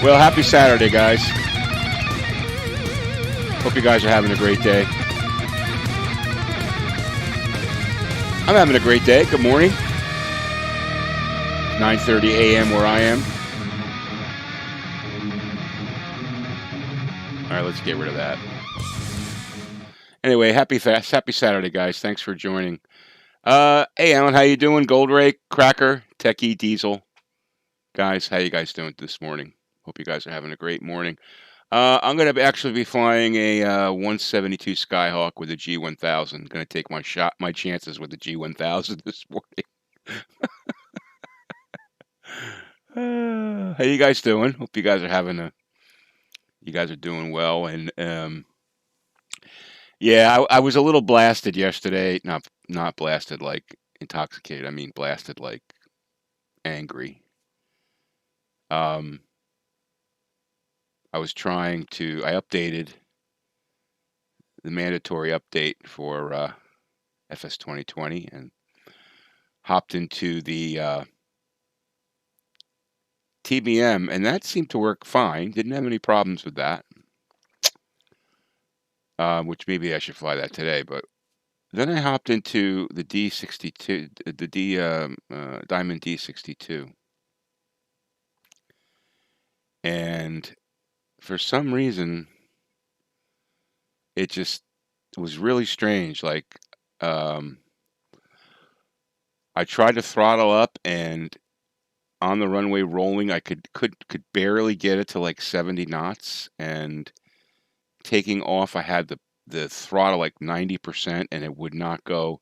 Well, happy Saturday, guys. Hope you guys are having a great day. I'm having a great day. Good morning. 9:30 a.m. where I am. All right, let's get rid of that. Anyway, happy Saturday, guys. Thanks for joining. Hey, Alan, how you doing? Gold Ray, Cracker, Techie, Diesel. Guys, how you guys doing this morning? Hope you guys are having a great morning. I'm going to actually be flying a 172 Skyhawk with a G1000. Going to take my chances with the G1000 this morning. How you guys doing? Hope you guys are doing well. And yeah, I was a little blasted yesterday. Not blasted like intoxicated. I mean blasted like angry. I updated the mandatory update for FS 2020 and hopped into the TBM, and that seemed to work fine. Didn't have any problems with that, which maybe I should fly that today. But then I hopped into the D62, the Diamond D62, and for some reason, it just was really strange. Like, I tried to throttle up, and on the runway rolling, I could barely get it to like 70 knots, and taking off, I had the throttle like 90%, and it would not go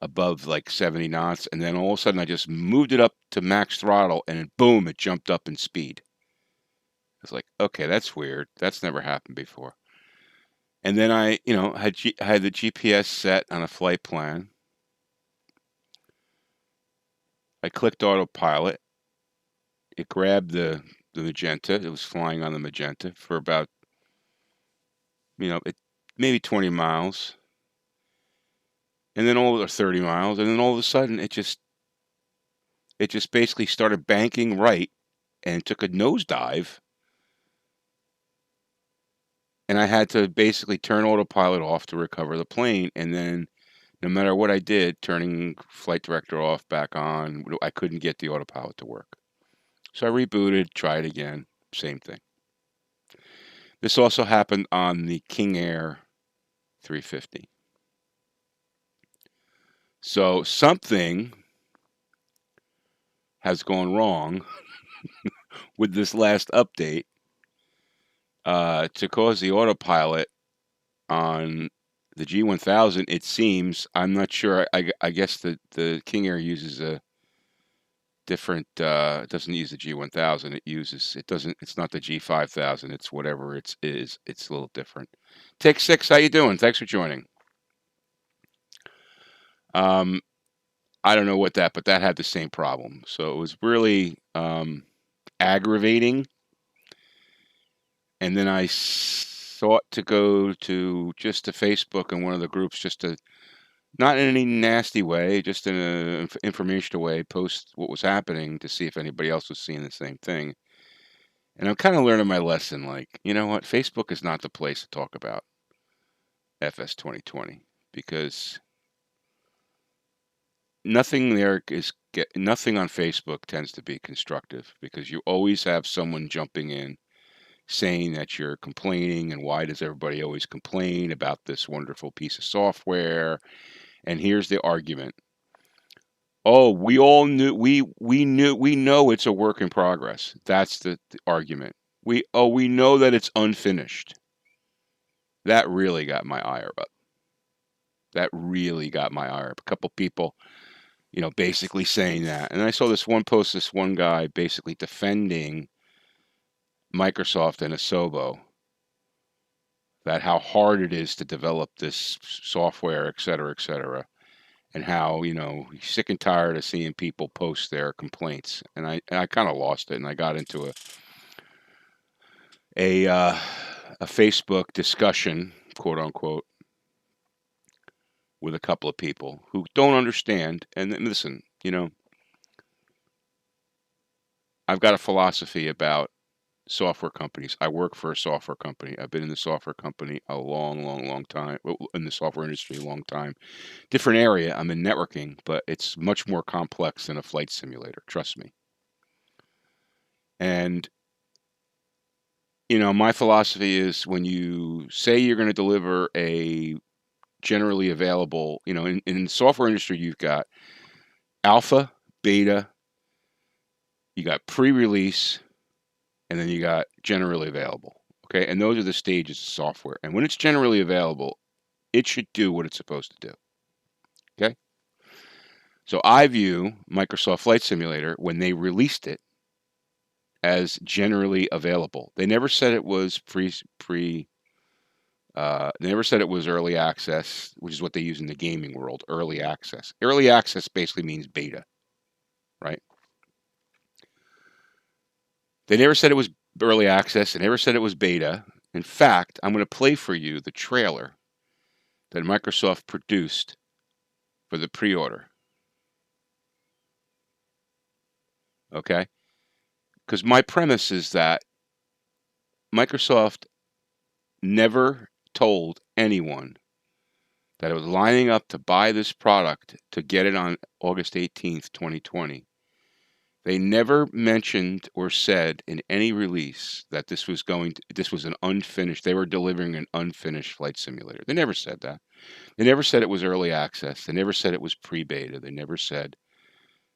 above like 70 knots. And then all of a sudden, I just moved it up to max throttle, and boom, it jumped up in speed. I was like, okay, that's weird. That's never happened before. And then I, had the GPS set on a flight plan. I clicked autopilot. It grabbed the magenta. It was flying on the magenta for about, maybe 20 miles. And then or 30 miles. And then all of a sudden, it just basically started banking right and took a nosedive. And I had to basically turn autopilot off to recover the plane. And then no matter what I did, turning flight director off, back on, I couldn't get the autopilot to work. So I rebooted, tried again, same thing. This also happened on the King Air 350. So something has gone wrong with this last update to cause the autopilot on the G1000. It seems, I'm not sure. I guess the King Air uses a different. It doesn't use the G1000. It's not the G5000. It's whatever it is. It's a little different. Take 6. How you doing? Thanks for joining. I don't know what but that had the same problem. So it was really aggravating. And then I sought to go to Facebook and one of the groups, just to, not in any nasty way, just in an informational way, post what was happening to see if anybody else was seeing the same thing. And I'm kind of learning my lesson. Like, you know what? Facebook is not the place to talk about FS 2020, because nothing on Facebook tends to be constructive, because you always have someone jumping in saying that you're complaining, and why does everybody always complain about this wonderful piece of software? And here's the argument. Oh, we know it's a work in progress. That's the argument. We know that it's unfinished. That really got my ire up. A couple people, basically saying that. And I saw this one guy basically defending Microsoft and Asobo, that how hard it is to develop this software, et cetera, and how, he's sick and tired of seeing people post their complaints. And I kind of lost it, and I got into a Facebook discussion, quote unquote, with a couple of people who don't understand. And listen, I've got a philosophy about software companies. I work for a software company. I've been in the software company a long time, in the software industry a long time. Different area. I'm in networking, but it's much more complex than a flight simulator. Trust me. And, you know, my philosophy is when you say you're going to deliver a generally available, you know, in the software industry, you've got alpha, beta, you got pre-release, and then you got generally available. Okay, and those are the stages of software. And when it's generally available, it should do what it's supposed to do. Okay, so I view Microsoft Flight Simulator when they released it as generally available. They never said it was they never said it was early access, which is what they use in the gaming world. Early access. Early access basically means beta, right? They never said it was early access. They never said it was beta. In fact, I'm going to play for you the trailer that Microsoft produced for the pre-order. Okay? Because my premise is that Microsoft never told anyone that it was lining up to buy this product to get it on August 18th, 2020. They never mentioned or said in any release that this was an unfinished, they were delivering an unfinished flight simulator. They never said that. They never said it was early access. They never said it was pre-beta. They never said,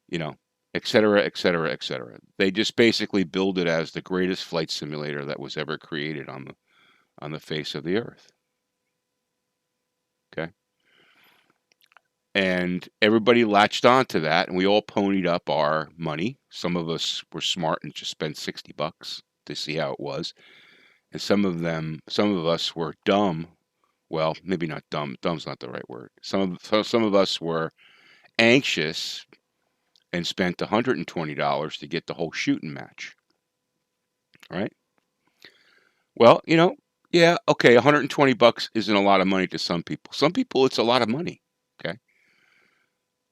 you know, et cetera, et cetera, et cetera. They just basically billed it as the greatest flight simulator that was ever created on the face of the earth. Okay. And everybody latched on to that, and we all ponied up our money. Some of us were smart and just spent $60 to see how it was. And some of us were dumb. Well, maybe not dumb. Dumb's not the right word. Some of us were anxious and spent $120 to get the whole shooting match. All right? Well, you know, yeah, okay, $120 isn't a lot of money to some people. Some people, it's a lot of money. Okay.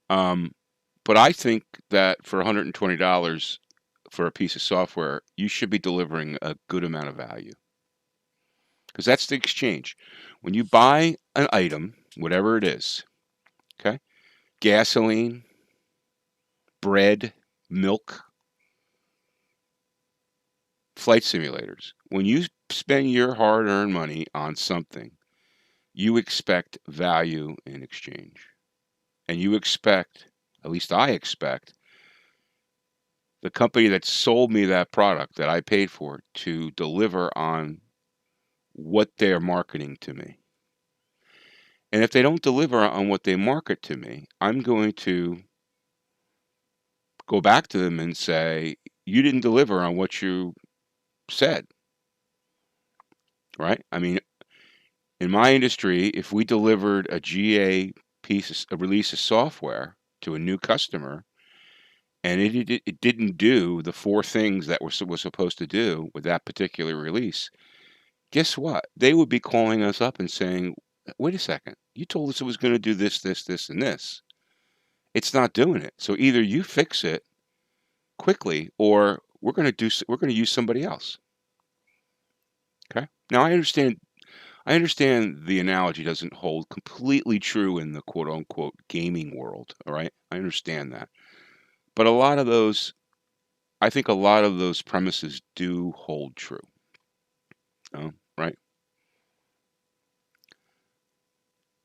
But I think that for $120 for a piece of software, you should be delivering a good amount of value. Because that's the exchange. When you buy an item, whatever it is, okay, gasoline, bread, milk, flight simulators, when you spend your hard-earned money on something, you expect value in exchange. And you expect, at least I expect, the company that sold me that product that I paid for to deliver on what they're marketing to me. And if they don't deliver on what they market to me, I'm going to go back to them and say, you didn't deliver on what you said. Right? I mean, in my industry, if we delivered a GA a release of software to a new customer, and it didn't do the 4 things that was supposed to do with that particular release, guess what? They would be calling us up and saying, wait a second, you told us it was going to do this, this, this, and this. It's not doing it. So either you fix it quickly, or we're going to use somebody else. Okay. Now I understand the analogy doesn't hold completely true in the quote unquote gaming world. All right. I understand that. But I think a lot of those premises do hold true. Right?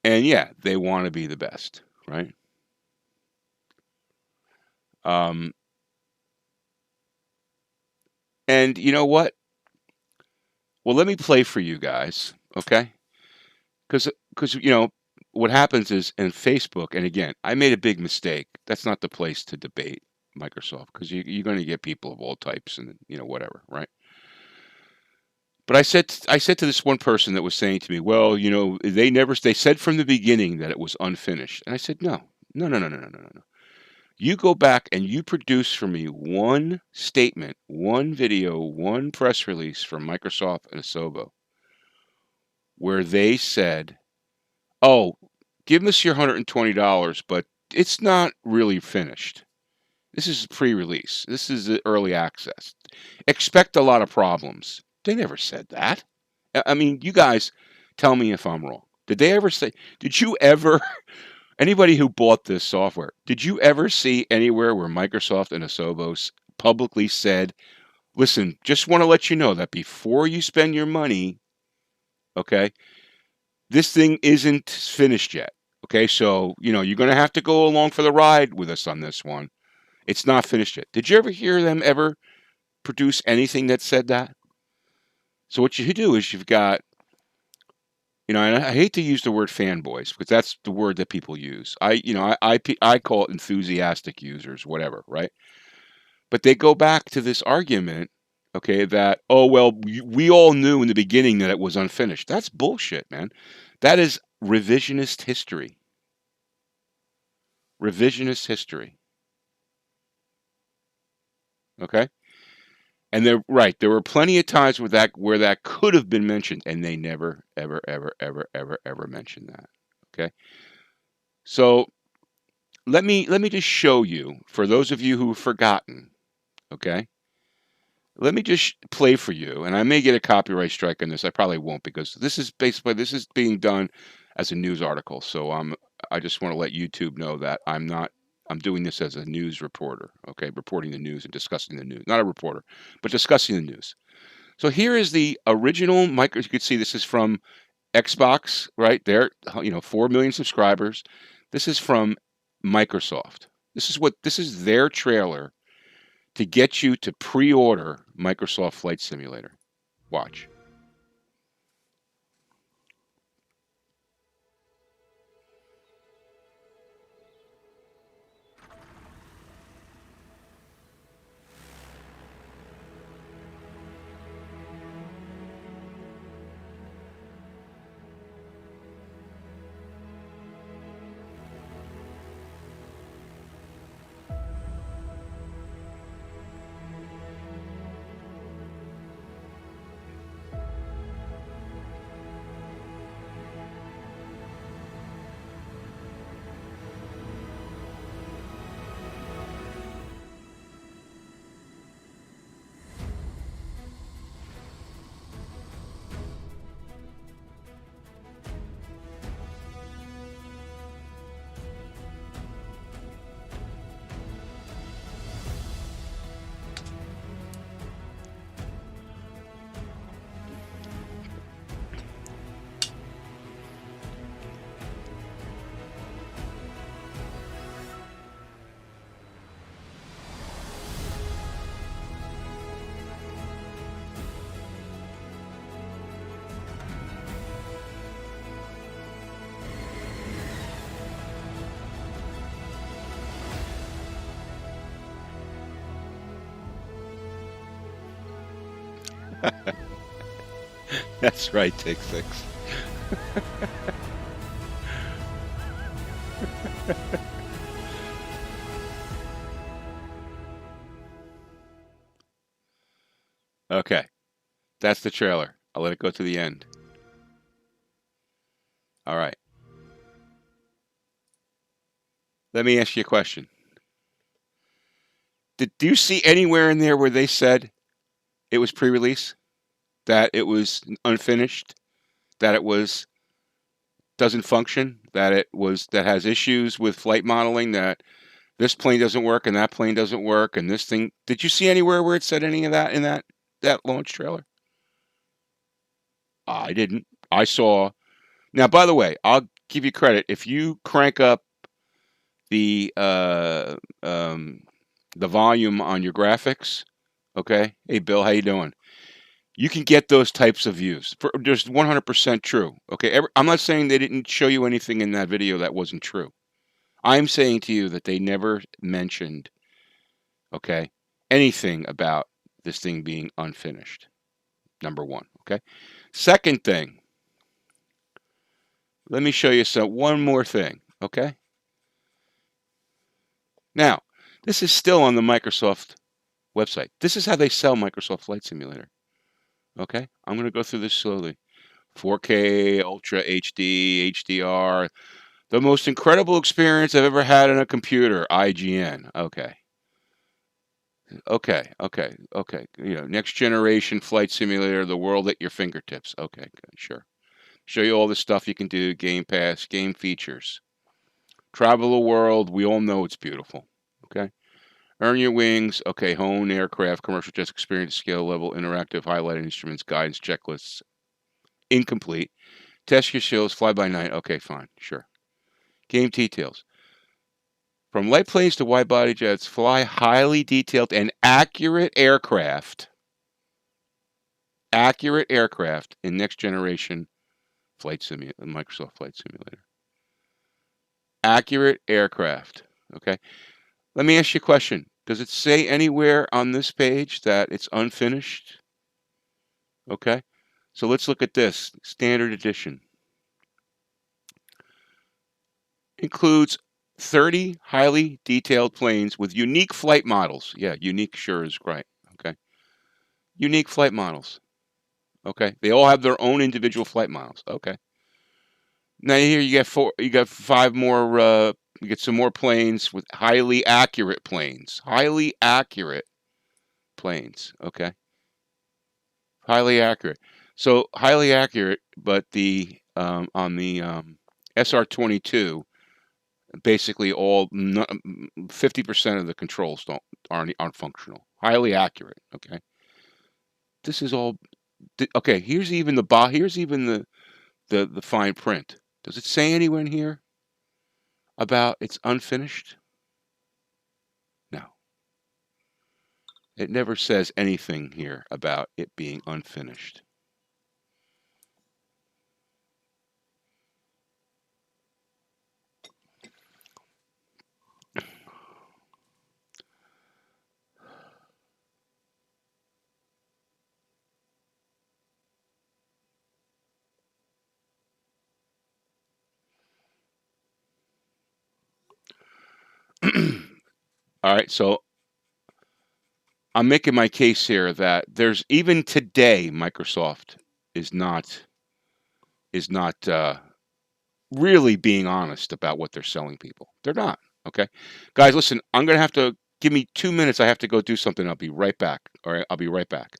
And yeah, they want to be the best, right? And you know what? Well, let me play for you guys, okay? Because you know what happens is in Facebook, and again, I made a big mistake. That's not the place to debate Microsoft, because you're going to get people of all types and whatever, right? But I said to this one person that was saying to me, well, they said from the beginning that it was unfinished, and I said no. You go back and you produce for me one statement, one video, one press release from Microsoft and Asobo where they said, oh, give us your $120, but it's not really finished. This is pre-release. This is early access. expect a lot of problems. They never said that. I mean, you guys tell me if I'm wrong. Did they ever say, did you ever, anybody who bought this software, did you ever see anywhere where Microsoft and Asobos publicly said, listen, just want to let you know that before you spend your money, okay, this thing isn't finished yet. Okay, so, you know, you're going to have to go along for the ride with us on this one. It's not finished yet. Did you ever hear them ever produce anything that said that? So what you do is you've got, you know, and I hate to use the word fanboys because that's the word that people use. I call it enthusiastic users, whatever, right? But they go back to this argument, okay, that, oh, well, we all knew in the beginning that it was unfinished. That's bullshit, man. That is revisionist history. Revisionist history. Okay? And they're right. There were plenty of times where that could have been mentioned, and they never, ever, ever, ever, ever, ever mentioned that. Okay? So let me just show you, for those of you who have forgotten, okay? Let me just play for you, and I may get a copyright strike on this. I probably won't, because this is being done as a news article. So I just want to let YouTube know that I'm doing this as a news reporter, okay? Reporting the news and discussing the news. Not a reporter, but discussing the news. So here is the original you can see this is from Xbox, right? There, 4 million subscribers. This is from Microsoft. This is their trailer to get you to pre-order Microsoft Flight Simulator. Watch. That's right, take 6. Okay, that's the trailer. I'll let it go to the end. All right. Let me ask you a question. Do you see anywhere in there where they said it was pre-release? That it was unfinished? That it doesn't function? That has issues with flight modeling? That this plane doesn't work and that plane doesn't work and this thing? Did you see anywhere where it said any of that in that launch trailer? I didn't. I saw. Now, by the way, I'll give you credit. If you crank up the volume on your graphics, okay? Hey, Bill, how you doing? You can get those types of views. Just 100% true, okay? I'm not saying they didn't show you anything in that video that wasn't true. I'm saying to you that they never mentioned, okay, anything about this thing being unfinished. Number one, okay? Second thing, let me show you one more thing, okay? Now, this is still on the Microsoft website. This is how they sell Microsoft Flight Simulator. Okay, I'm going to go through this slowly. 4K, Ultra HD, HDR. The most incredible experience I've ever had on a computer, IGN. Okay. Okay, okay, okay. You know, next generation flight simulator, the world at your fingertips. Okay, good, sure. Show you all the stuff you can do, Game Pass, game features. Travel the world, we all know it's beautiful. Okay. Earn your wings. Okay, hone aircraft, commercial jets experience, scale level, interactive, highlighted instruments, guidance, checklists. Incomplete. Test your skills, fly by night. Okay, fine, sure. Game details. From light planes to wide body jets, fly highly detailed and accurate aircraft. Accurate aircraft in next generation flight simulator, Microsoft Flight Simulator. Accurate aircraft. Okay. Let me ask you a question. Does it say anywhere on this page that it's unfinished? Okay. So let's look at this. Standard edition. Includes 30 highly detailed planes with unique flight models. Yeah, unique sure is right. Okay. Unique flight models. Okay. They all have their own individual flight models. Okay. Now here you got 5 more you get some more planes with highly accurate planes. Highly accurate planes. Okay. Highly accurate. So highly accurate, but the on the SR-22, basically all 50% of the controls aren't functional. Highly accurate. Okay. This is all. Okay. Here's even the fine print. Does it say anywhere in here about it's unfinished? No. It never says anything here about it being unfinished. All right, so I'm making my case here that there's even today Microsoft is not really being honest about what they're selling people. They're not. Okay, guys, listen. I'm gonna have to give me 2 minutes. I have to go do something. I'll be right back. All right, I'll be right back.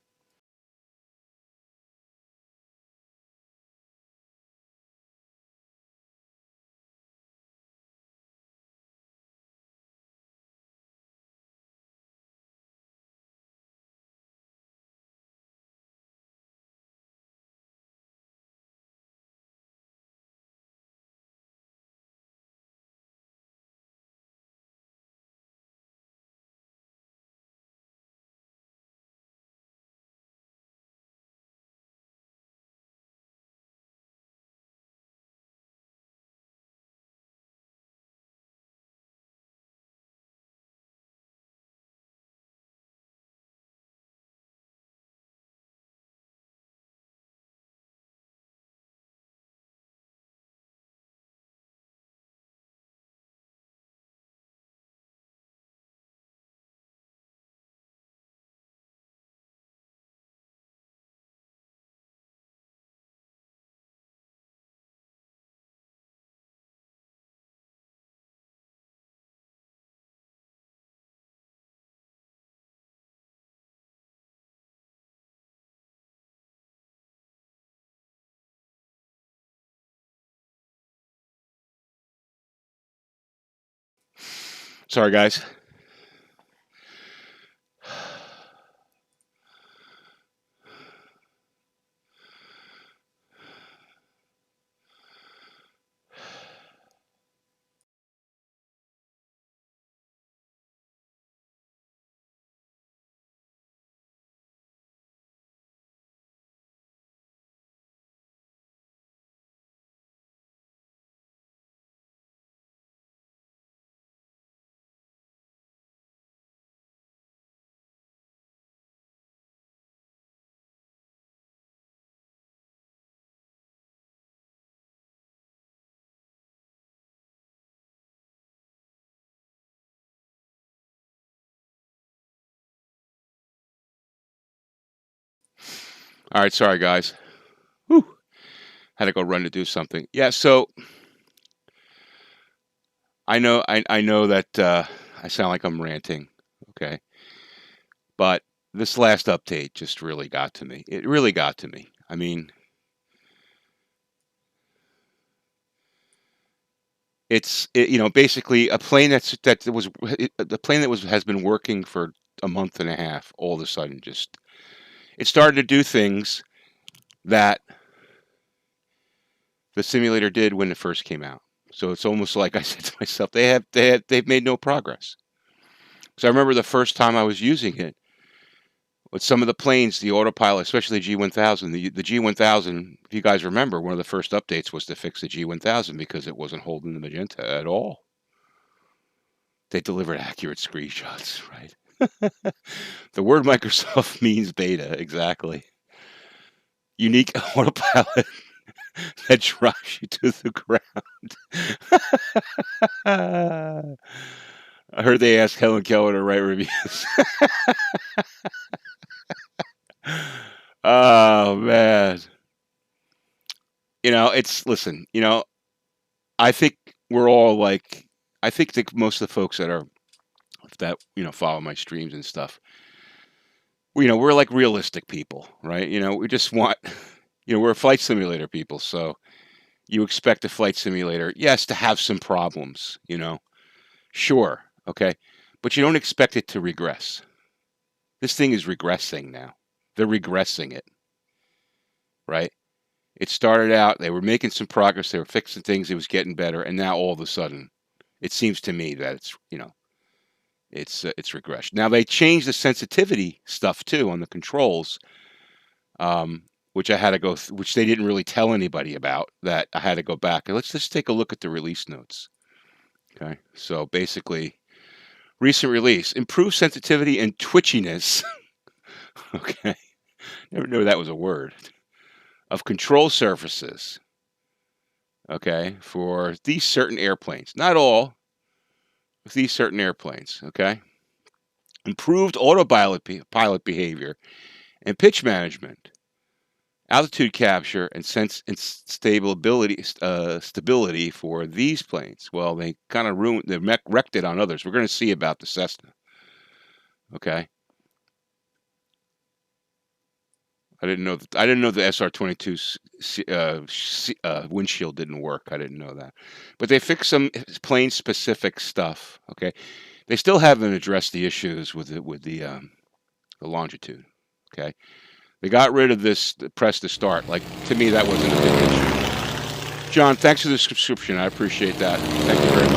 Sorry, guys. All right, sorry, guys. Whew. Had to go run to do something. Yeah, so I know that I sound like I'm ranting. Okay. But this last update just really got to me. It really got to me. I mean, it's basically a plane has been working for a month and a half. All of a sudden, just it started to do things that the simulator did when it first came out. So it's almost like I said to myself, they've made no progress. So I remember the first time I was using it with some of the planes, the Autopilot, especially the G1000. The G1000, if you guys remember, one of the first updates was to fix the G1000 because it wasn't holding the magenta at all. They delivered accurate screenshots, right? The word Microsoft means beta, exactly. Unique Autopilot that drops you to the ground. I heard they asked Helen Keller to write reviews. Oh, man. Listen, I think we're all like, I think most of the folks that follow my streams and stuff, we're like realistic people, right? We just want, we're flight simulator people. So you expect a flight simulator, yes, to have some problems, sure. Okay. But you don't expect it to regress. This thing is regressing now. They're regressing it, right? It started out, they were making some progress, they were fixing things, it was getting better, and now all of a sudden, it seems to me that it's regression. Now they changed the sensitivity stuff too on the controls, which I had to go, which they didn't really tell anybody about. That I had to go back and let's just take a look at the release notes. Okay, so basically, recent release, improved sensitivity and twitchiness. Okay, never knew that was a word. Of control surfaces. Okay, for these certain airplanes, not all, with these certain airplanes. Okay, improved autopilot pilot behavior and pitch management, altitude capture, and stability for these planes. Well, they kind of wrecked it on others. We're going to see about the Cessna. Okay. I didn't know the SR-22 windshield didn't work. I didn't know that, but they fixed some plane-specific stuff. Okay, they still haven't addressed the issues with the longitude. Okay, they got rid of this press to start. Like, to me, that wasn't a big issue. John, thanks for the subscription. I appreciate that. Thank you very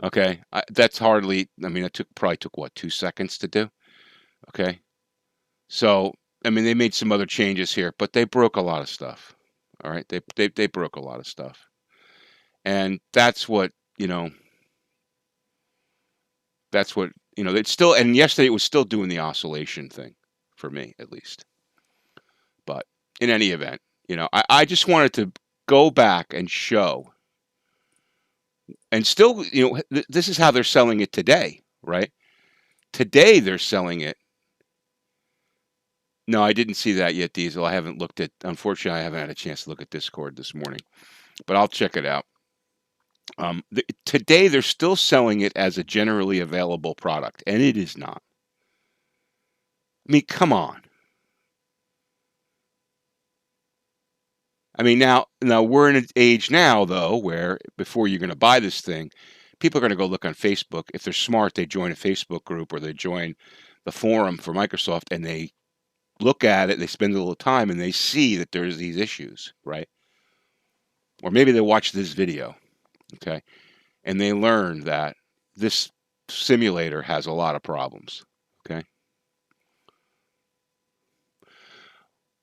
much. Okay, that's hardly. I mean, it probably took what, 2 seconds to do. Okay. So, I mean, they made some other changes here, but they broke a lot of stuff. All right, they broke a lot of stuff, and that's what it's still. And yesterday it was still doing the oscillation thing, for me at least. But in any event, I just wanted to go back and show, and still, this is how they're selling it today, right? Today they're selling it. No, I didn't see that yet, Diesel. I haven't looked at, unfortunately, I haven't had a chance to look at Discord this morning, but I'll check it out. Today, they're still selling it as a generally available product, and it is not. I mean, come on. I mean, now we're in an age now, though, where before you're going to buy this thing, people are going to go look on Facebook. If they're smart, they join a Facebook group or they join the forum for Microsoft, and they look at it, they spend a little time, and they see that there's these issues, right? Or maybe they watch this video, okay, and they learn that this simulator has a lot of problems, okay?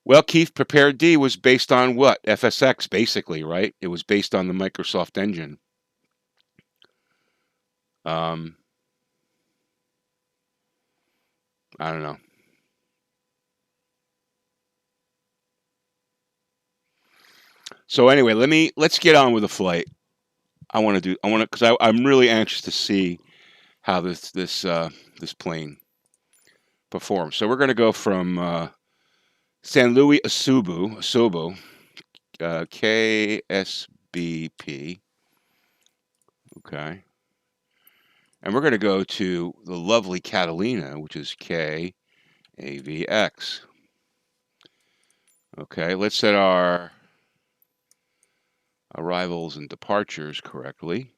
Well, Keith, Prepared D was based on what? FSX, basically, right? It was based on the Microsoft engine. I don't know. So anyway, let's get on with the flight. Because I'm really anxious to see how this plane performs. So we're going to go from San Luis Obispo, KSBP. Okay. And we're going to go to the lovely Catalina, which is KAVX. Okay, let's set our arrivals and departures correctly.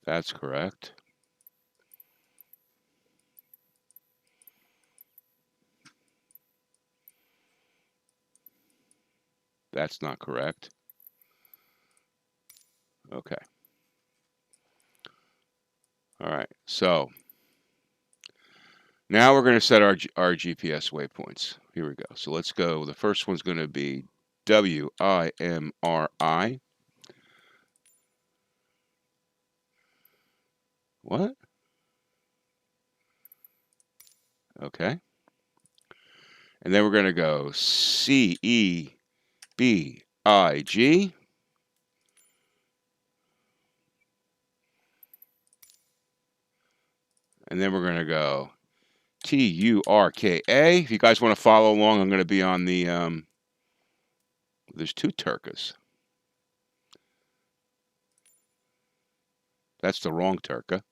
That's correct. That's not correct. Okay. All right, so now we're going to set our GPS waypoints. Here we go. So let's go. The first one's going to be WIMRI. What? Okay. And then we're going to go CEBIG. And then we're going to go TURKA. If you guys want to follow along, I'm going to be on the, there's two TURKAs. That's the wrong TURKA.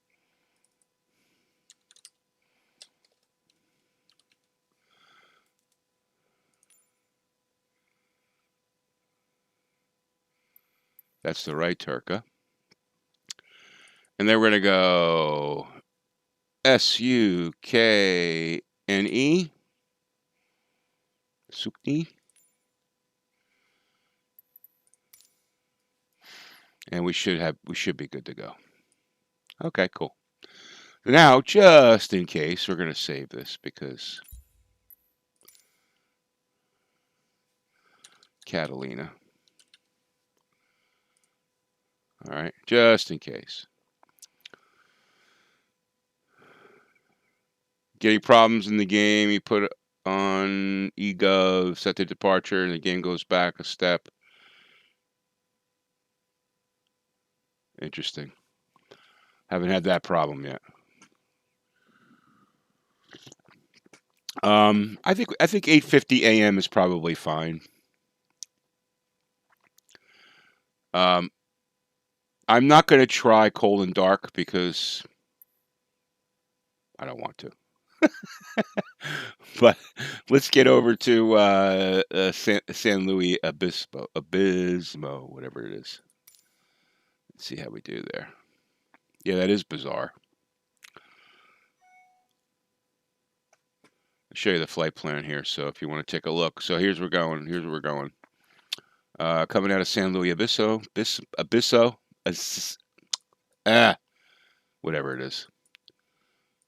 That's the right TURKA. And then we're going to go SUKNE. SUKNE. And we should be good to go. Okay, cool. Now, just in case, we're going to save this because Catalina. All right, just in case. Getting problems in the game, you put on EVGA, set the departure, and the game goes back a step. Interesting. Haven't had that problem yet. I think 8:50 a.m. is probably fine. I'm not going to try cold and dark because I don't want to. But let's get over to San Luis Obispo, whatever it is. Let's see how we do there. Yeah, that is bizarre. I'll show you the flight plan here, so if you want to take a look. So here's where we're going. Here's where we're going. Coming out of San Luis Obispo, whatever it is.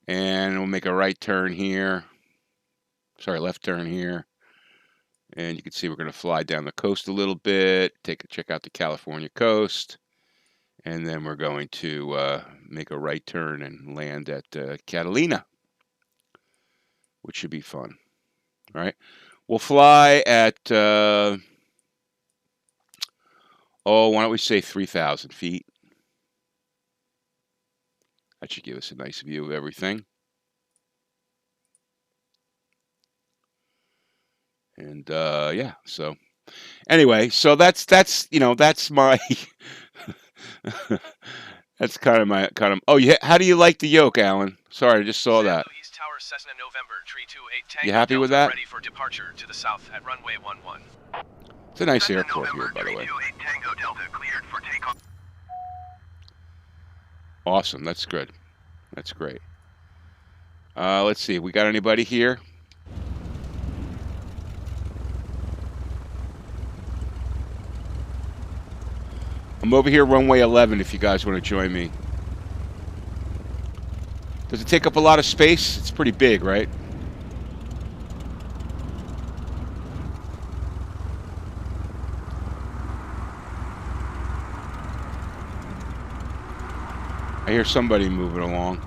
And we'll make a right turn here. Sorry, left turn here. And you can see we're going to fly down the coast a little bit, check out the California coast. And then we're going to make a right turn and land at Catalina, which should be fun. All right. We'll fly at, why don't we say 3,000 feet? That should give us a nice view of everything. And yeah, so anyway, so that's my that's kind of oh yeah, how do you like the yoke, Alan? Sorry, I just saw that. East Tower, Cessna, November, 328 Tango, you happy with that? Ready for departure to the south at runway 11. It's a nice airport here, by the way. Tango Delta cleared for takeoff. Awesome, that's good. That's great. Let's see, we got anybody here? I'm over here, runway 11, if you guys want to join me. Does it take up a lot of space? It's pretty big, right? I hear somebody moving along.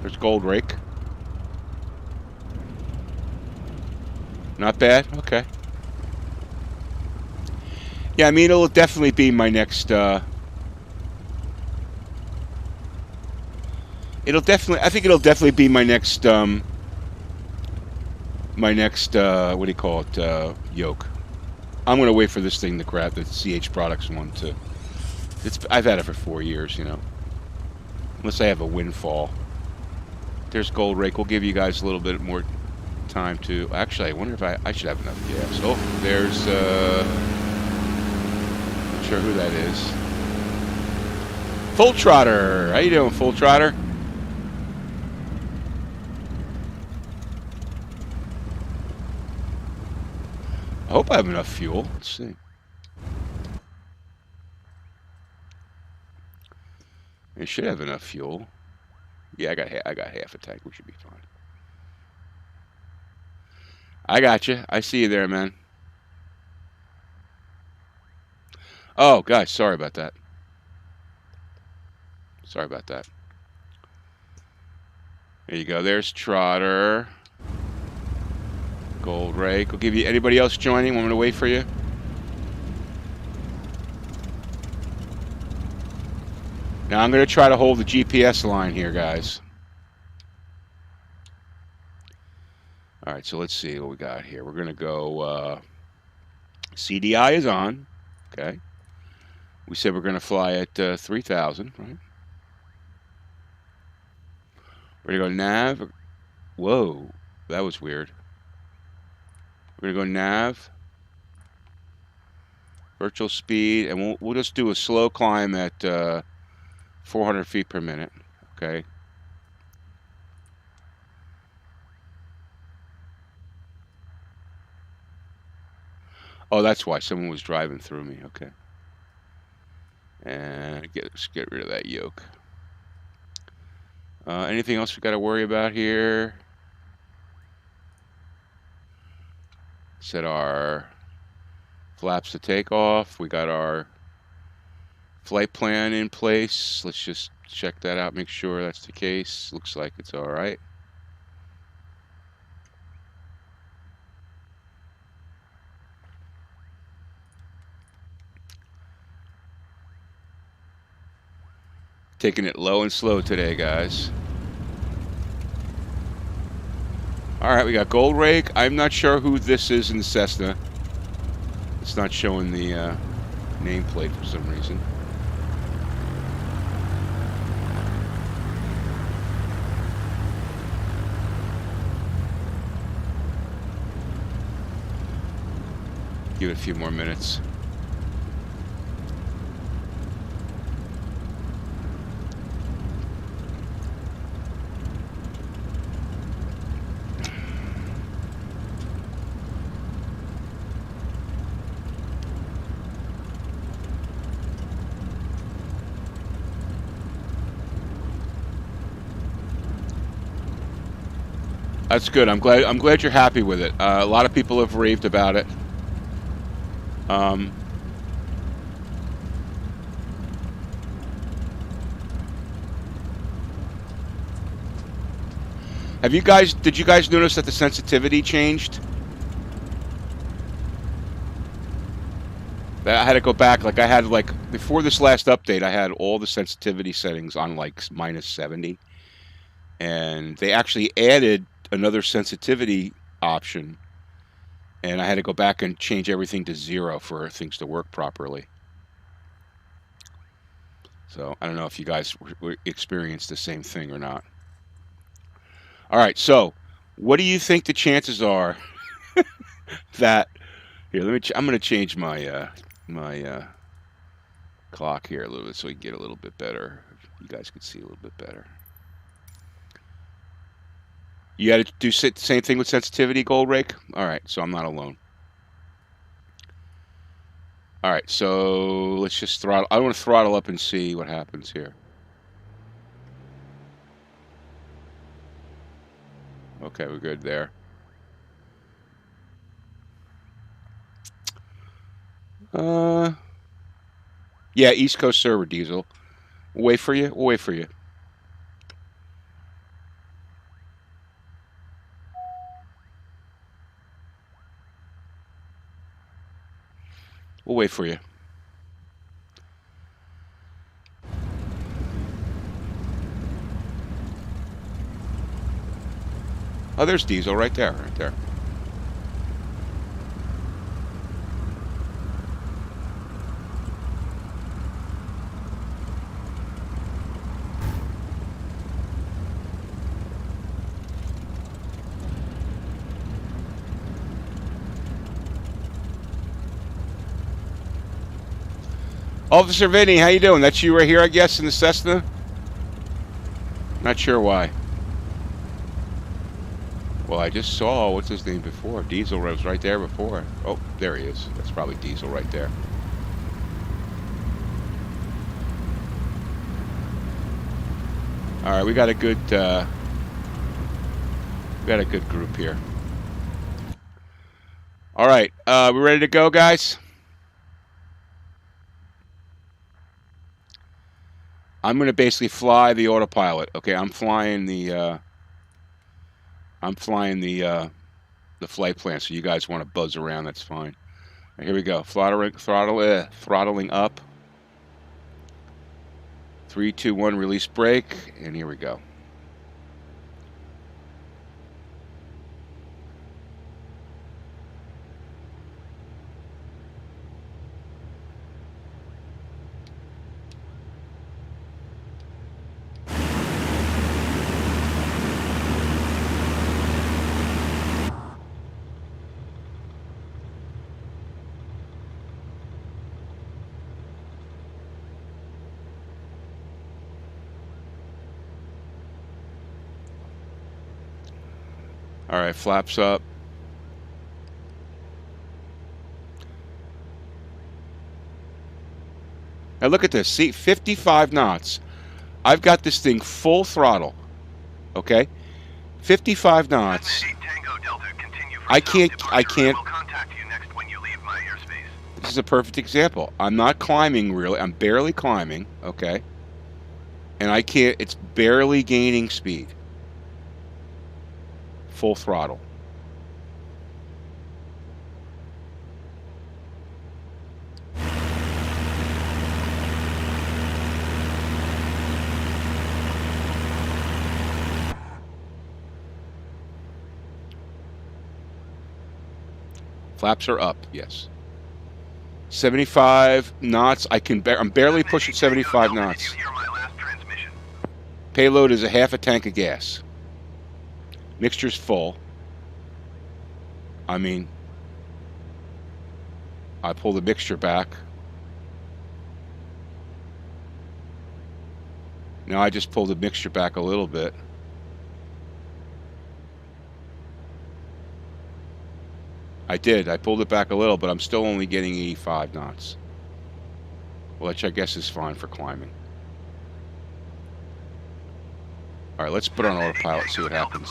There's Gold Rake. Not bad? Okay. Yeah, I mean, it'll definitely be my next, I think it'll definitely be my next, what do you call it, yoke. I'm going to wait for this thing to crap, the CH Products one, I've had it for 4 years, you know. Unless I have a windfall. There's Gold Rake. We'll give you guys a little bit more time to... Actually, I wonder if I should have enough gas. Oh, there's... Not sure who that is. Full Trotter. How you doing, Full Trotter? I hope I have enough fuel. Let's see. I should have enough fuel. Yeah, I got half a tank. We should be fine. I got you. I see you there, man. Oh, guys, sorry about that. Sorry about that. There you go. There's Trotter. Gold Rake. We'll give you... Anybody else joining? Want me to wait for you? Now, I'm going to try to hold the GPS line here, guys. All right, so let's see what we got here. We're going to go... CDI is on. Okay. We said we're going to fly at 3,000, right? We're going to go nav. Whoa, that was weird. We're going to go nav. Virtual speed, and we'll just do a slow climb at 400 feet per minute. Okay. Oh, that's why someone was driving through me. Okay. And let's get rid of that yoke. Anything else we got to worry about here? Set our flaps to take off. We got our flight plan in place. Let's just check that out, make sure that's the case. Looks like it's all right. Taking it low and slow today, guys. All right, we got Gold Rake. I'm not sure who this is in the Cessna. It's not showing the nameplate for some reason. Give it a few more minutes. That's good. I'm glad you're happy with it. A lot of people have raved about it. Did you guys notice that the sensitivity changed? That I had to go back. Like I had before this last update, I had all the sensitivity settings on like -70, and they actually added another sensitivity option, and I had to go back and change everything to 0 for things to work properly. So I don't know if you guys experienced the same thing or not. All right, so what do you think the chances are that here? I'm going to change my my clock here a little bit so we can get a little bit better. You guys could see a little bit better. You got to do the same thing with sensitivity, Gold Rake? All right, so I'm not alone. All right, so let's just throttle. I want to throttle up and see what happens here. Okay, we're good there. Yeah, East Coast server diesel. We'll wait for you. We'll wait for you. We'll wait for you. Oh, there's diesel right there, right there. Officer Vinny, how you doing? That's you right here, I guess, in the Cessna? Not sure why. Well, I just saw, what's his name before? Diesel was right there before. Oh, there he is. That's probably Diesel right there. All right, we got a good group here. All right, we ready to go, guys? I'm going to basically fly the autopilot. Okay, I'm flying the flight plan. So you guys want to buzz around? That's fine. Right, here we go. Throttling up. 3, 2, 1. Release brake, and here we go. All right, flaps up. Now look at this. See, 55 knots. I've got this thing full throttle. Okay, 55 knots. I can't. This is a perfect example. I'm not climbing really. I'm barely climbing. Okay, and I can't. It's barely gaining speed. Full throttle. Flaps are up, yes. 75 knots. I'm barely pushing 75 knots. Payload is a half a tank of gas. Mixture's full. I mean, I pull the mixture back. Now I just pulled the mixture back a little bit. I did. I pulled it back a little, but I'm still only getting 85 knots. Which I guess is fine for climbing. All right, let's put on autopilot, see what happens.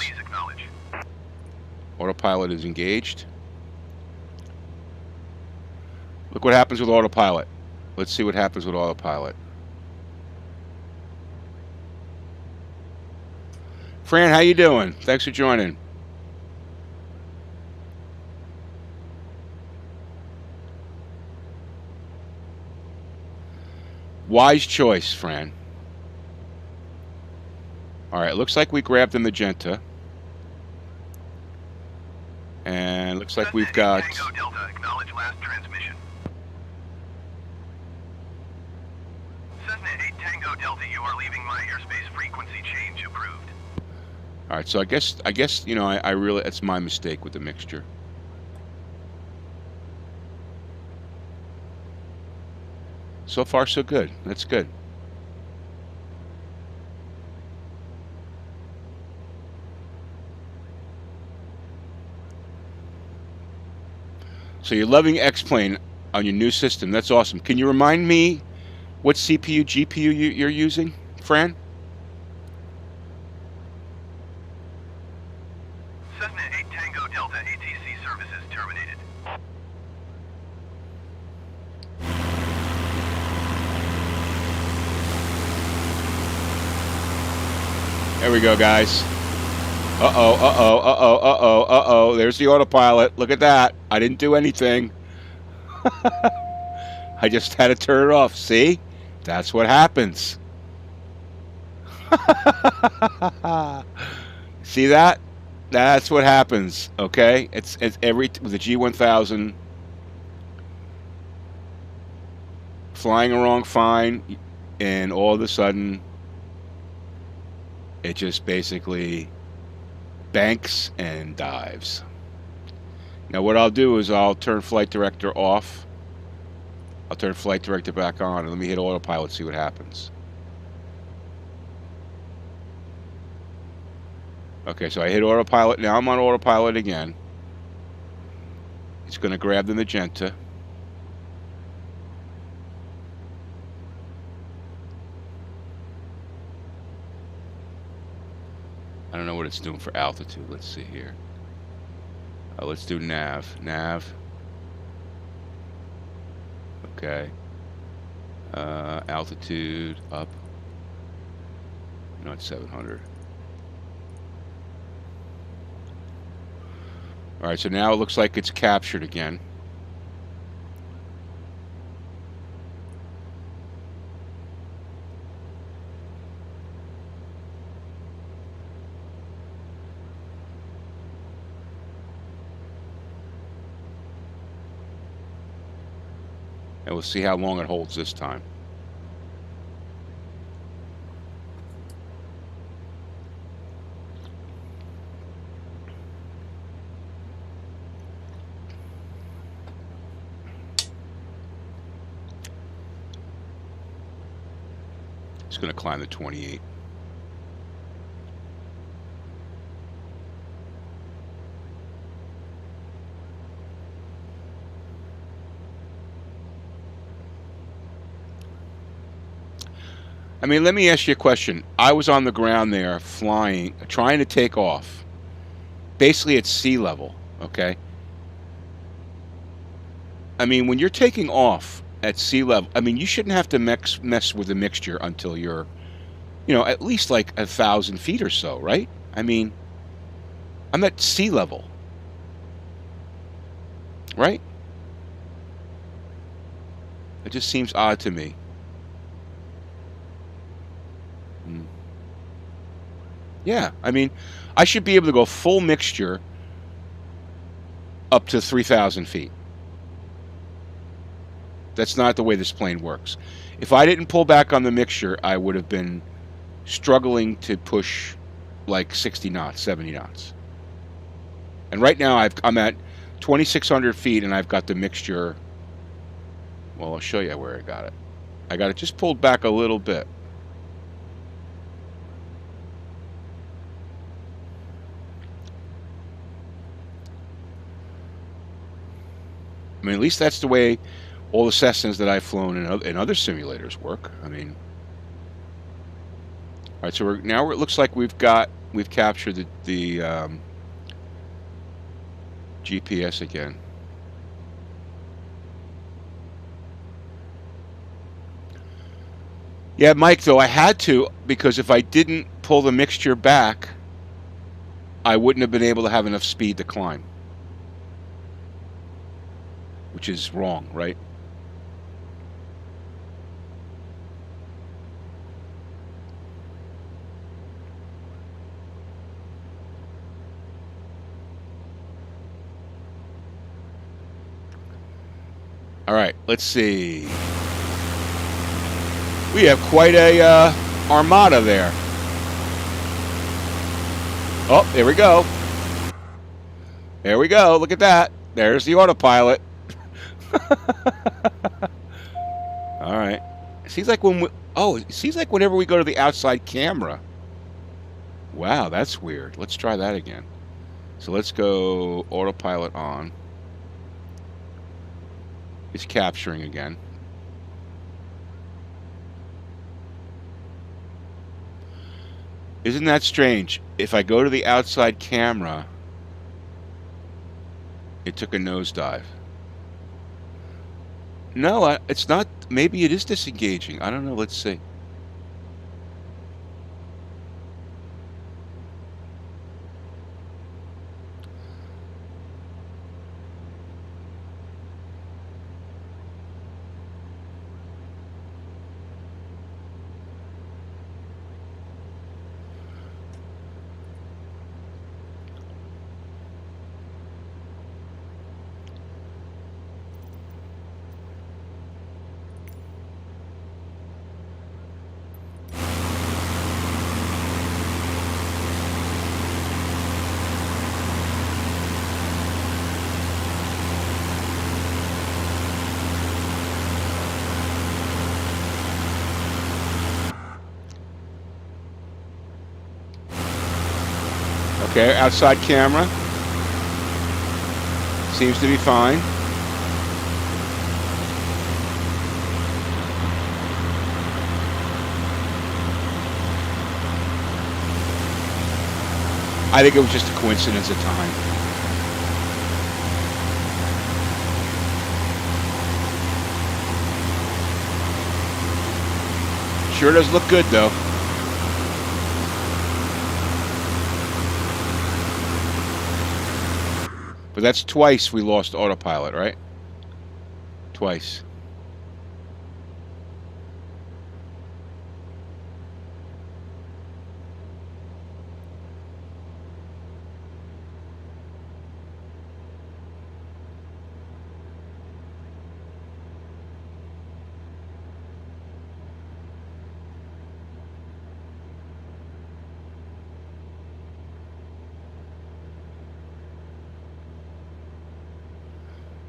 Autopilot is engaged. Look what happens with autopilot. Let's see what happens with autopilot. Fran, how you doing? Thanks for joining. Wise choice, Fran. All right, looks like we grabbed the magenta. And looks like we've got... Delta, acknowledge last transmission. Cessna 8 Tango Delta, you are leaving my airspace. Frequency change approved. All right, so I guess you know, I really, it's my mistake with the mixture. So far, so good. That's good. So you're loving X-Plane on your new system. That's awesome. Can you remind me what CPU, GPU you're using, Fran? Cessna 8 Tango Delta, ATC services terminated. There we go, guys. Uh-oh. There's the autopilot. Look at that. I didn't do anything. I just had to turn it off. See? That's what happens. See that? That's what happens, okay? It's with the G1000 flying along fine, and all of a sudden it just basically banks and dives. Now what I'll do is I'll turn flight director off. I'll turn flight director back on and let me hit autopilot, see what happens. Okay, so I hit autopilot. Now I'm on autopilot again. It's going to grab the magenta. I don't know what it's doing for altitude. Let's see here. Let's do nav. Nav. Okay. Altitude up. No, it's 700. All right, so now it looks like it's captured again. And we'll see how long it holds this time. It's going to climb to 28. I mean, let me ask you a question. I was on the ground there flying, trying to take off, basically at sea level, okay? I mean, when you're taking off at sea level, I mean, you shouldn't have to mess with the mixture until you're, you know, at least like 1,000 feet or so, right? I mean, I'm at sea level, right? It just seems odd to me. Yeah, I mean, I should be able to go full mixture up to 3,000 feet. That's not the way this plane works. If I didn't pull back on the mixture, I would have been struggling to push like 60 knots, 70 knots. And right now I'm at 2,600 feet and I've got the mixture. Well, I'll show you where I got it. I got it just pulled back a little bit. I mean, at least that's the way all the Cessnas that I've flown in other simulators work. I mean, all right. So now it looks like we've captured the GPS again. Yeah, Mike. Though I had to, because if I didn't pull the mixture back, I wouldn't have been able to have enough speed to climb. Which is wrong, right? All right, let's see. We have quite a armada there. Oh, there we go. There we go. Look at that. There's the autopilot. All right. It seems like it seems like whenever we go to the outside camera. Wow, that's weird. Let's try that again. So let's go autopilot on. It's capturing again. Isn't that strange? If I go to the outside camera, it took a nosedive. No, it's not. Maybe it is disengaging. I don't know. Let's see. Okay, outside camera. Seems to be fine. I think it was just a coincidence of time. Sure does look good, though. But that's twice we lost autopilot, right? Twice.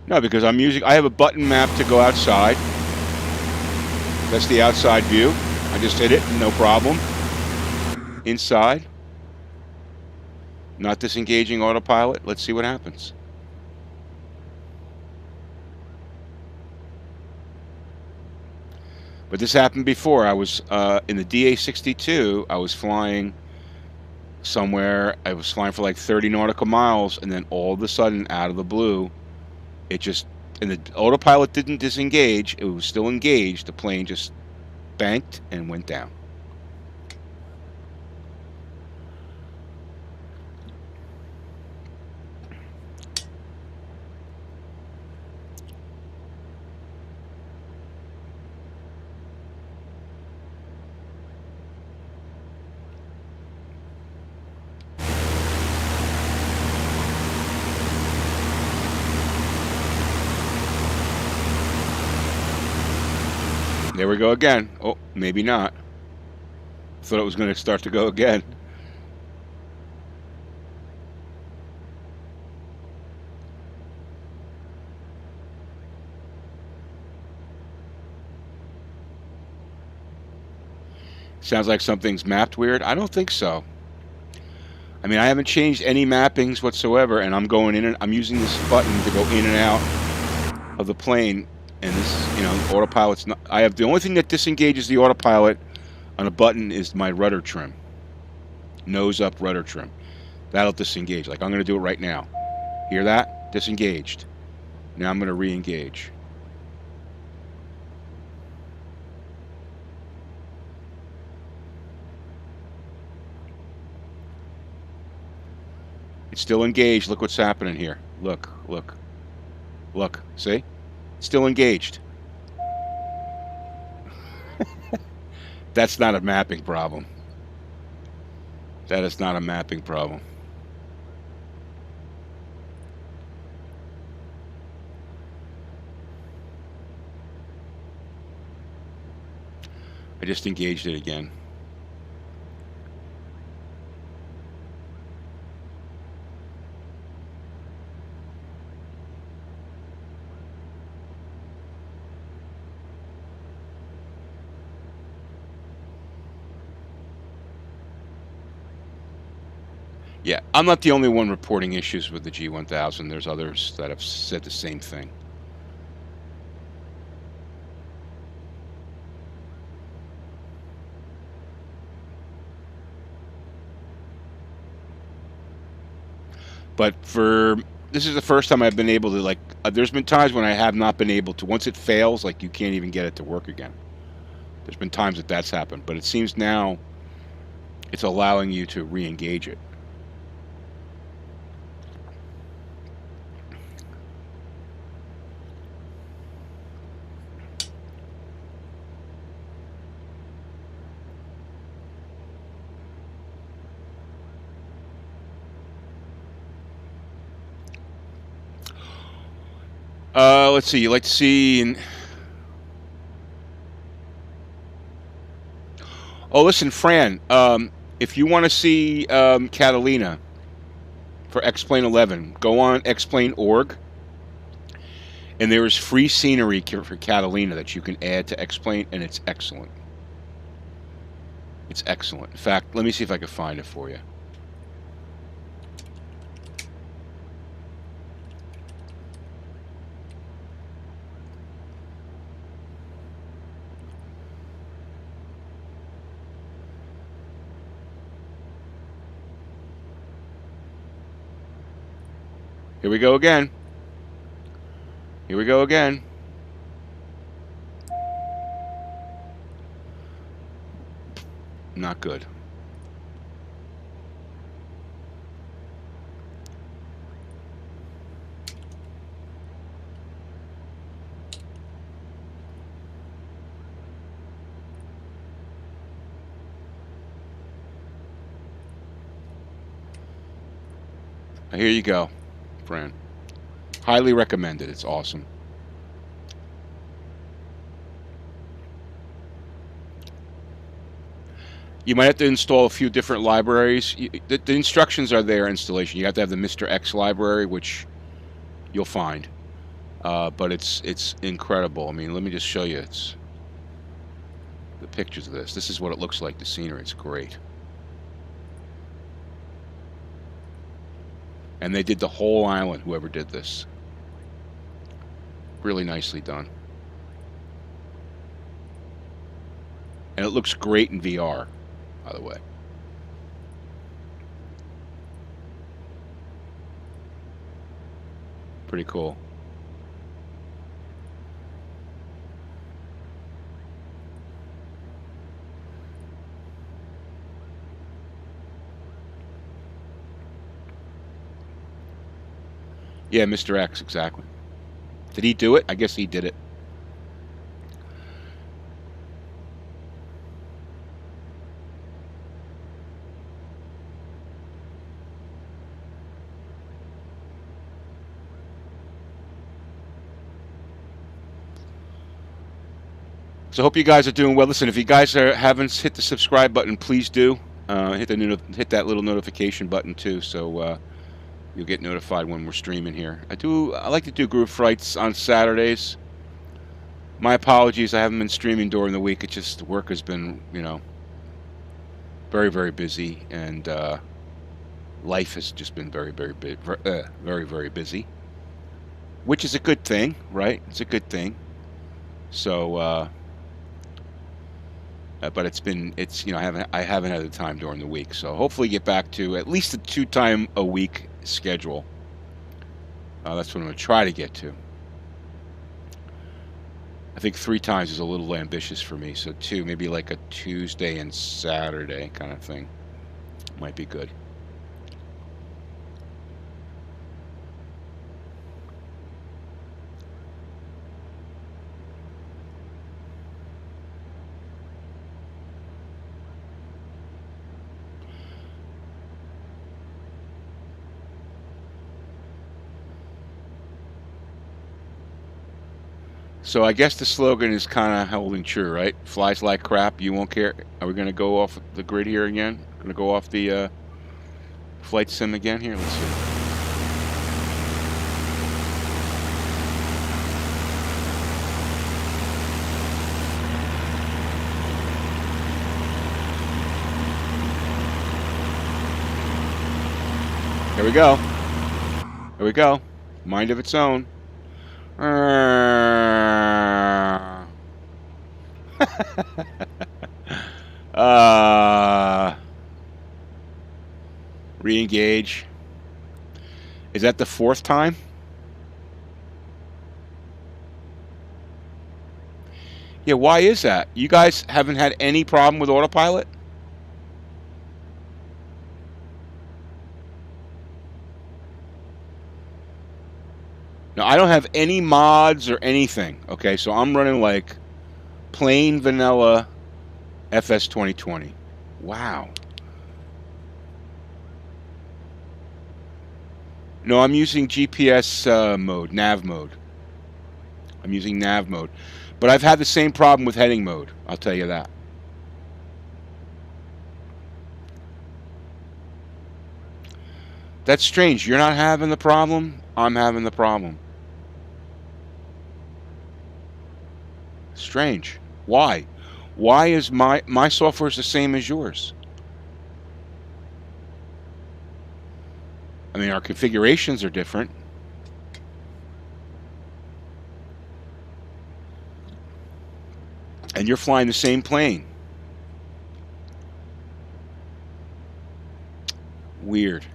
No, because I have a button map to go outside. That's the outside view. I just hit it, no problem. Inside. Not disengaging autopilot. Let's see what happens. But this happened before. I was in the DA62. I was flying somewhere. I was flying for like 30 nautical miles, and then all of a sudden, out of the blue, it just, and the autopilot didn't disengage. It was still engaged. The plane just banked and went down. There we go again. Oh, maybe not. Thought it was going to start to go again. Sounds like something's mapped weird. I don't think so. I mean, I haven't changed any mappings whatsoever, and I'm going in and I'm using this button to go in and out of the plane. And this, you know, autopilot's not. I have the only thing that disengages the autopilot on a button is my rudder trim, nose up rudder trim. That'll disengage. Like I'm going to do it right now. Hear that? Disengaged. Now I'm going to re-engage. It's still engaged. Look what's happening here. Look, look, look. See? Still engaged. That's not a mapping problem. That is not a mapping problem. I just engaged it again. Yeah, I'm not the only one reporting issues with the G1000. There's others that have said the same thing. But this is the first time I've been able to, like, there's been times when I have not been able to. Once it fails, like, you can't even get it to work again. There's been times that that's happened. But it seems now it's allowing you to re-engage it. Let's see. You like to see... Oh, listen, Fran. If you want to see Catalina for X-Plane 11, go on X-Plane.org. And there is free scenery for Catalina that you can add to X-Plane, and it's excellent. It's excellent. In fact, let me see if I can find it for you. Here we go again. Here we go again. Not good. Here you go, friend. Highly recommended. It's awesome. You might have to install a few different libraries. The instructions are there, installation. You have to have the Mr. X library, which you'll find. But it's incredible. I mean, let me just show you. It's the pictures of this. This is what it looks like, the scenery. It's great. And they did the whole island, whoever did this. Really nicely done. And it looks great in VR, by the way. Pretty cool. Yeah, Mr. X, exactly. Did he do it? I guess he did it. So I hope you guys are doing well. Listen, if you guys haven't hit the subscribe button, please do. Hit that little notification button too, so you'll get notified when we're streaming here. I like to do group flights on Saturdays. My apologies, I haven't been streaming during the week. It's just work has been, you know, very, very busy, and life has just been very, very busy, which is a good thing, right? It's a good thing. So, but it's you know, I haven't had the time during the week. So hopefully get back to at least a 2-time a week schedule. That's what I'm going to try to get to. I think 3 times is a little ambitious for me, so 2, maybe like a Tuesday and Saturday kind of thing might be good. So I guess the slogan is kind of holding true, right? Flies like crap, you won't care. Are we going to go off the grid here again? Going to go off the flight sim again here? Let's see. Here we go. Here we go. Mind of its own. Re-engage. Is that the 4th time? Yeah, why is that? You guys haven't had any problem with Autopilot? No, I don't have any mods or anything. Okay, so I'm running like plain vanilla FS 2020. Wow. No, I'm using GPS mode, nav mode. I'm using nav mode. But I've had the same problem with heading mode, I'll tell you that. That's strange. You're not having the problem. I'm having the problem. Strange. Why? Why is my software is the same as yours? I mean, our configurations are different. And you're flying the same plane. Weird.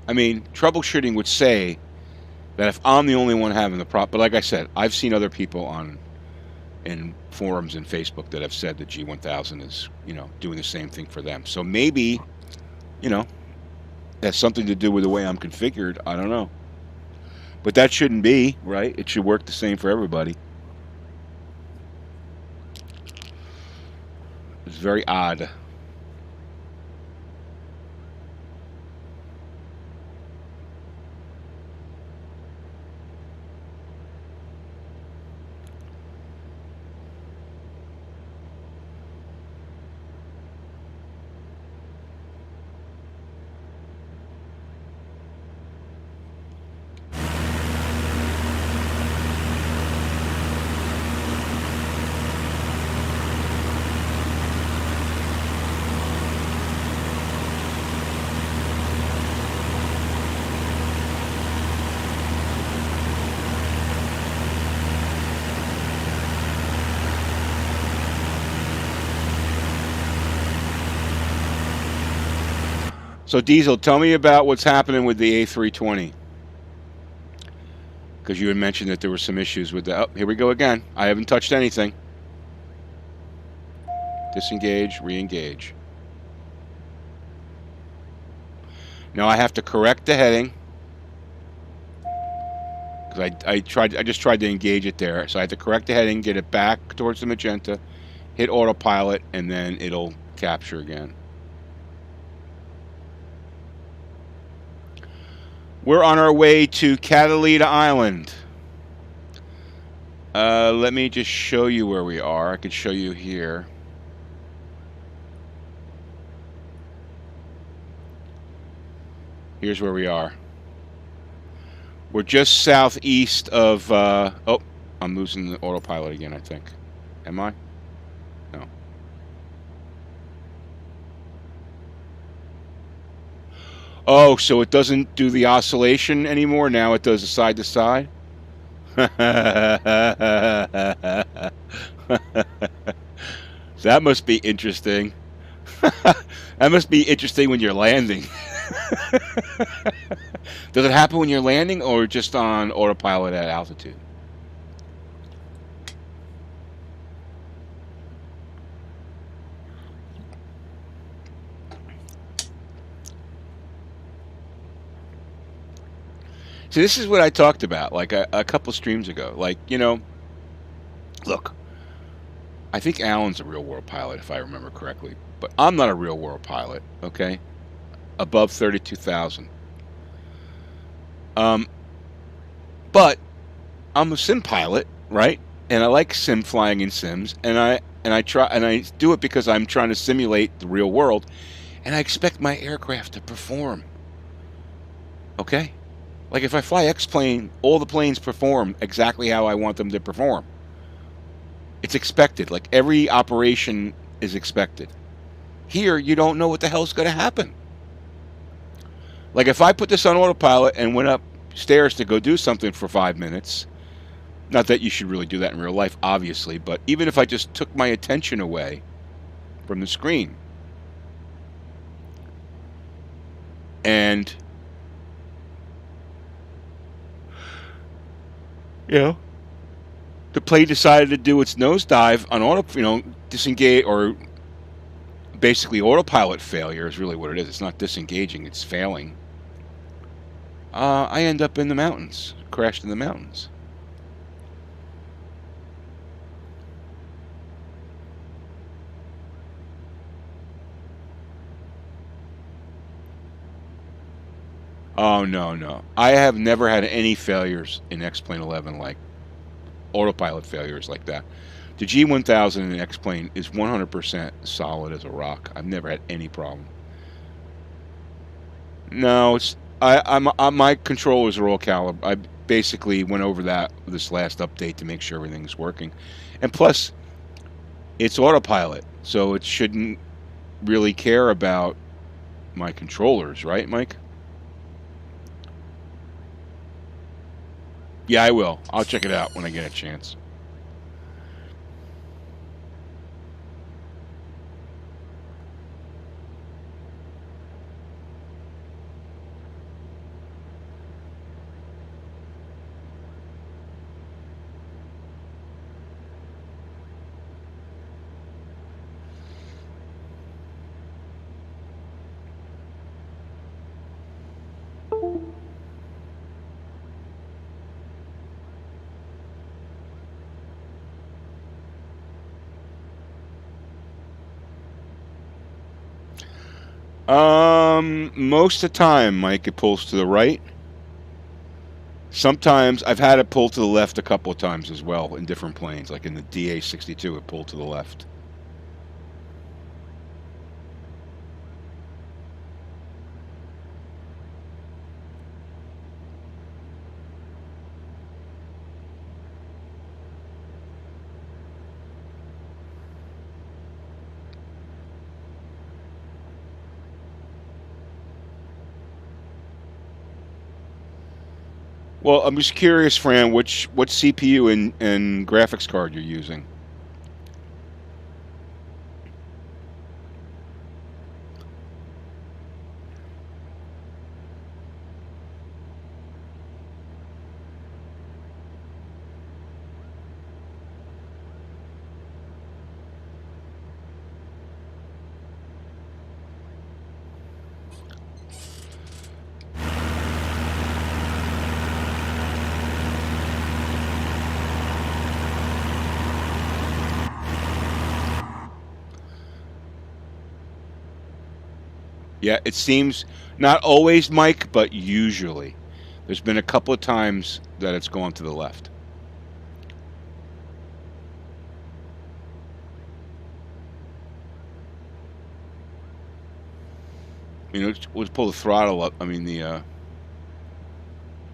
I mean, troubleshooting would say that if I'm the only one having the problem, but like I said, I've seen other people in forums and Facebook that have said the G1000 is, doing the same thing for them. So maybe, that's something to do with the way I'm configured. I don't know. But that shouldn't be, right? It should work the same for everybody. It's very odd. So Diesel, tell me about what's happening with the A320. Because you had mentioned that there were some issues with that. Oh, here we go again. I haven't touched anything. Disengage, re-engage. Now I have to correct the heading. Because I just tried to engage it there. So I have to correct the heading, get it back towards the magenta, hit autopilot, and then it'll capture again. We're on our way to Catalina Island. Let me just show you where we are. I could show you here. Here's where we are. We're just southeast of... oh, I'm losing the autopilot again, I think. Am I? No. Oh, so it doesn't do the oscillation anymore? Now it does the side to side? That must be interesting. That must be interesting when you're landing. Does it happen when you're landing or just on autopilot at altitude? See, this is what I talked about like a couple streams ago. Like, look, I think Alan's a real world pilot, if I remember correctly. But I'm not a real world pilot, okay? Above 32,000. But I'm a sim pilot, right? And I like sim flying in sims, and I do it because I'm trying to simulate the real world, and I expect my aircraft to perform. Okay? Like if I fly X-plane, all the planes perform exactly how I want them to perform. It's expected. Like every operation is expected. Here, you don't know what the hell's going to happen. Like if I put this on autopilot and went upstairs to go do something for 5 minutes, not that you should really do that in real life, obviously, but even if I just took my attention away from the screen and, the plane decided to do its nosedive on disengage, or basically autopilot failure is really what it is. It's not disengaging, it's failing. I end up in the mountains, crashed in the mountains. Oh, no. I have never had any failures in X-Plane 11, like autopilot failures like that. The G1000 in X-Plane is 100% solid as a rock. I've never had any problem. No, my controllers are all calibrated. I basically went over that with this last update to make sure everything's working. And plus, it's autopilot, so it shouldn't really care about my controllers, right, Mike? Yeah, I will. I'll check it out when I get a chance. Most of the time, Mike, it pulls to the right. Sometimes I've had it pull to the left a couple of times as well in different planes. Like in the Ti SC2, it pulled to the left. Well, I'm just curious, Fran, what CPU and graphics card you're using. Yeah, it seems not always, Mike, but usually. There's been a couple of times that it's gone to the left. You know, let's pull the throttle up. I mean, the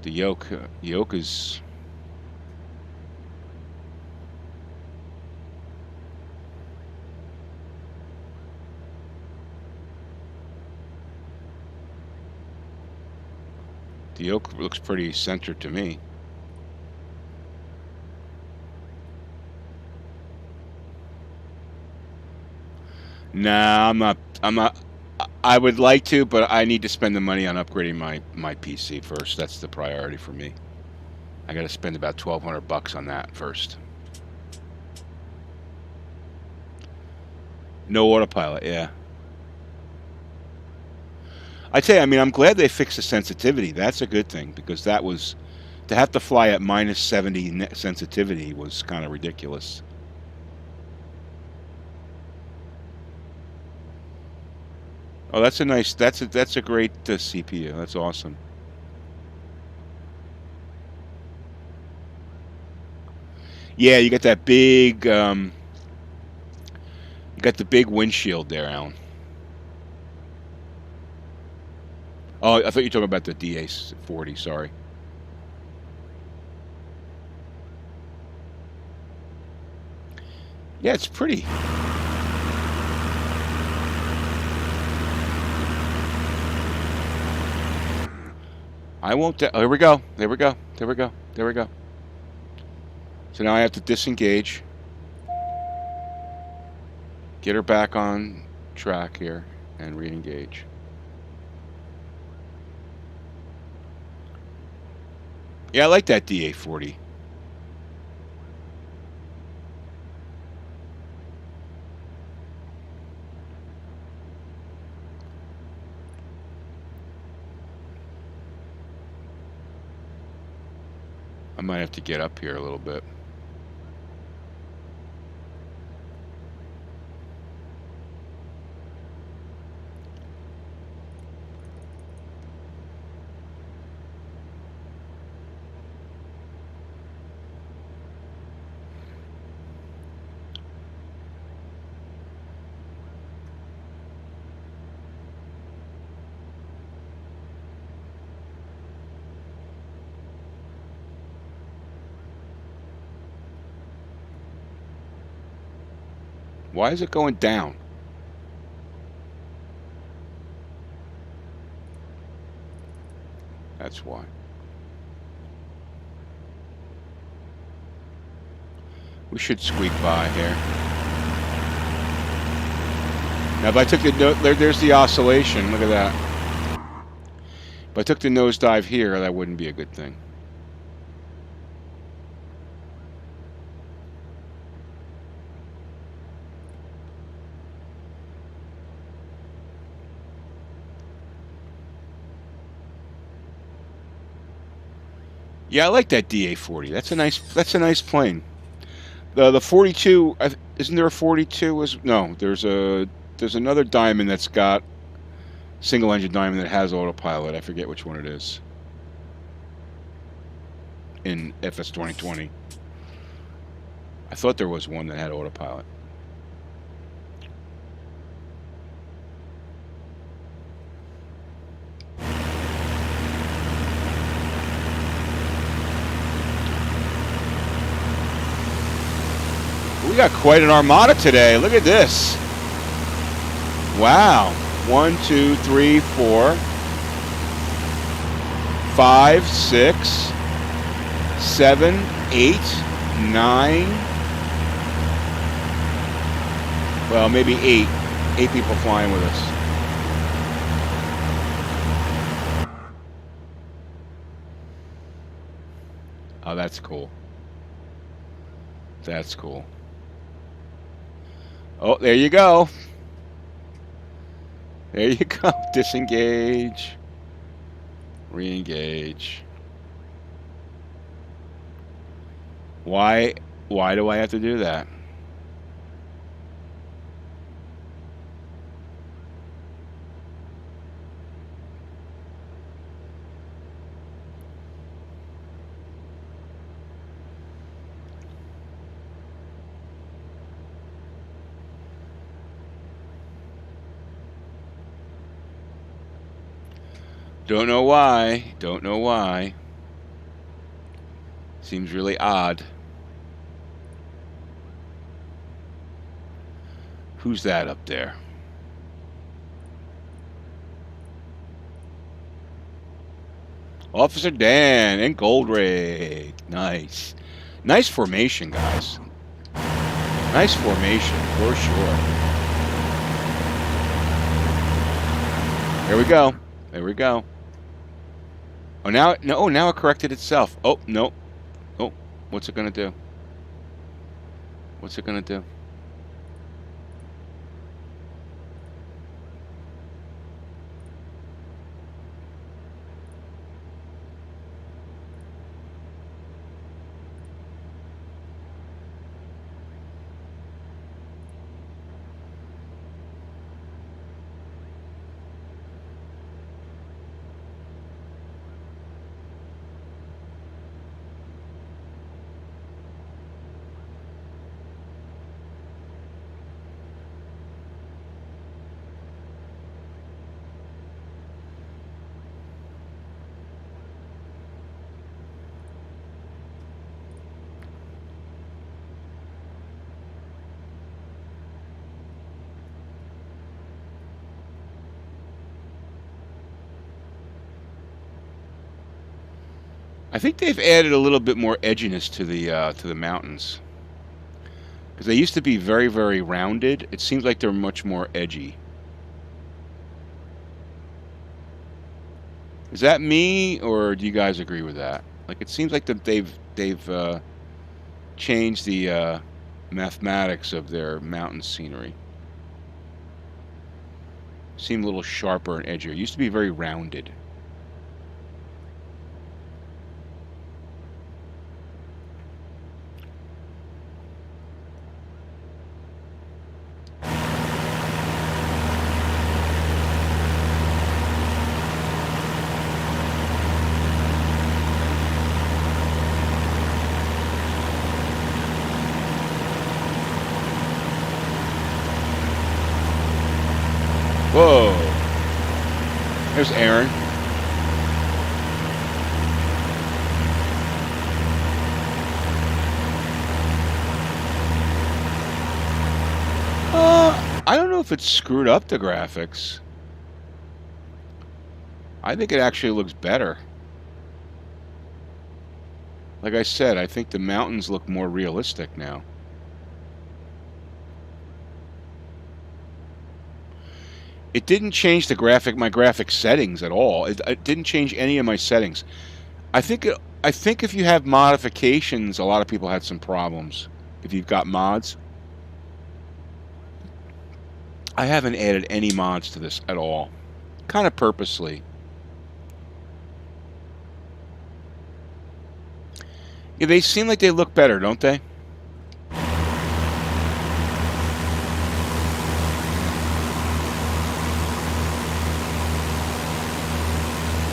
yoke. Yoke is. The yoke looks pretty centered to me. Nah, I'm not. I'm not. I would like to, but I need to spend the money on upgrading my PC first. That's the priority for me. I got to spend about $1,200 on that first. No autopilot, yeah. I tell you, I mean, I'm glad they fixed the sensitivity. That's a good thing because that was to have to fly at -70 sensitivity was kind of ridiculous. Oh, that's a nice. That's a great CPU. That's awesome. Yeah, you got that big. You got the big windshield there, Alan. Oh, I thought you were talking about the DA40. Sorry. Yeah, it's pretty. I won't. Oh, here we go. There we go. There we go. There we go. So now I have to disengage. Get her back on track here and re-engage. Yeah, I like that DA40. I might have to get up here a little bit. Why is it going down? That's why. We should squeak by here. Now, if I took the there's the oscillation. Look at that. If I took the nosedive here, that wouldn't be a good thing. Yeah, I like that DA40. That's a nice plane. The 42, isn't there a 42? No, there's another Diamond that's got single engine Diamond that has autopilot. I forget which one it is. In FS 2020. I thought there was one that had autopilot. We got quite an armada today. Look at this. Wow. 1, 2, 3, 4, 5, 6, 7, 8, 9. Well, maybe 8. 8 people flying with us. Oh, that's cool. That's cool. Oh, there you go. There you go. Disengage. Re-engage. Why do I have to do that? Don't know why. Don't know why. Seems really odd. Who's that up there? Officer Dan and Goldrake. Nice. Nice formation, guys. Nice formation, for sure. There we go. There we go. Oh, now, no, now it corrected itself. Oh, no. Oh, what's it going to do? What's it going to do? I think they've added a little bit more edginess to the mountains, because they used to be very, very rounded. It seems like they're much more edgy. Is that me, or do you guys agree with that? Like, it seems like that they've changed the mathematics of their mountain scenery. Seem a little sharper and edgier. It used to be very rounded. Whoa. There's Aaron. I don't know if it's screwed up the graphics. I think it actually looks better. Like I said, I think the mountains look more realistic now. It didn't change my graphic settings at all. It didn't change any of my settings. I think if you have modifications, a lot of people had some problems. If you've got mods, I haven't added any mods to this at all, kind of purposely. Yeah, they seem like they look better, don't they?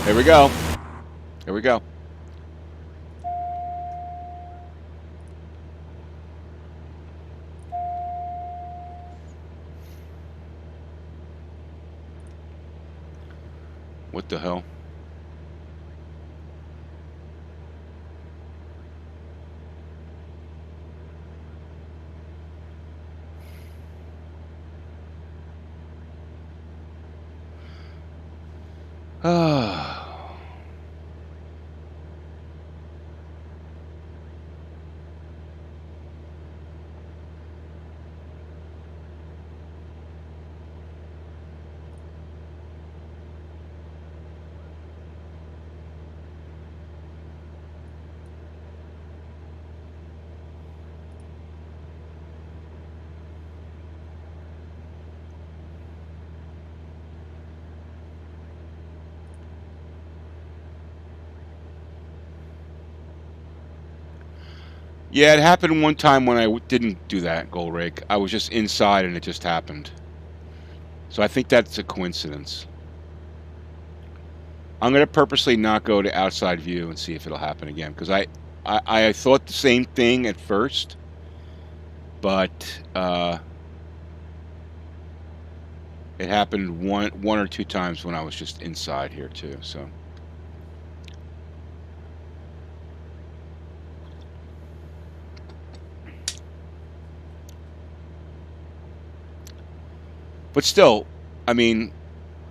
Here we go. Here we go. What the hell? Ah. Yeah, it happened one time when I didn't do that, Gold Rake. I was just inside and it just happened. So I think that's a coincidence. I'm going to purposely not go to outside view and see if it'll happen again. Because I thought the same thing at first. But it happened one or two times when I was just inside here too. So. But still, I mean,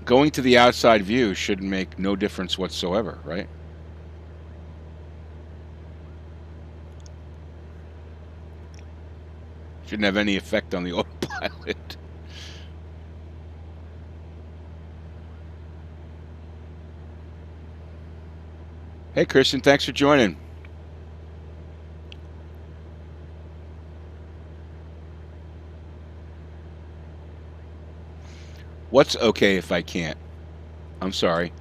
going to the outside view should make no difference whatsoever, right? Shouldn't have any effect on the autopilot. Hey, Christian, thanks for joining. What's okay if I can't? I'm sorry.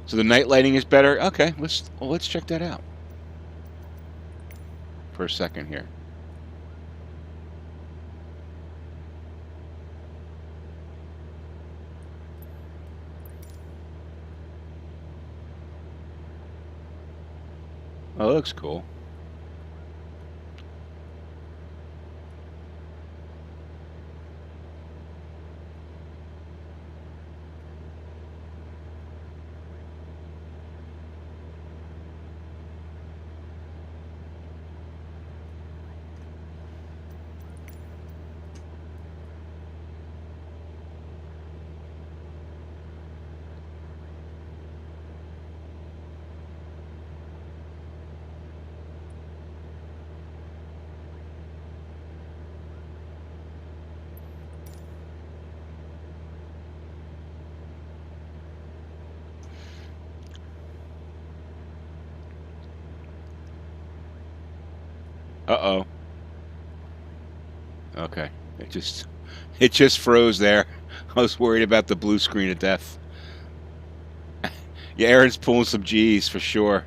So the night lighting is better? Okay, let's check that out for a second here. Oh, that looks cool. Uh-oh. Okay. It just froze there. I was worried about the blue screen of death. Yeah, Aaron's pulling some G's for sure.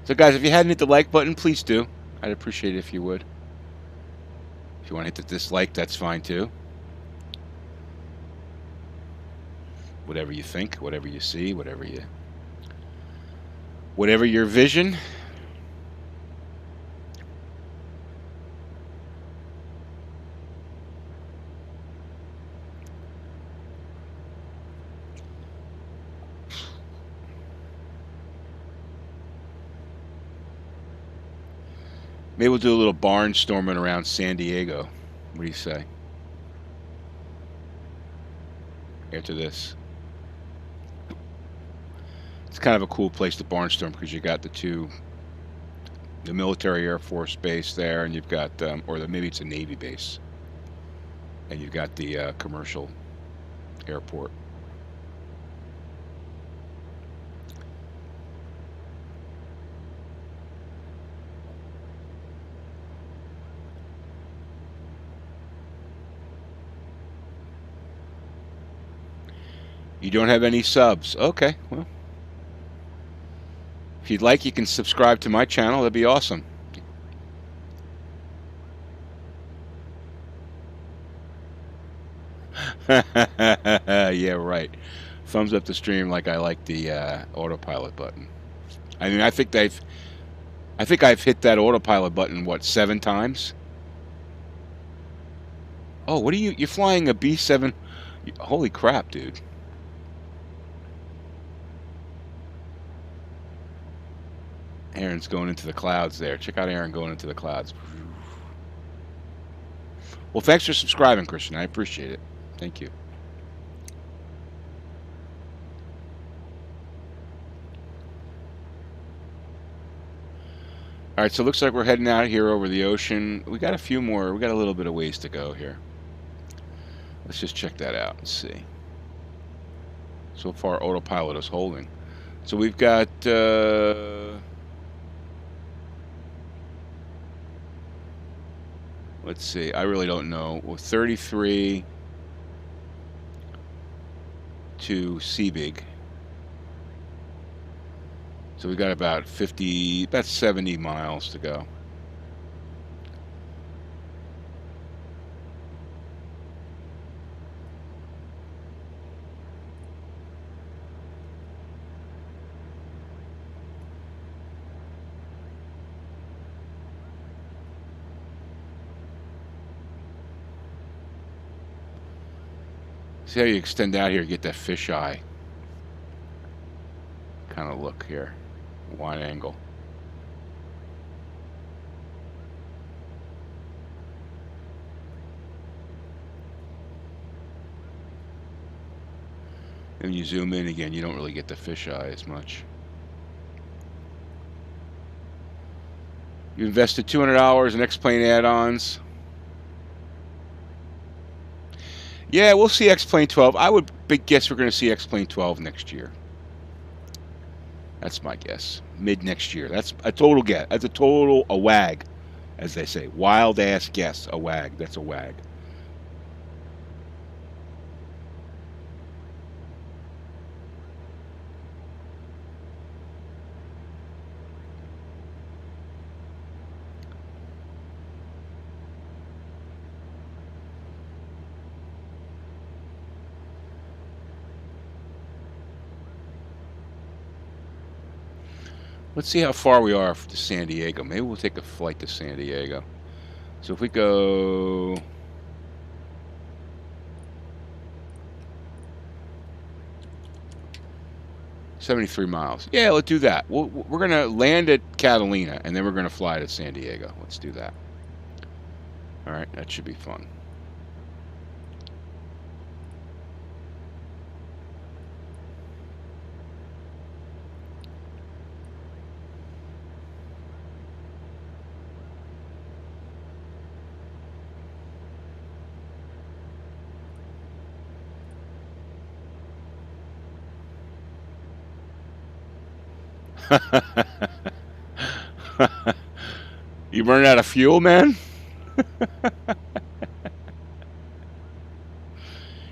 So guys, if you hadn't hit the like button, please do. I'd appreciate it if you would. If you want to hit the dislike, that's fine too. Whatever you think, whatever you see, whatever your vision. Maybe we'll do a little barnstorming around San Diego. What do you say? After this. It's kind of a cool place to barnstorm because you got the military Air Force base there, and you've got, maybe it's a Navy base, and you've got the commercial airport. You don't have any subs. Okay, well. If you'd like, you can subscribe to my channel. That'd be awesome. Yeah, right. Thumbs up the stream like I like the autopilot button. I mean, I think I've hit that autopilot button, what, 7 times? Oh, what are you? You're flying a B7. Holy crap, dude. Aaron's going into the clouds there. Check out Aaron going into the clouds. Well, thanks for subscribing, Christian. I appreciate it. Thank you. All right, so it looks like we're heading out here over the ocean. We got a few more. We got a little bit of ways to go here. Let's just check that out and see. So far, autopilot is holding. So we've got... let's see. I really don't know. Well, 33 to CEBIG. So we got about 70 miles to go. See how you extend out here, get that fisheye kind of look here, wide angle. And you zoom in again, you don't really get the fisheye as much. You invested $200 in X-Plane add-ons. Yeah, we'll see X-Plane 12. I would guess we're going to see X-Plane 12 next year. That's my guess. Mid next year. That's a total guess. That's a wag, as they say. Wild ass guess. A wag. That's a wag. Let's see how far we are to San Diego. Maybe we'll take a flight to San Diego. So if we go... $73 miles. Yeah, let's do that. We're going to land at Catalina, and then we're going to fly to San Diego. Let's do that. All right, that should be fun. You running out of fuel, man?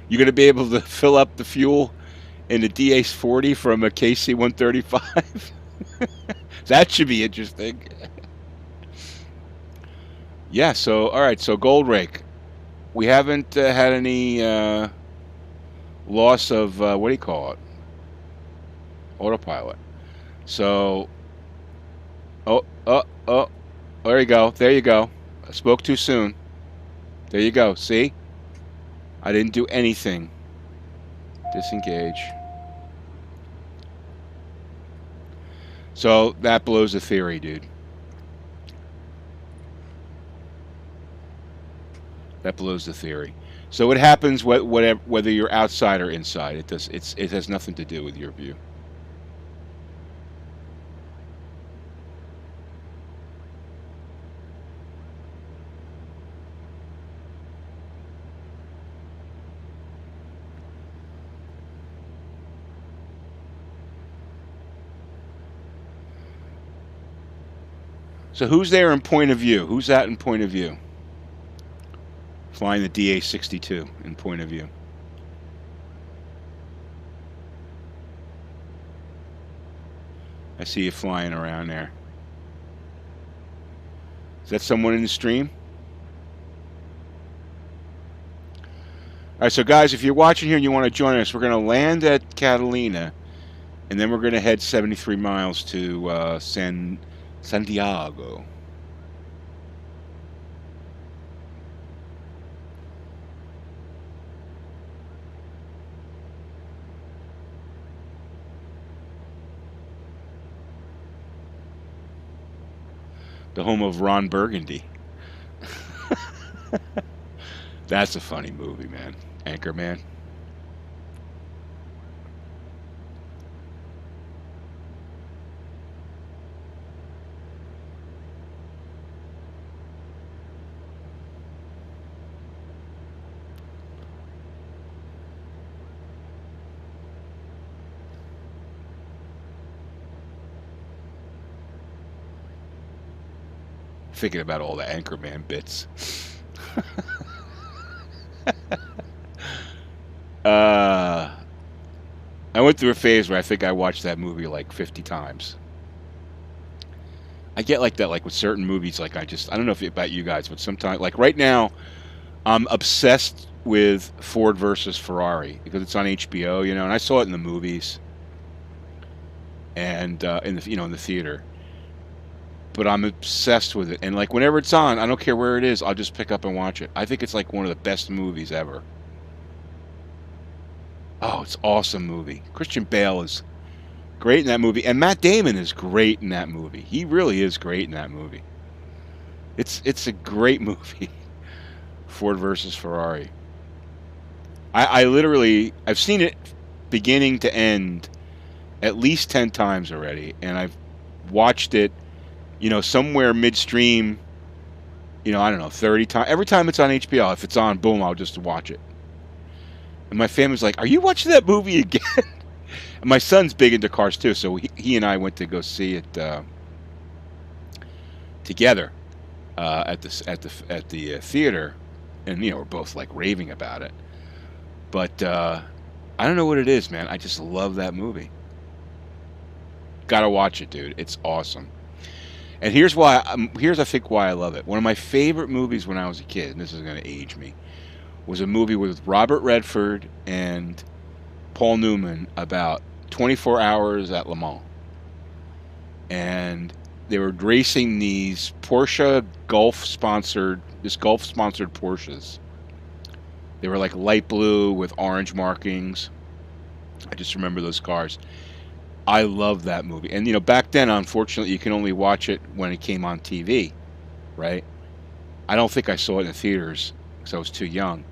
You gonna be able to fill up the fuel in the DA40 from a KC-135? That should be interesting. Yeah, so, all right, so Gold Rake. We haven't had any loss of, what do you call it? Autopilot. So, there you go. There you go. I spoke too soon. There you go. See? I didn't do anything. Disengage. So, that blows the theory, dude. That blows the theory. So it happens whether you're outside or inside. It has nothing to do with your view. So who's there in point of view? Who's that in point of view? Flying the DA-62 in point of view. I see you flying around there. Is that someone in the stream? All right, so guys, if you're watching here and you want to join us, we're going to land at Catalina, and then we're going to head 73 miles to Santiago. The home of Ron Burgundy. That's a funny movie, man. Anchorman. Thinking about all the Anchorman bits. I went through a phase where I think I watched that movie like 50 times. I get like that, like with certain movies, like I don't know if about you guys, but sometimes, like right now, I'm obsessed with Ford versus Ferrari because it's on HBO, you know, and I saw it in the movies and in the in the theater. But I'm obsessed with it, and like whenever it's on, I don't care where it is, I'll just pick up and watch it. I think it's like one of the best movies ever. Oh, it's an awesome movie. Christian Bale is great in that movie, and Matt Damon is great in that movie. He really is great in that movie. It's a great movie. Ford versus Ferrari. I literally I've seen it beginning to end at least 10 times already, and I've watched it, you know, somewhere midstream, you know, I don't know, 30 times. Every time it's on HBO, if it's on, boom, I'll just watch it. And my family's like, "Are you watching that movie again?" And my son's big into cars too, so he and I went to go see it together at the theater, and you know, we're both like raving about it. But I don't know what it is, man. I just love that movie. Gotta watch it, dude. It's awesome. And here's why. Here's I think why I love it. One of my favorite movies when I was a kid, and this is going to age me, was a movie with Robert Redford and Paul Newman about 24 hours at Le Mans. And they were racing these Porsche Golf-sponsored Porsches. They were like light blue with orange markings. I just remember those cars. I love that movie. And, you know, back then, unfortunately, you can only watch it when it came on TV, right? I don't think I saw it in the theaters because I was too young.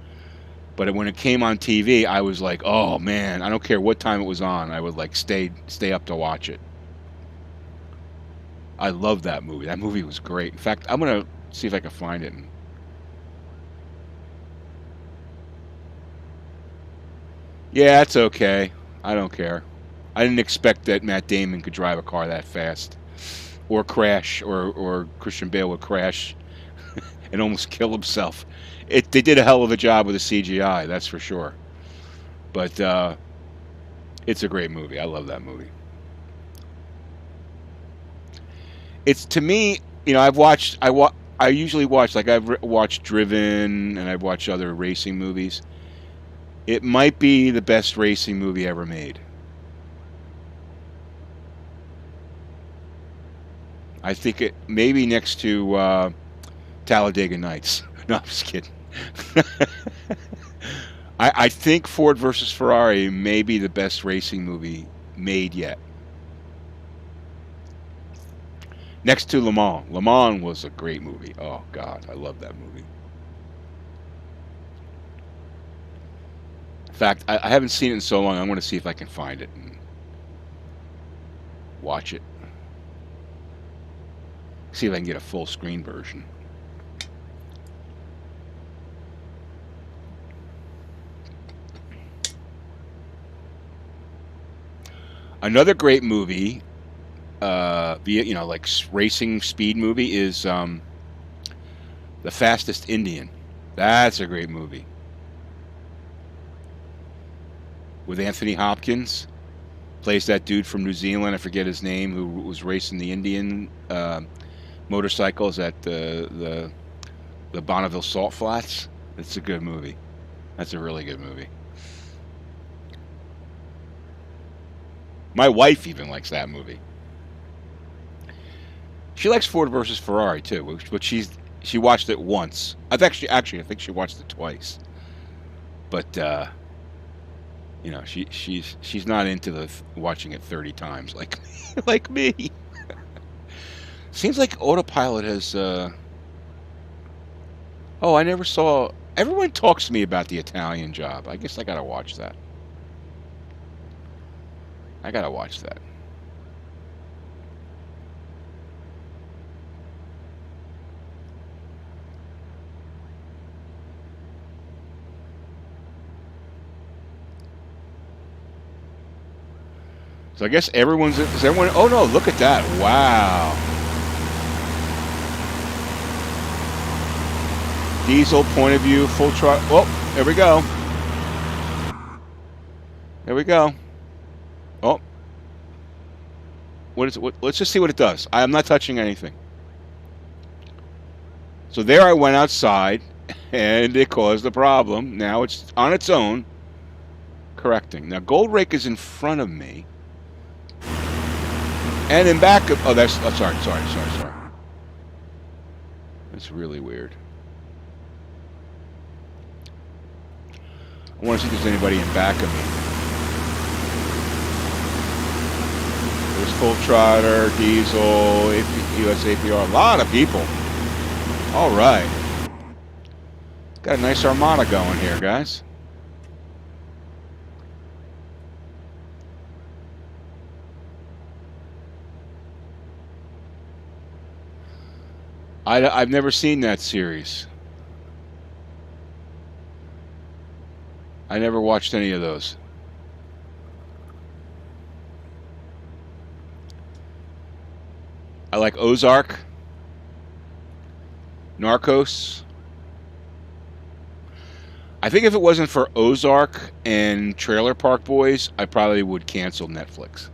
But when it came on TV, I was like, oh, man, I don't care what time it was on. I would, like, stay up to watch it. I love that movie. That movie was great. In fact, I'm going to see if I can find it. Yeah, it's okay. I don't care. I didn't expect that Matt Damon could drive a car that fast, or crash, or Christian Bale would crash and almost kill himself. They did a hell of a job with the CGI, that's for sure. But it's a great movie. I love that movie. It's, to me, you know, I usually watch, like I've watched Driven and I've watched other racing movies. It might be the best racing movie ever made. I think it maybe next to Talladega Nights. No, I'm just kidding. I think Ford versus Ferrari may be the best racing movie made yet. Next to Le Mans. Le Mans was a great movie. Oh, God, I love that movie. In fact, I haven't seen it in so long, I'm going to see if I can find it and watch it. See if I can get a full screen version. Another great movie, you know, like racing speed movie, is The Fastest Indian. That's a great movie. With Anthony Hopkins. Plays that dude from New Zealand. I forget his name, who was racing the Indian motorcycles at the Bonneville Salt Flats. It's a good movie. That's a really good movie. My wife even likes that movie. She likes Ford versus Ferrari too, but she watched it once. I think she watched it twice. But you know, she's not into watching it 30 times like like me. Seems like Autopilot has. Oh, I never saw. Everyone talks to me about the Italian Job. I guess I gotta watch that. I gotta watch that. So I guess everyone's. Is everyone? Oh no! Look at that! Wow. Diesel point of view, full truck. Oh, there we go. There we go. Oh. What is it? Let's just see what it does. I'm not touching anything. So there I went outside, and it caused a problem. Now it's on its own, correcting. Now Gold Rake is in front of me, and in back of. Oh, that's. Oh, sorry. That's really weird. I want to see if there's anybody in back of me. There's Full Trotter, Diesel, US APR, a lot of people. All right. Got a nice armada going here, guys. I've never seen that series. I never watched any of those. I like Ozark, Narcos. I think if it wasn't for Ozark and Trailer Park Boys, I probably would cancel Netflix.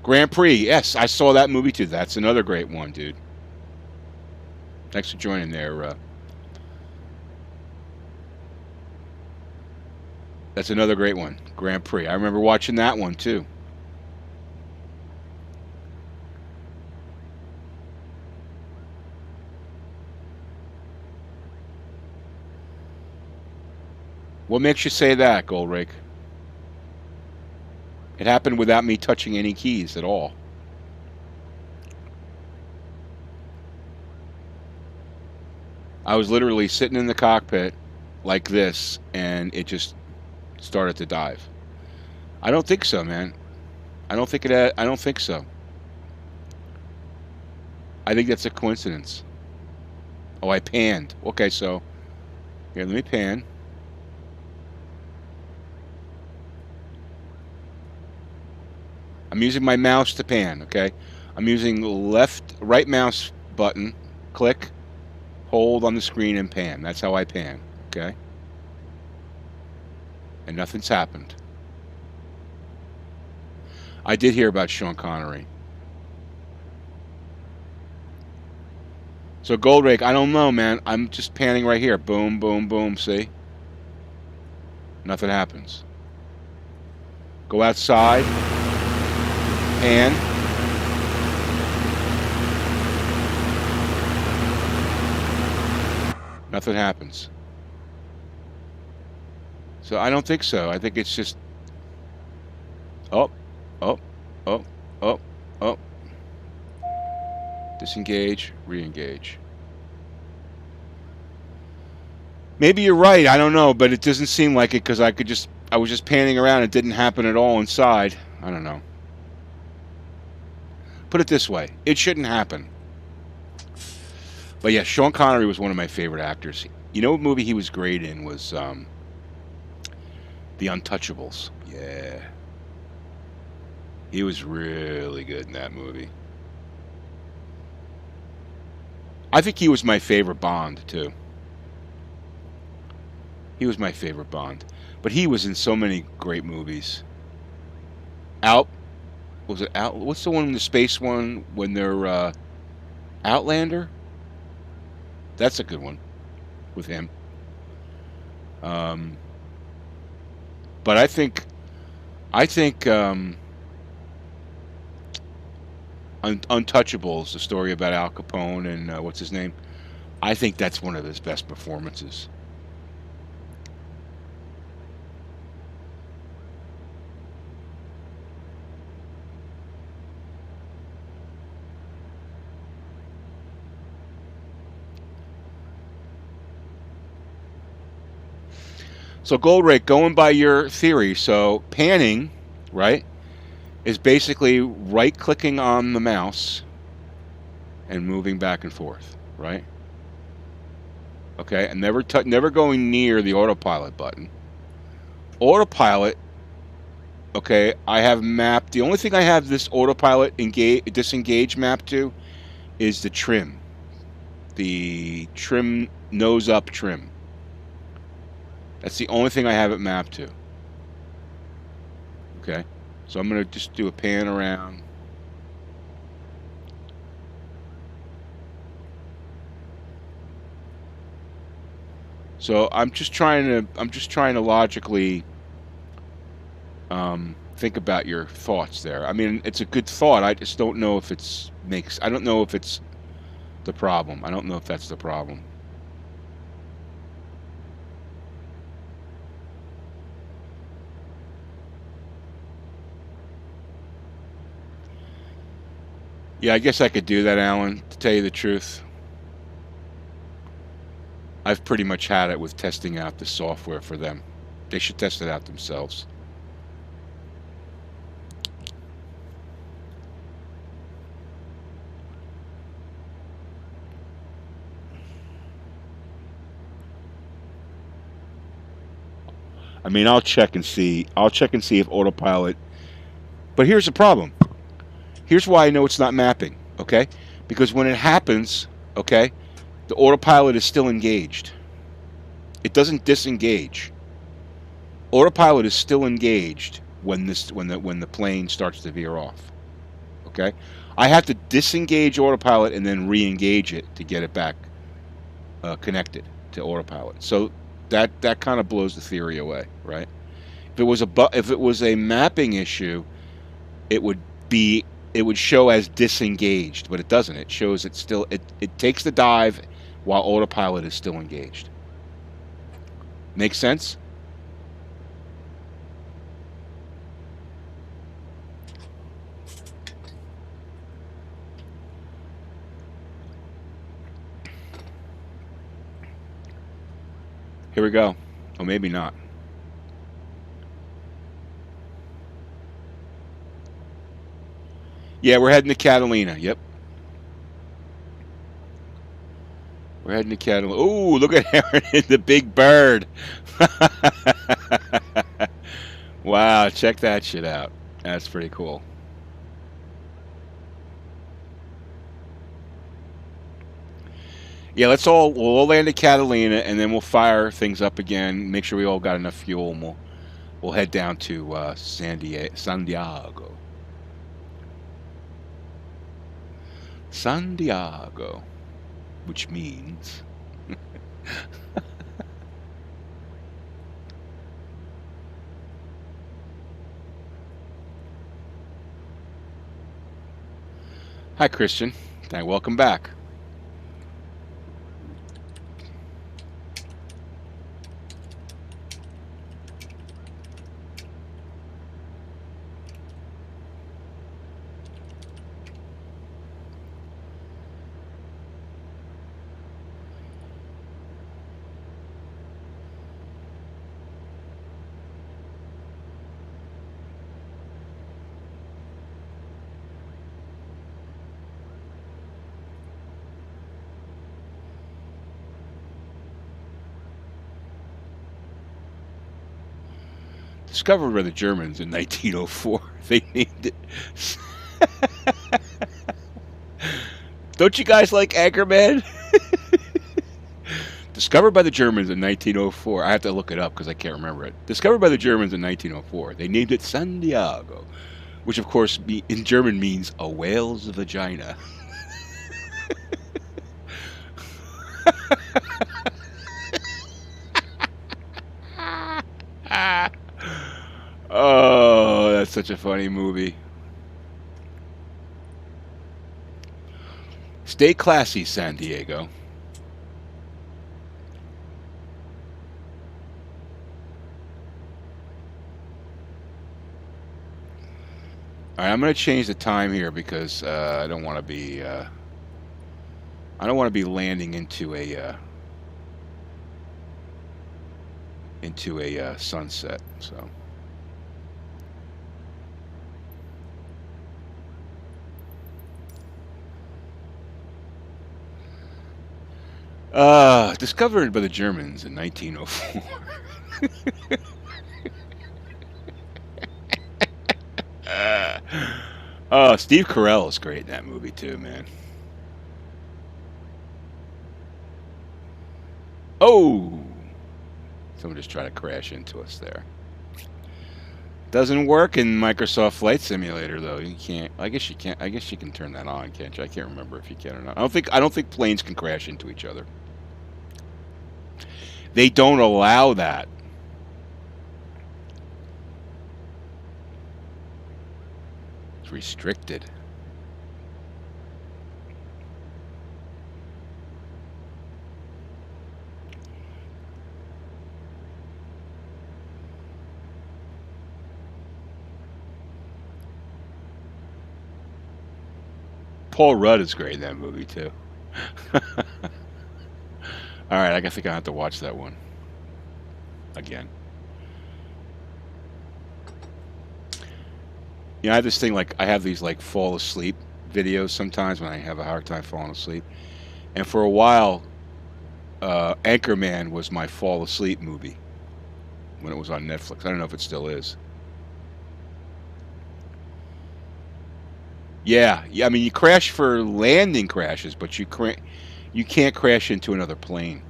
Grand Prix, yes, I saw that movie too. That's another great one, dude. Thanks for joining there. That's another great one, Grand Prix. I remember watching that one too. What makes you say that, Gold Rake? It happened without me touching any keys at all. I was literally sitting in the cockpit like this, and it just started to dive. I don't think so, man. I don't think so. I think that's a coincidence. Oh, I panned. Okay, so here, let me pan. I'm using my mouse to pan, okay? I'm using right mouse button, click, hold on the screen and pan. That's how I pan, okay? And nothing's happened. I did hear about Sean Connery. So Gold Rake, I don't know, man. I'm just panning right here. Boom, boom, boom, see? Nothing happens. Go outside. Pan. Nothing happens. So I don't think so. I think it's just oh. Disengage, re-engage. Maybe you're right. I don't know, but it doesn't seem like it because I was just panning around. It didn't happen at all inside. I don't know. Put it this way, it shouldn't happen. But yeah, Sean Connery was one of my favorite actors. You know what movie he was great in was The Untouchables. Yeah. He was really good in that movie. I think he was my favorite Bond, too. He was my favorite Bond. But he was in so many great movies. Out was it Out? What's the one in the space one when they're Outlander? That's a good one with him. But I think Untouchables, the story about Al Capone and what's his name. I think that's one of his best performances. So Goldrake, going by your theory, so panning, right, is basically right-clicking on the mouse and moving back and forth, right? Okay, and never going near the autopilot button. Autopilot, okay, I have mapped. The only thing I have this autopilot disengage map to is the trim nose up trim. That's the only thing I have it mapped to. Okay, so I'm going to just do a pan around. So I'm just trying to logically think about your thoughts there. I mean, it's a good thought. I just don't know if I don't know if it's the problem. I don't know if that's the problem. Yeah, I guess I could do that, Alan, to tell you the truth. I've pretty much had it with testing out the software for them. They should test it out themselves. I mean, I'll check and see if autopilot. But here's the problem. Here's why I know it's not mapping, okay? Because when it happens, okay, the autopilot is still engaged. It doesn't disengage. Autopilot is still engaged when the plane starts to veer off. Okay? I have to disengage autopilot and then re-engage it to get it back connected to autopilot. So that kind of blows the theory away, right? If it was a mapping issue, it would show as disengaged, but it doesn't. It shows it takes the dive while autopilot is still engaged. Make sense? Here we go. Or maybe not. Yeah, we're heading to Catalina. Yep. We're heading to Catalina. Ooh, look at Aaron, the big bird. Wow, check that shit out. That's pretty cool. Yeah, we'll all land at Catalina, and then we'll fire things up again. Make sure we all got enough fuel, and we'll head down to Santiago. Santiago, which means hi, Christian. Welcome back. Discovered by the Germans in 1904. They named it. Don't you guys like Anchorman? Discovered by the Germans in 1904. I have to look it up because I can't remember it. Discovered by the Germans in 1904. They named it San Diego, which of course in German means a whale's vagina. Oh, that's such a funny movie. Stay classy, San Diego. All right, I'm going to change the time here because I don't want to be landing into a sunset. So discovered by the Germans in 1904. Oh, Steve Carell is great in that movie too, man. Oh, someone just tried to crash into us there. Doesn't work in Microsoft Flight Simulator though. You can't. I guess you can't. I guess you can turn that on, can't you? I can't remember if you can or not. I don't think planes can crash into each other. They don't allow that. It's restricted. Paul Rudd is great in that movie too. All right, I guess I'm gonna have to watch that one again. You know, I have this thing like I have these like fall asleep videos sometimes when I have a hard time falling asleep, and for a while, Anchorman was my fall asleep movie when it was on Netflix. I don't know if it still is. Yeah, I mean, you crash for landing crashes, but you can't crash into another plane.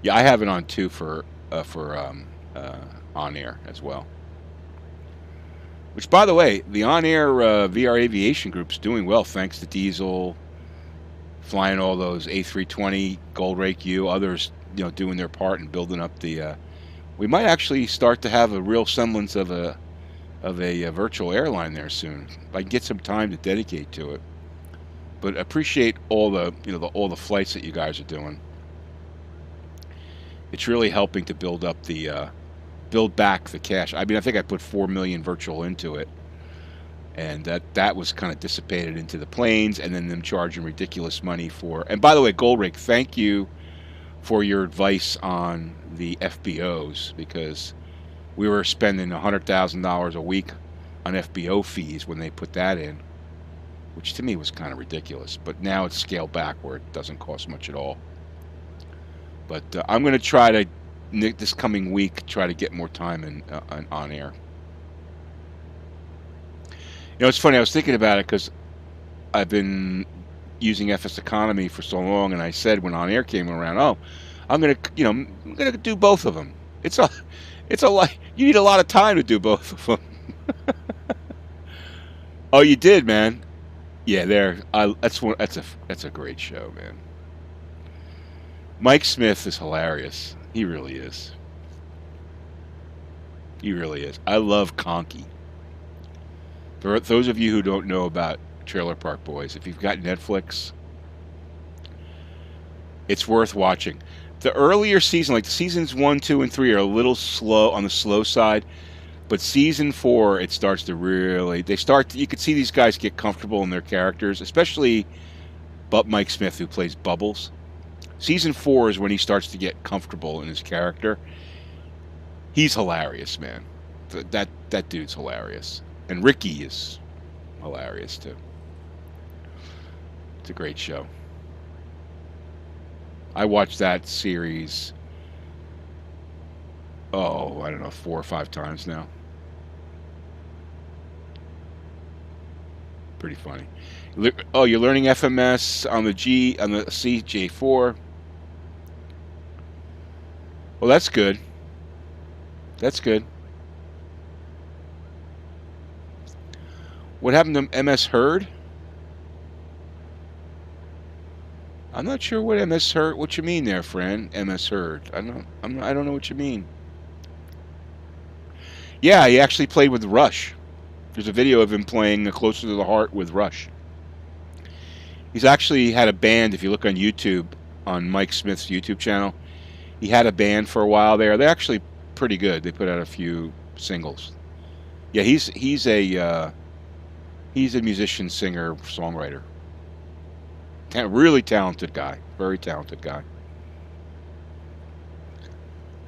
Yeah, I have it on too for on air as well. Which, by the way, the on air VR aviation group's doing well thanks to Diesel flying all those A320, Gold Rake U, others, you know, doing their part and building up the. We might actually start to have a real semblance of a virtual airline there soon. I can get some time to dedicate to it. But appreciate all the all the flights that you guys are doing. It's really helping to build up the build back the cash. I mean, I think I put 4 million virtual into it, and that was kind of dissipated into the planes, and then them charging ridiculous money for. And by the way, Goldrick, thank you for your advice on the FBOs, because we were spending $100,000 a week on FBO fees when they put that in, which to me was kind of ridiculous. But now it's scaled back where it doesn't cost much at all. But I'm going to try to, this coming week, try to get more time in on air. You know, it's funny, I was thinking about it because I've been using FS Economy for so long, and I said when on air came around, oh, I'm going to, I'm going to do both of them. It's a lot. You need a lot of time to do both of them. Oh, you did, man. Yeah, that's a great show, man. Mike Smith is hilarious. He really is. He really is. I love Conky. For those of you who don't know about Trailer Park Boys, if you've got Netflix, it's worth watching. The earlier season, like the seasons 1, 2, and 3, are a little slow on the slow side, but season 4, it starts to really. You could see these guys get comfortable in their characters, especially Mike Smith, who plays Bubbles. Season 4 is when he starts to get comfortable in his character. He's hilarious, man. That dude's hilarious, and Ricky is hilarious too. It's a great show. I watched that series, oh, I don't know, 4 or 5 times now. Pretty funny. Oh, you're learning FMS on the CJ4. Well, that's good. That's good. What happened to MS Herd? I'm not sure what MS Herd. What you mean there, friend? MS Herd. I don't know what you mean. Yeah, he actually played with Rush. There's a video of him playing Closer to the Heart with Rush. He's actually had a band. If you look on YouTube, on Mike Smith's YouTube channel, he had a band for a while there. They're actually pretty good. They put out a few singles. Yeah, he's a musician, singer, songwriter. Really talented guy. Very talented guy.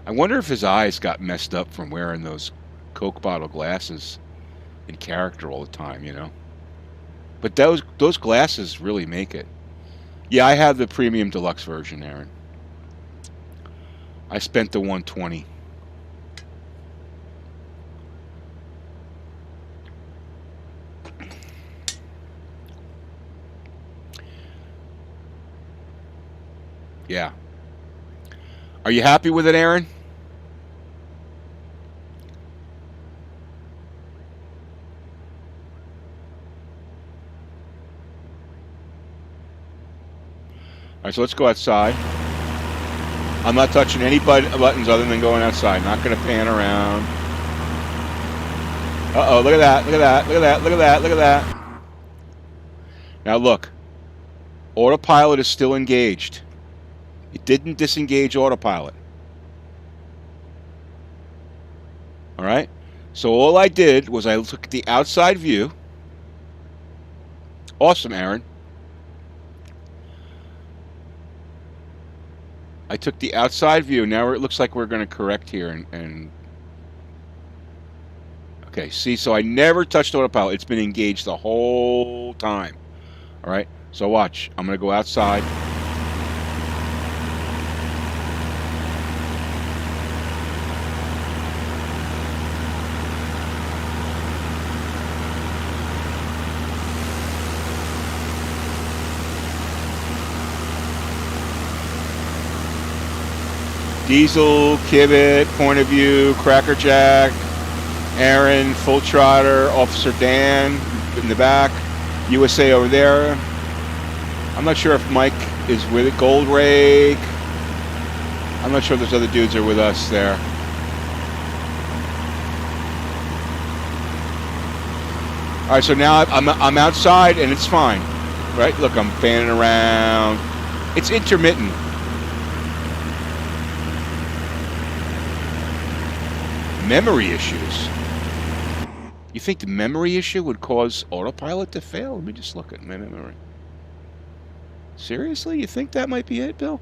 I wonder if his eyes got messed up from wearing those Coke bottle glasses in character all the time, you know. But those glasses really make it. Yeah, I have the premium deluxe version, Aaron. I spent the 120. Yeah. Are you happy with it, Aaron? All right, so let's go outside. I'm not touching any buttons other than going outside. Not going to pan around. Uh-oh, look at that, look at that, look at that, look at that, look at that. Now look, autopilot is still engaged. It didn't disengage autopilot. All right? So all I did was I took the outside view. Awesome, Aaron. I took the outside view. Now it looks like we're going to correct here. Okay, see, so I never touched autopilot. It's been engaged the whole time. All right? So watch. I'm going to go outside. Diesel, Kivett, point of view, Crackerjack, Aaron, Full Trotter, Officer Dan in the back, USA over there. I'm not sure if Mike is with it, Gold Rake. I'm not sure if those other dudes are with us there. All right, so now I'm outside and it's fine, right? Look, I'm fanning around. It's intermittent. Memory issues. You think the memory issue would cause autopilot to fail? Let me just look at my memory. Seriously? You think that might be it, Bill?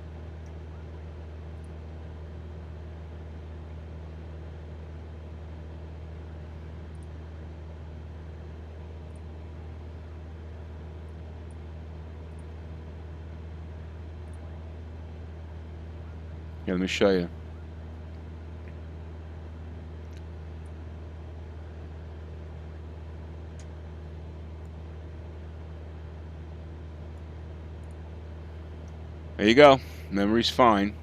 Yeah, let me show you. There you go. Memory's fine.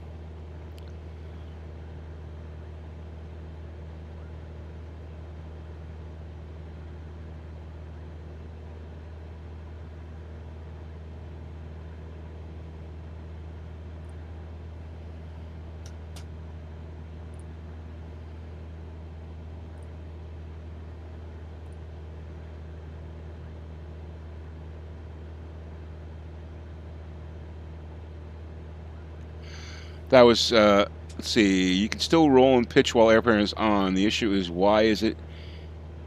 That was, let's see, you can still roll and pitch while airplane is on. The issue is why is it,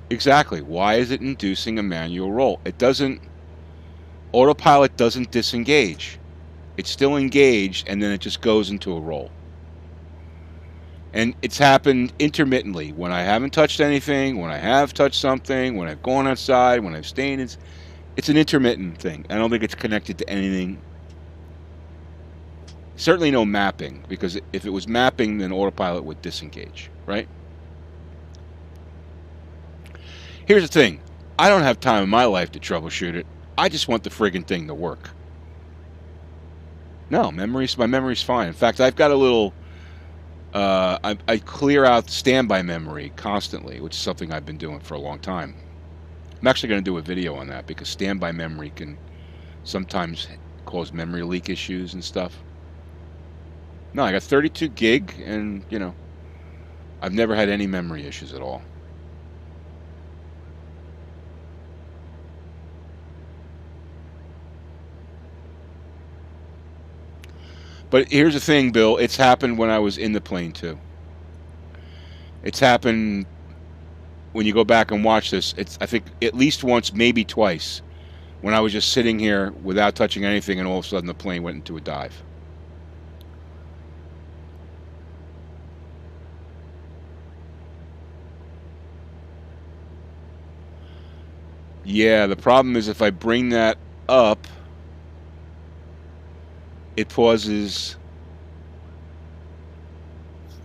exactly, why is it inducing a manual roll? It doesn't, autopilot doesn't disengage. It's still engaged and then it just goes into a roll. And it's happened intermittently. When I haven't touched anything, when I have touched something, when I've gone outside, when I've stayed, it's an intermittent thing. I don't think it's connected to anything. Certainly no mapping, because if it was mapping, then autopilot would disengage, right? Here's the thing. I don't have time in my life to troubleshoot it. I just want the friggin' thing to work. No, my memory's fine. In fact, I've got a little, I clear out standby memory constantly, which is something I've been doing for a long time. I'm actually going to do a video on that because standby memory can sometimes cause memory leak issues and stuff. No, I got 32 gig and, you know, I've never had any memory issues at all. But here's the thing, Bill. It's happened when I was in the plane, too. It's happened when you go back and watch this. It's, I think, at least once, maybe twice, when I was just sitting here without touching anything and all of a sudden the plane went into a dive. Yeah, the problem is if I bring that up, it pauses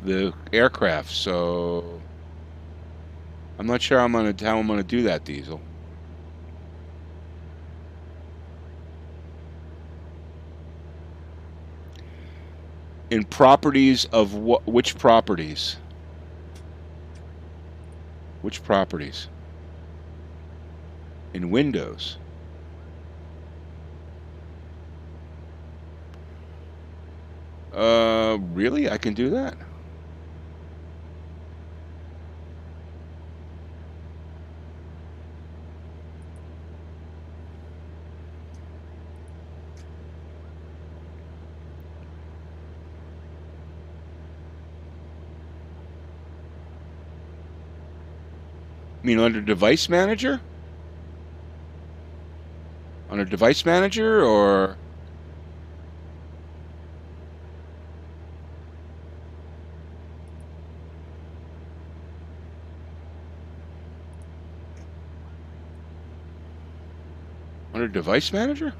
the aircraft, so I'm not sure how I'm gonna do that, Diesel. In properties of what? Which properties? Which properties? In Windows. Really? I can do that? I mean, under Device Manager? Under Device Manager, or... Under Device Manager?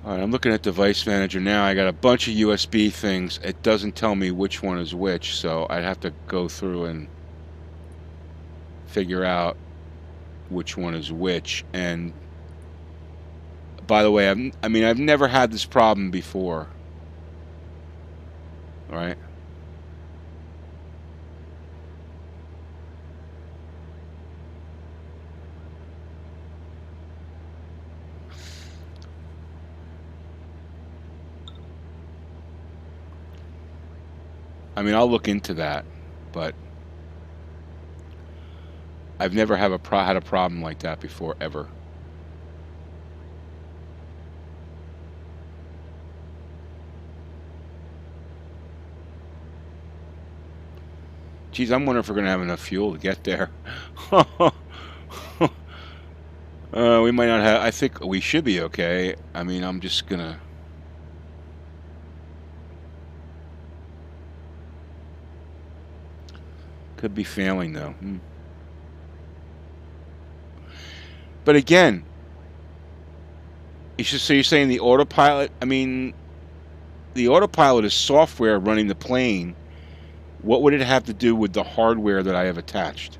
Alright, I'm looking at Device Manager now. I got a bunch of USB things. It doesn't tell me which one is which, so I'd have to go through and figure out which one is which. And by the way, I've never had this problem before. Right? I mean, I'll look into that, but I've never had a problem like that before, ever. Geez, I'm wondering if we're going to have enough fuel to get there. We might not have... I think we should be okay. I mean, I'm just going to... Could be failing, though. But again, so you're saying the autopilot... I mean, the autopilot is software running the plane. What would it have to do with the hardware that I have attached?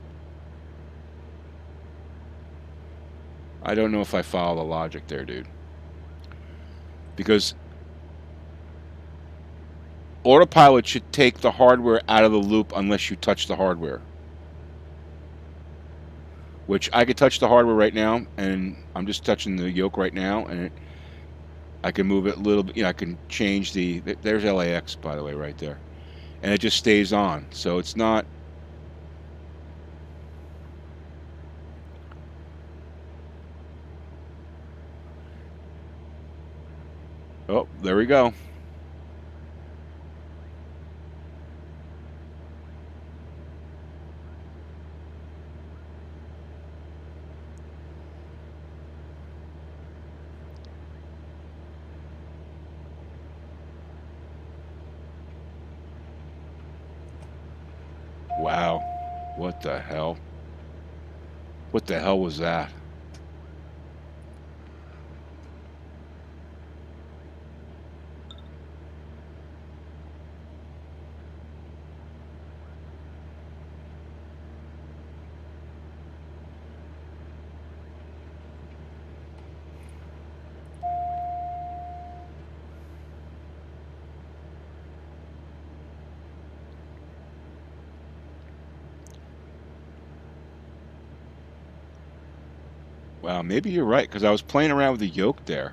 I don't know if I follow the logic there, dude. Because autopilot should take the hardware out of the loop unless you touch the hardware. Which I could touch the hardware right now, and I'm just touching the yoke right now, and I can move it a little bit. You know, I can change the... There's LAX, by the way, right there. And it just stays on. So it's not... Oh, there we go. Wow. What the hell? What the hell was that? Wow, maybe you're right, because I was playing around with the yoke there.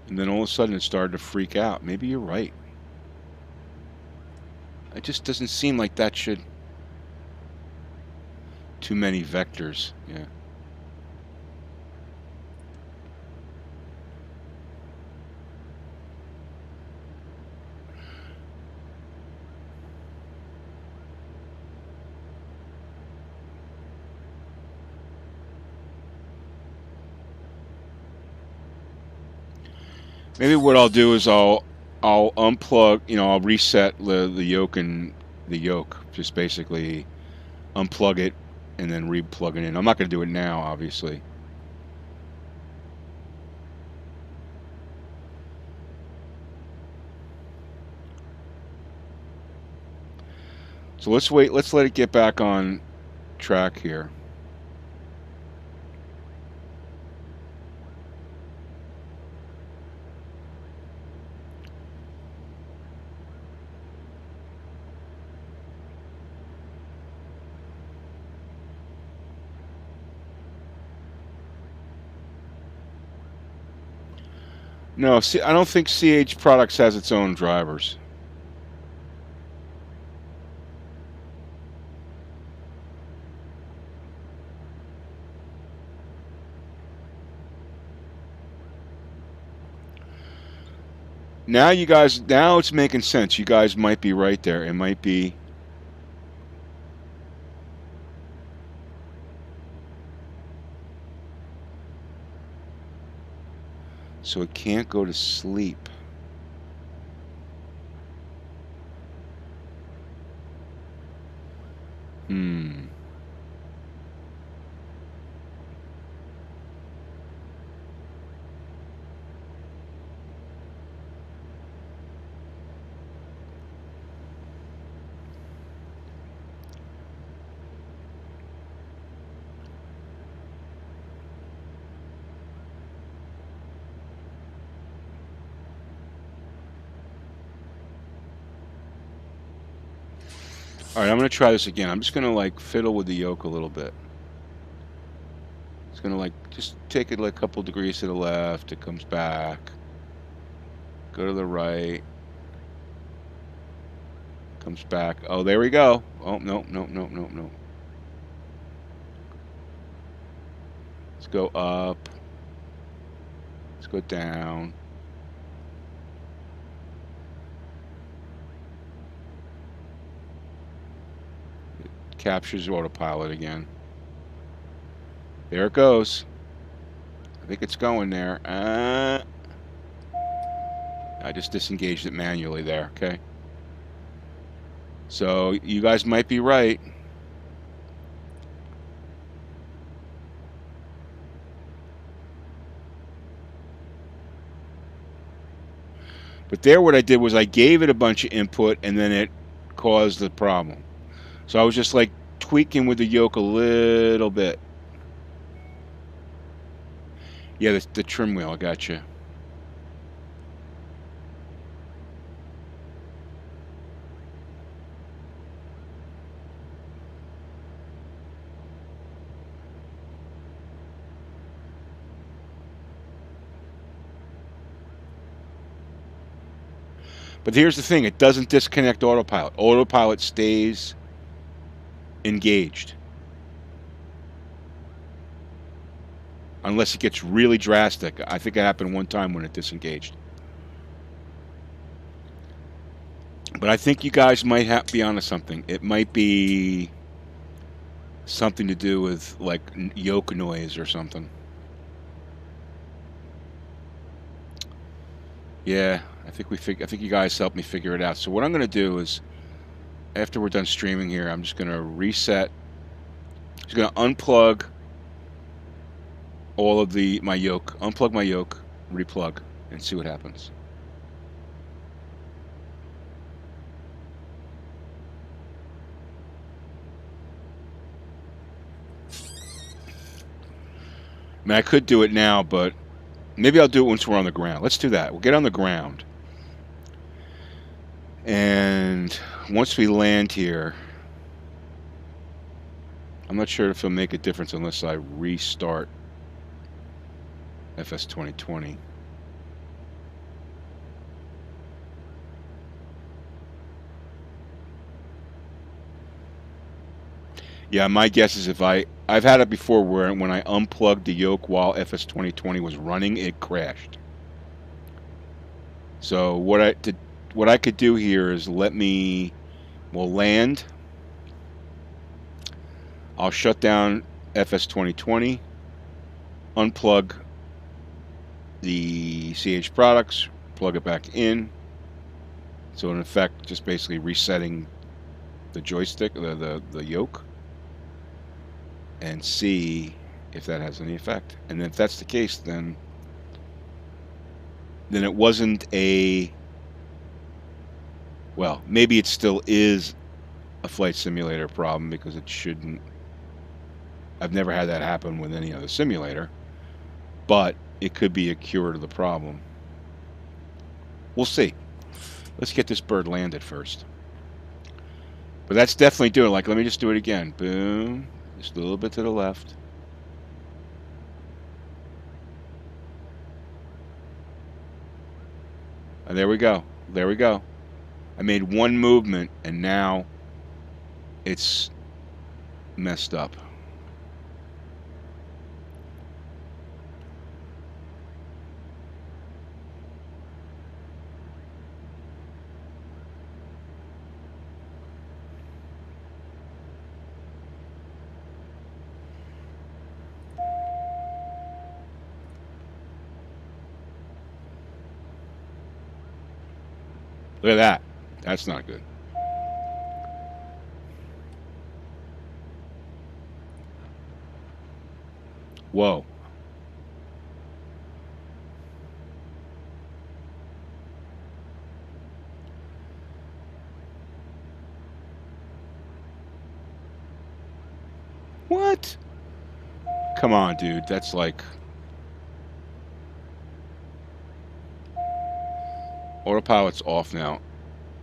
And then all of a sudden it started to freak out. Maybe you're right. It just doesn't seem like that should... Too many vectors, yeah. Maybe what I'll do is I'll unplug, you know, I'll reset the yoke and the yoke. Just basically unplug it and then re-plug it in. I'm not going to do it now, obviously. So let's wait. Let's let it get back on track here. No, see, I don't think CH Products has its own drivers. Now you guys, now it's making sense. You guys might be right there. It might be... So it can't go to sleep. All right, I'm going to try this again. I'm just going to like fiddle with the yoke a little bit. It's going to like just take it like a couple degrees to the left. It comes back. Go to the right. Comes back. Oh, there we go. Oh, no, no, no, no, no. Let's go up. Let's go down. Captures autopilot again. There it goes. I think it's going there. I just disengaged it manually there, okay? So you guys might be right. But there what I did was I gave it a bunch of input and then it caused the problem. So I was just like tweaking with the yoke a little bit. Yeah, the trim wheel, I got you. But here's the thing, it doesn't disconnect autopilot. Autopilot stays engaged. Unless it gets really drastic. I think it happened one time when it disengaged. But I think you guys might be onto something. It might be something to do with like yoke noise or something. Yeah, I think you guys helped me figure it out. So what I'm going to do is after we're done streaming here, I'm just going to reset. Just going to unplug all of my yoke. Unplug my yoke, replug, and see what happens. I mean, I could do it now, but maybe I'll do it once we're on the ground. Let's do that. We'll get on the ground. And once we land here, I'm not sure if it'll make a difference unless I restart FS 2020. Yeah, my guess is if I've had it before where when I unplugged the yoke while FS 2020 was running, it crashed. So what I could do here is we'll land. I'll shut down FS 2020, unplug the CH products, plug it back in. So in effect, just basically resetting the joystick, the yoke, and see if that has any effect. And if that's the case, then it wasn't well, maybe it still is a flight simulator problem because it shouldn't. I've never had that happen with any other simulator, but it could be a cure to the problem. We'll see. Let's get this bird landed first. But that's definitely doing it. Like, let me just do it again. Boom. Just a little bit to the left. And there we go. There we go. I made one movement, and now it's messed up. Look at that. That's not good. Whoa. What? Come on, dude. That's like... Autopilot's off now.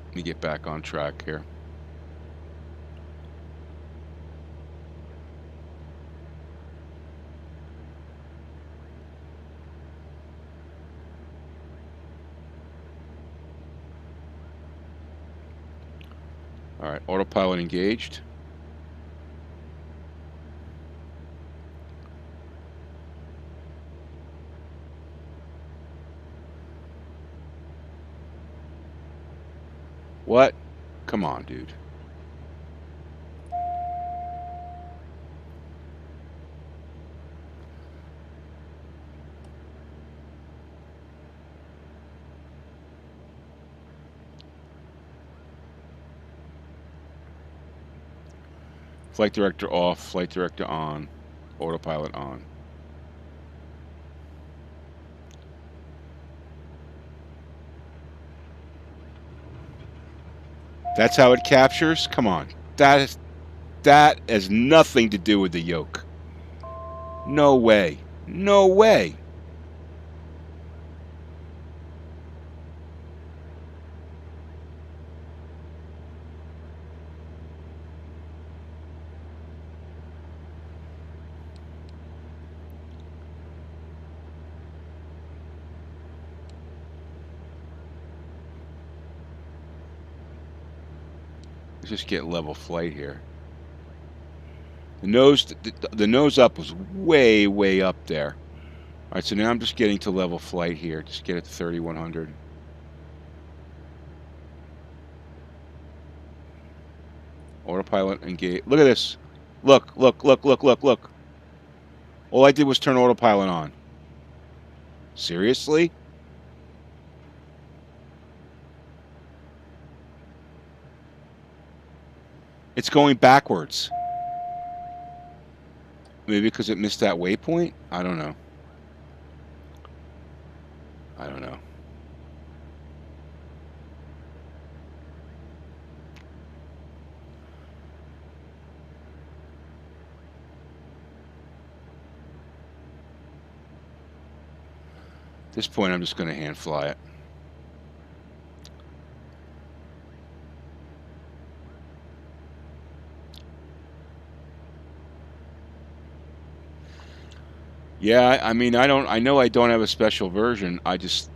Let me get back on track here. All right, autopilot engaged. What? Come on, dude. Flight director off, flight director on, autopilot on. That's how it captures? Come on. That has nothing to do with the yoke. No way. No way. Let's just get level flight here. The nose up was way, way up there. All right, so now I'm just getting to level flight here. Just get it to 3100. Autopilot engage. Look at this. Look, look, look, look, look, look. All I did was turn autopilot on. Seriously? It's going backwards. Maybe because it missed that waypoint? I don't know. I don't know. At this point, I'm just going to hand fly it. Yeah, I mean, I know I don't have a special version. I just...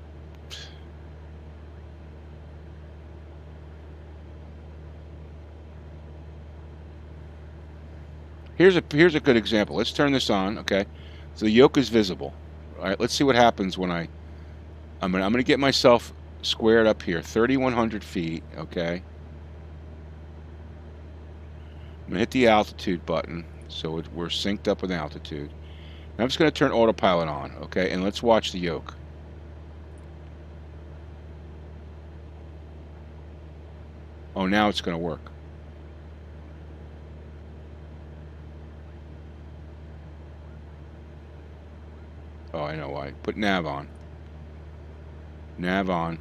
Here's a good example. Let's turn this on, okay? So the yoke is visible. All right, let's see what happens when I'm gonna get myself squared up here, 3,100 feet, okay? I'm gonna hit the altitude button, so we're synced up with altitude. And I'm just gonna turn autopilot on, okay? And let's watch the yoke. Oh, now it's gonna work. Oh, I know why. Put nav on. Nav on.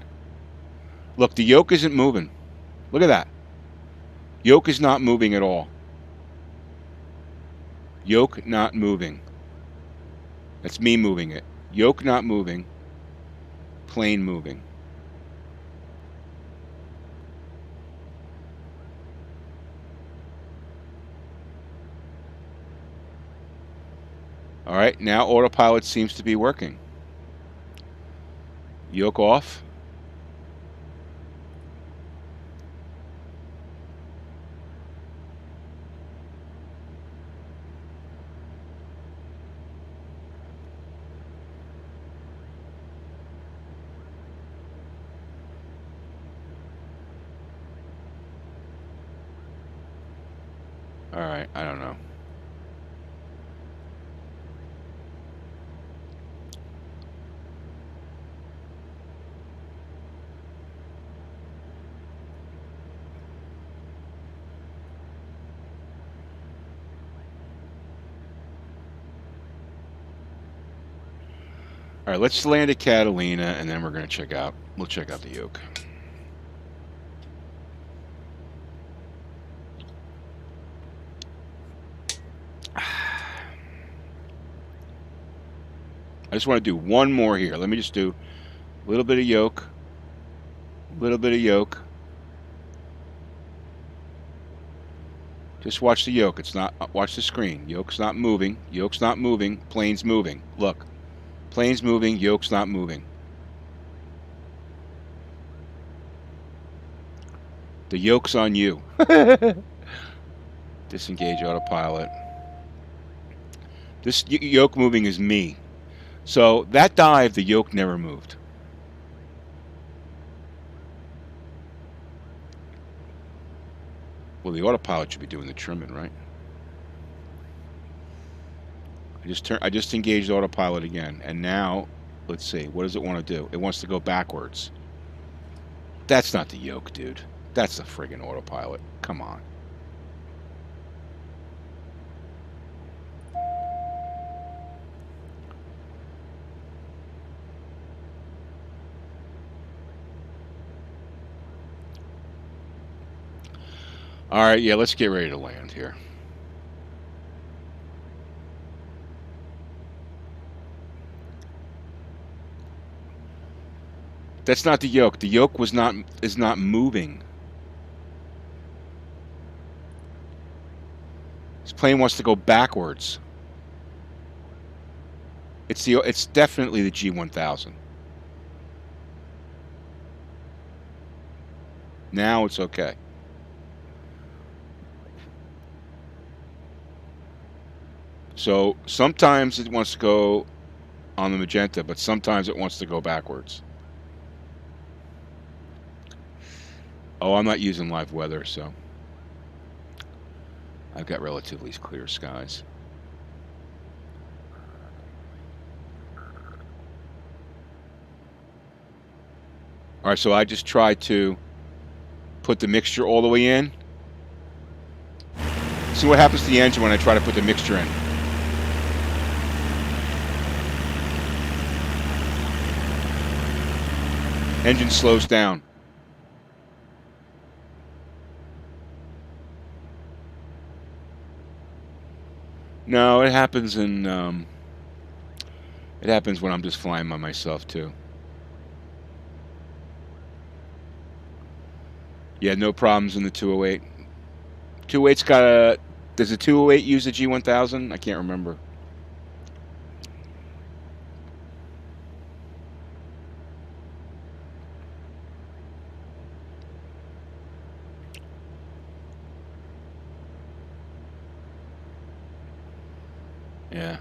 Look, the yoke isn't moving. Look at that. Yoke is not moving at all. Yoke not moving. That's me moving it. Yoke not moving. Plane moving. All right, now autopilot seems to be working. Yoke off. All right, I don't know. All right, let's land at Catalina, and then we'll check out the yoke. I just want to do one more here. Let me just do a little bit of yoke. A little bit of yoke. Just watch the yoke. It's not, watch the screen. Yoke's not moving. Yoke's not moving. Plane's moving. Look. Plane's moving. Yoke's not moving. The yoke's on you. Disengage autopilot. This yoke moving is me. So that dive, the yoke never moved. Well, the autopilot should be doing the trimming, right? I just engaged autopilot again, and now let's see. What does it want to do? It wants to go backwards. That's not the yoke, dude. That's the friggin' autopilot. Come on. All right, yeah, let's get ready to land here. That's not the yoke. The yoke is not moving. This plane wants to go backwards. It's definitely the G1000. Now it's okay. So sometimes it wants to go on the magenta, but sometimes it wants to go backwards. Oh, I'm not using live weather, so I've got relatively clear skies. All right, so I just tried to put the mixture all the way in. See what happens to the engine when I try to put the mixture in. Engine slows down. No, it happens in it happens when I'm just flying by myself too. Yeah, no problems in the 208. 208's got a... Does the 208 use a G1000? I can't remember. Yeah.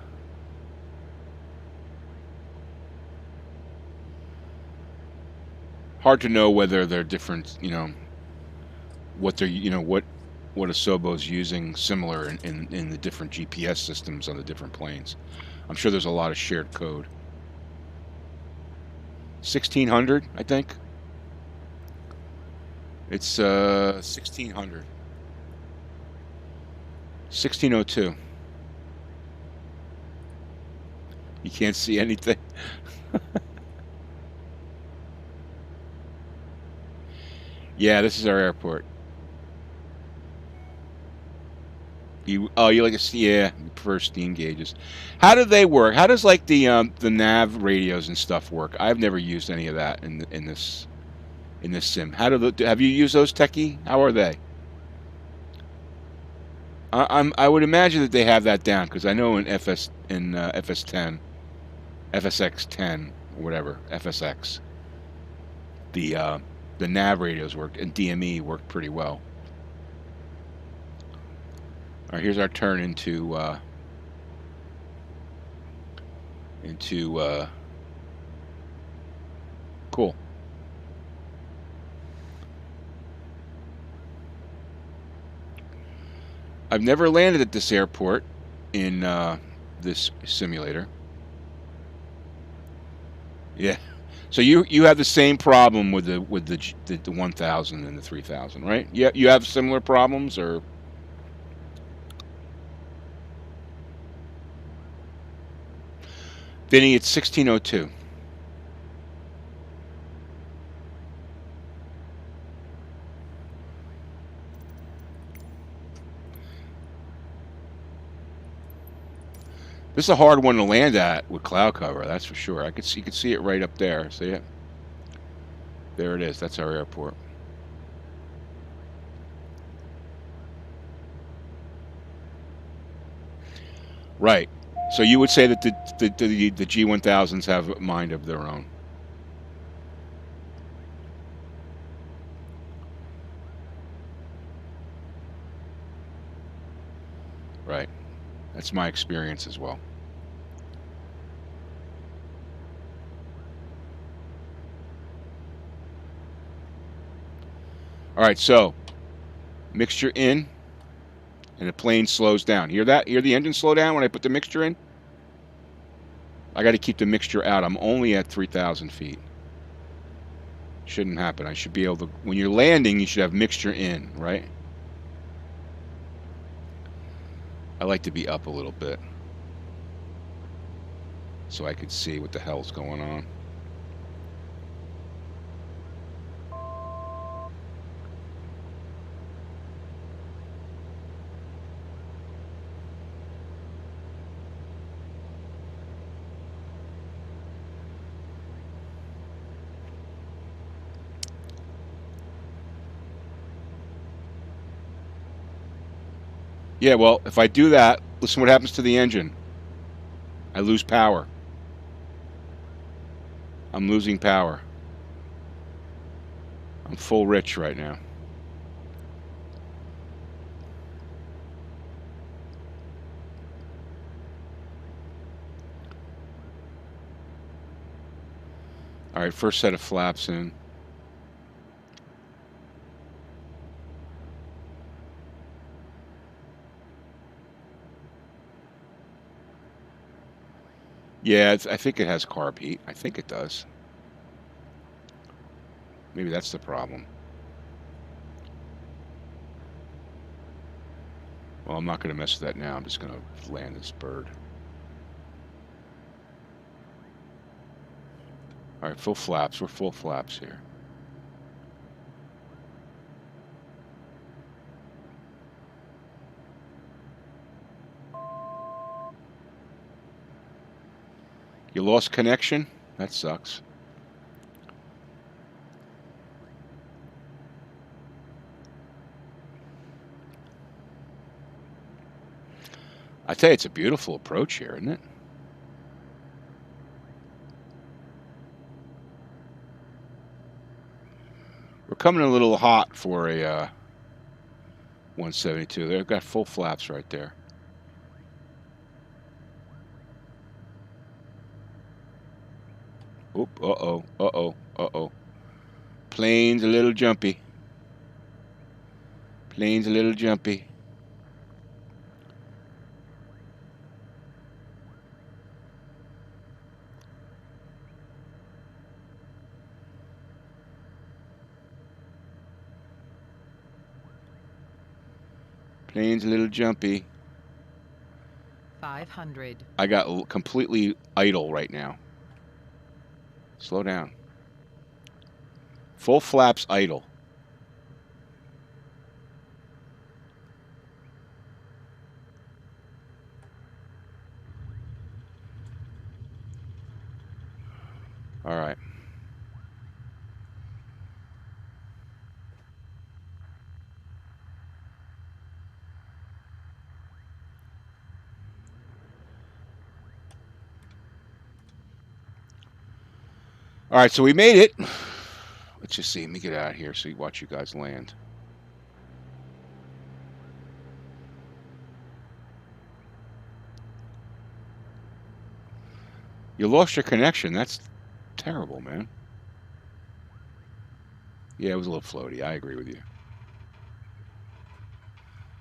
Hard to know whether they're different, you know, what they're, you know, what Asobo's using similar in the different GPS systems on the different planes. I'm sure there's a lot of shared code. 1600, I think. It's 1600. 1602. You can't see anything. Yeah, this is our airport. You like to see, yeah, you prefer steam gauges. How do they work? How does like the nav radios and stuff work? I've never used any of that in this sim. How do have you used those, Techie? How are they? I would imagine that they have that down because I know in FS10, FSX10, or whatever, FSX, the nav radios worked and DME worked pretty well. All right, here's our turn into cool. I've never landed at this airport in this simulator. Yeah. So you have the same problem with the 1000 and the 3000, right? Yeah, you have similar problems, or Vinny? It's 1602. This is a hard one to land at with cloud cover, that's for sure. You could see it right up there. See it? There it is. That's our airport. Right. So you would say that the G1000s have a mind of their own. Right. That's my experience as well. All right, so mixture in, and the plane slows down. Hear that? Hear the engine slow down when I put the mixture in? I got to keep the mixture out. I'm only at 3,000 feet. Shouldn't happen. I should be able to... When you're landing, you should have mixture in, right? I like to be up a little bit so I could see what the hell's going on. Yeah, well, if I do that, listen what happens to the engine. I lose power. I'm losing power. I'm full rich right now. All right, first set of flaps in. Yeah, I think it has carb heat. I think it does. Maybe that's the problem. Well, I'm not going to mess with that now. I'm just going to land this bird. All right, full flaps. We're full flaps here. You lost connection? That sucks. I tell you, it's a beautiful approach here, isn't it? We're coming a little hot for a 172. They've got full flaps right there. Oop, uh-oh, uh-oh, uh-oh. Plane's a little jumpy. Plane's a little jumpy. Plane's a little jumpy. 500. I got completely idle right now. Slow down. Full flaps idle. All right. All right, so we made it. Let's just see. Let me get out of here so you watch you guys land. You lost your connection. That's terrible, man. Yeah, it was a little floaty. I agree with you.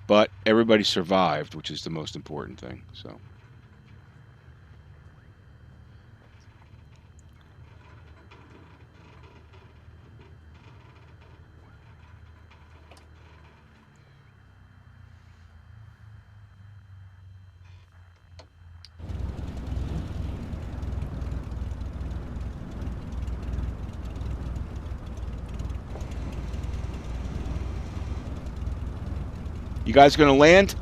But everybody survived, which is the most important thing. So. You guys gonna land?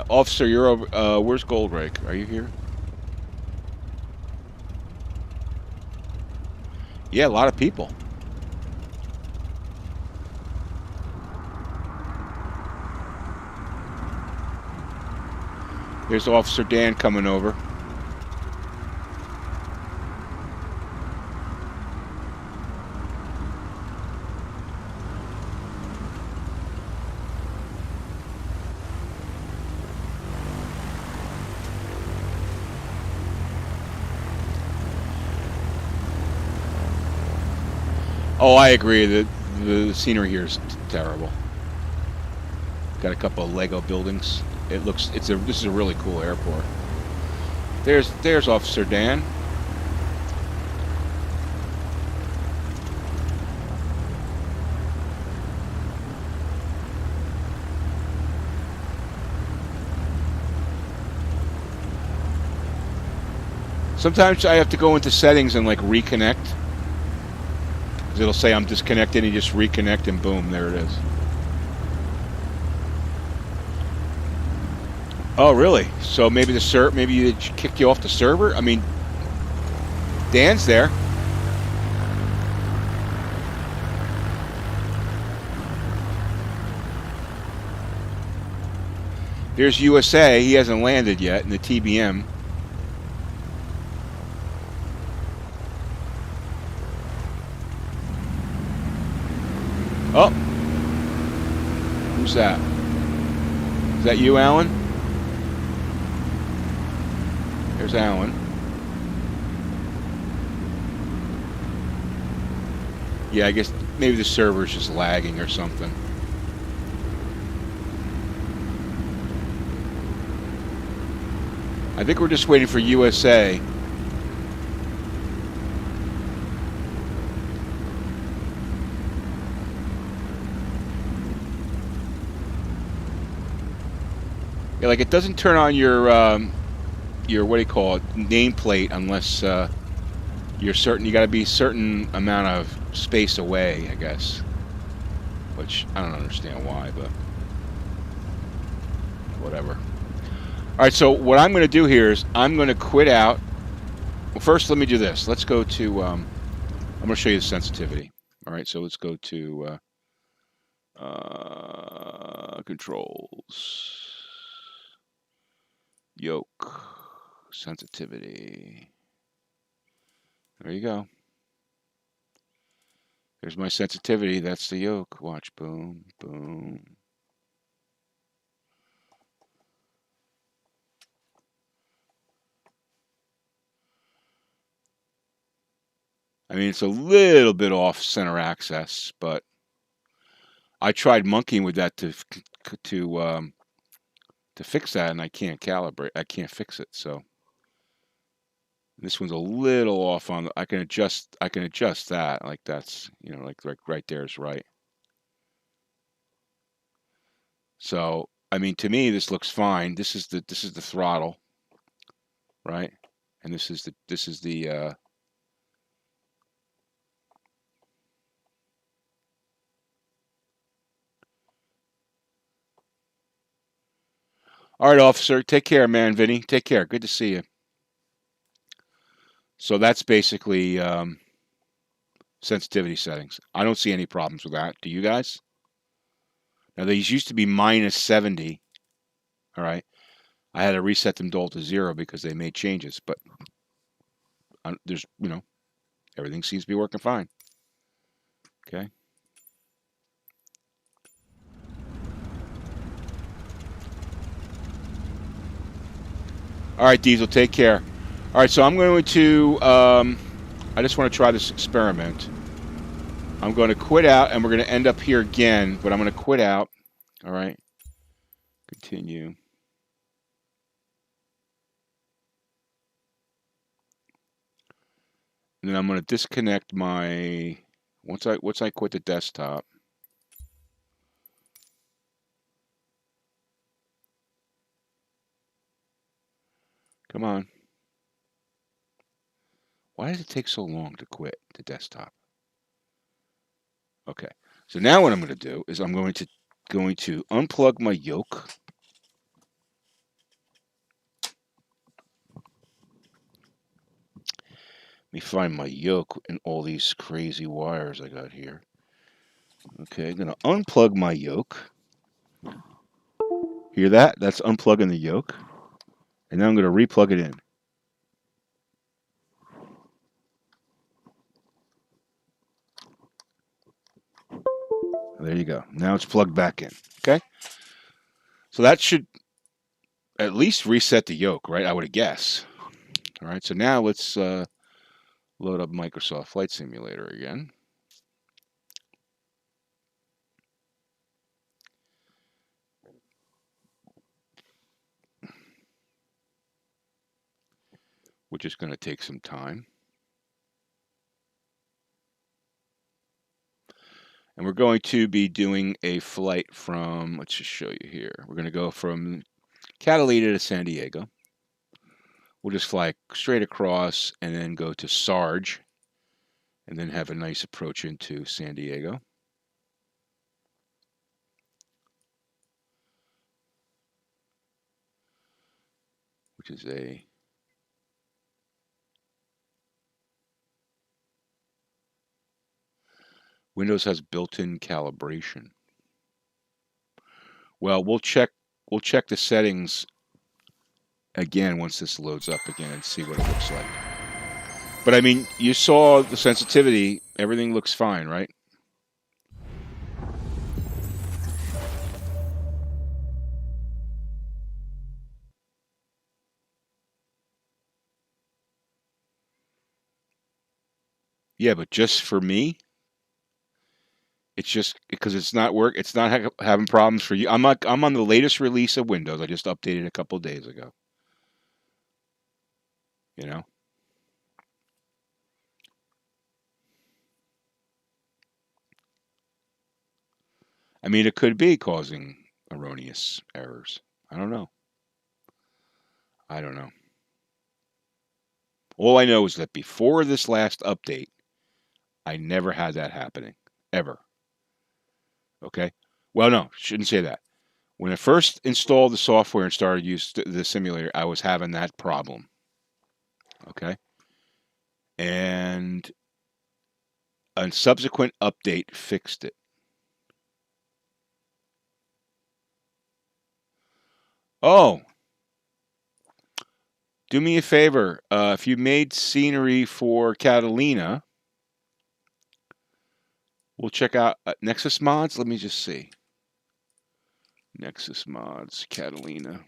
Officer, you're over. Where's Goldrake? Are you here? Yeah, a lot of people. There's Officer Dan coming over. Oh, I agree. The scenery here is terrible. Got a couple of Lego buildings. This is a really cool airport. There's Officer Dan. Sometimes I have to go into settings and like reconnect. It'll say I'm disconnected, and you just reconnect, and boom, there it is. Oh, really? So maybe maybe you kicked you off the server? I mean, Dan's there. There's USA. He hasn't landed yet in the TBM. Oh, who's that? Is that you, Alan? There's Alan. Yeah, I guess maybe the server's just lagging or something. I think we're just waiting for USA. Yeah, like it doesn't turn on your what do you call it, nameplate unless you're certain. You got to be a certain amount of space away, I guess. Which I don't understand why, but whatever. All right, so what I'm going to do here is I'm going to quit out. Well, first, let me do this. Let's go to. I'm going to show you the sensitivity. All right, so let's go to controls, yoke, sensitivity. There you go. There's my sensitivity. That's the yoke. Watch. Boom, boom. I mean, it's a little bit off center axis, but I tried monkeying with that to fix that, and I can't calibrate. I can't fix it. So this one's a little off on. I can adjust. I can adjust that. Like that's like right there is right. So I mean, to me, this looks fine. This is the throttle, right? And this is the All right, officer. Take care, man. Vinny, take care. Good to see you. So that's basically sensitivity settings. I don't see any problems with that. Do you guys? Now, these used to be minus 70. All right. I had to reset them all to 0 because they made changes. But there's, everything seems to be working fine. Okay. All right, Diesel, take care. All right, so I'm going to, I just want to try this experiment. I'm going to quit out, and we're going to end up here again, but I'm going to quit out. All right. Continue. And then I'm going to disconnect my, once I quit the desktop. Come on. Why does it take so long to quit the desktop? Okay. So now what I'm going to do is I'm going to unplug my yoke. Let me find my yoke and all these crazy wires I got here. Okay, I'm going to unplug my yoke. Hear that? That's unplugging the yoke. And then I'm going to replug it in. There you go. Now it's plugged back in. Okay? So that should at least reset the yoke, right? I would guess. All right, so now let's load up Microsoft Flight Simulator again. Which is going to take some time. And we're going to be doing a flight from, let's just show you here. We're going to go from Catalina to San Diego. We'll just fly straight across and then go to Sarge and then have a nice approach into San Diego. Which is a Windows has built-in calibration. Well, we'll check the settings again once this loads up again and see what it looks like. But I mean, you saw the sensitivity, everything looks fine, right? Yeah, but just for me, it's just because it's not having problems for you. I'm on the latest release of Windows. I just updated a couple of days ago. You know? I mean, it could be causing erroneous errors. I don't know. I don't know. All I know is that before this last update, I never had that happening. Ever. Okay? Well, no, shouldn't say that. When I first installed the software and started using the simulator, I was having that problem. Okay? And a subsequent update fixed it. Oh, do me a favor. If you made scenery for Catalina, we'll check out Nexus Mods. Let me just see. Nexus Mods, Catalina.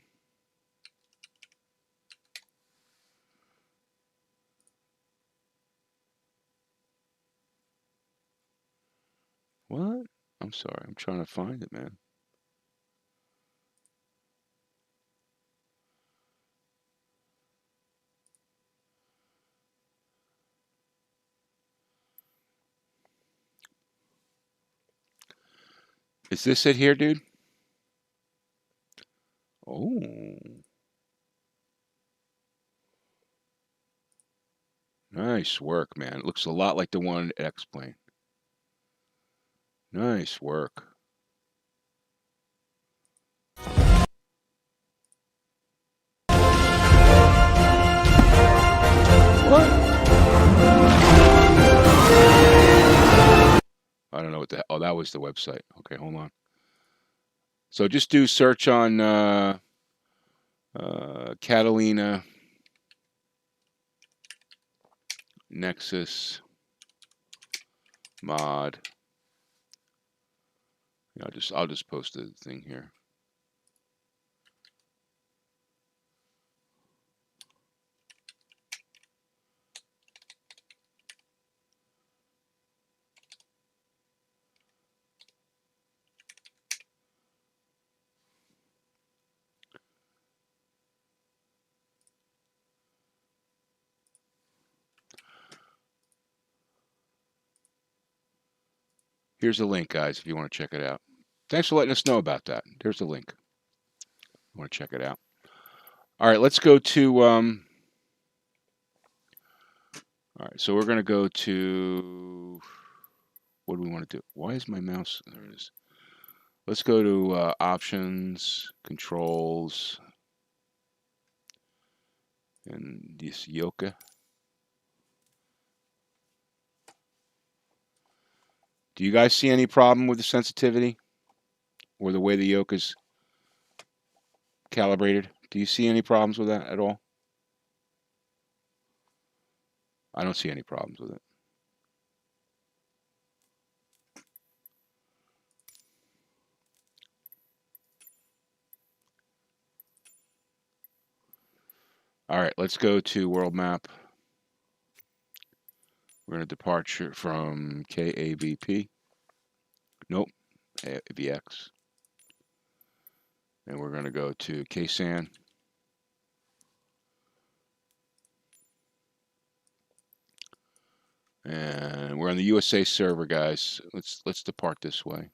What? I'm sorry. I'm trying to find it, man. Is this it here, dude? Oh. Nice work, man. It looks a lot like the one at X-Plane. Nice work. What? I don't know what the hell. Oh, that was the website. Okay, hold on. So just do search on Catalina Nexus mod. Yeah, I'll just post the thing here. Here's the link, guys, if you want to check it out. Thanks for letting us know about that. There's the link. You want to check it out. All right, let's go to... all right, so we're going to go to... What do we want to do? Why is my mouse... There it is. Let's go to options, controls, and this yoke. Do you guys see any problem with the sensitivity or the way the yoke is calibrated? Do you see any problems with that at all? I don't see any problems with it. All right, let's go to world map. We're going to depart from KAVP. Nope, AVX. And we're going to go to KSAN. And we're on the USA server, guys. Let's depart this way.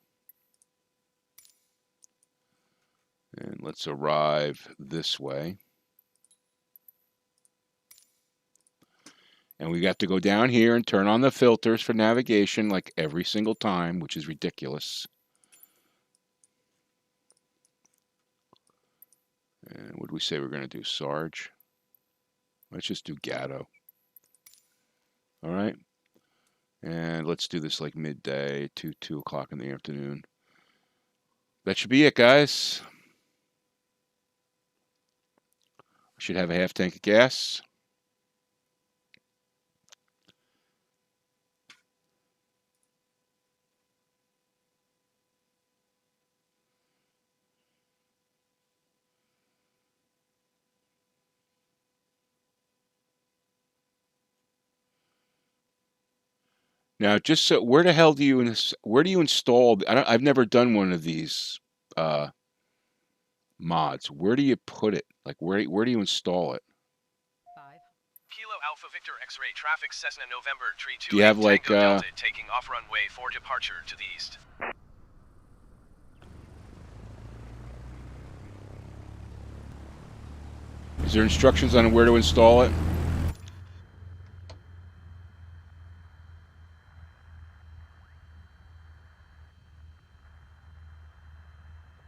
And let's arrive this way. And we got to go down here and turn on the filters for navigation like every single time, which is ridiculous. And what did we say we're going to do? Sarge. Let's just do Gatto. All right. And let's do this like midday to 2 o'clock in the afternoon. That should be it, guys. Should have a half tank of gas. Now, just so, where the hell do you install? I've never done one of these mods. Where do you put it? Like, where do you install it? Kilo Alpha Victor X-ray traffic Cessna November Tree 2 Do you have like Delta taking off runway for departure to the east. Is there instructions on where to install it?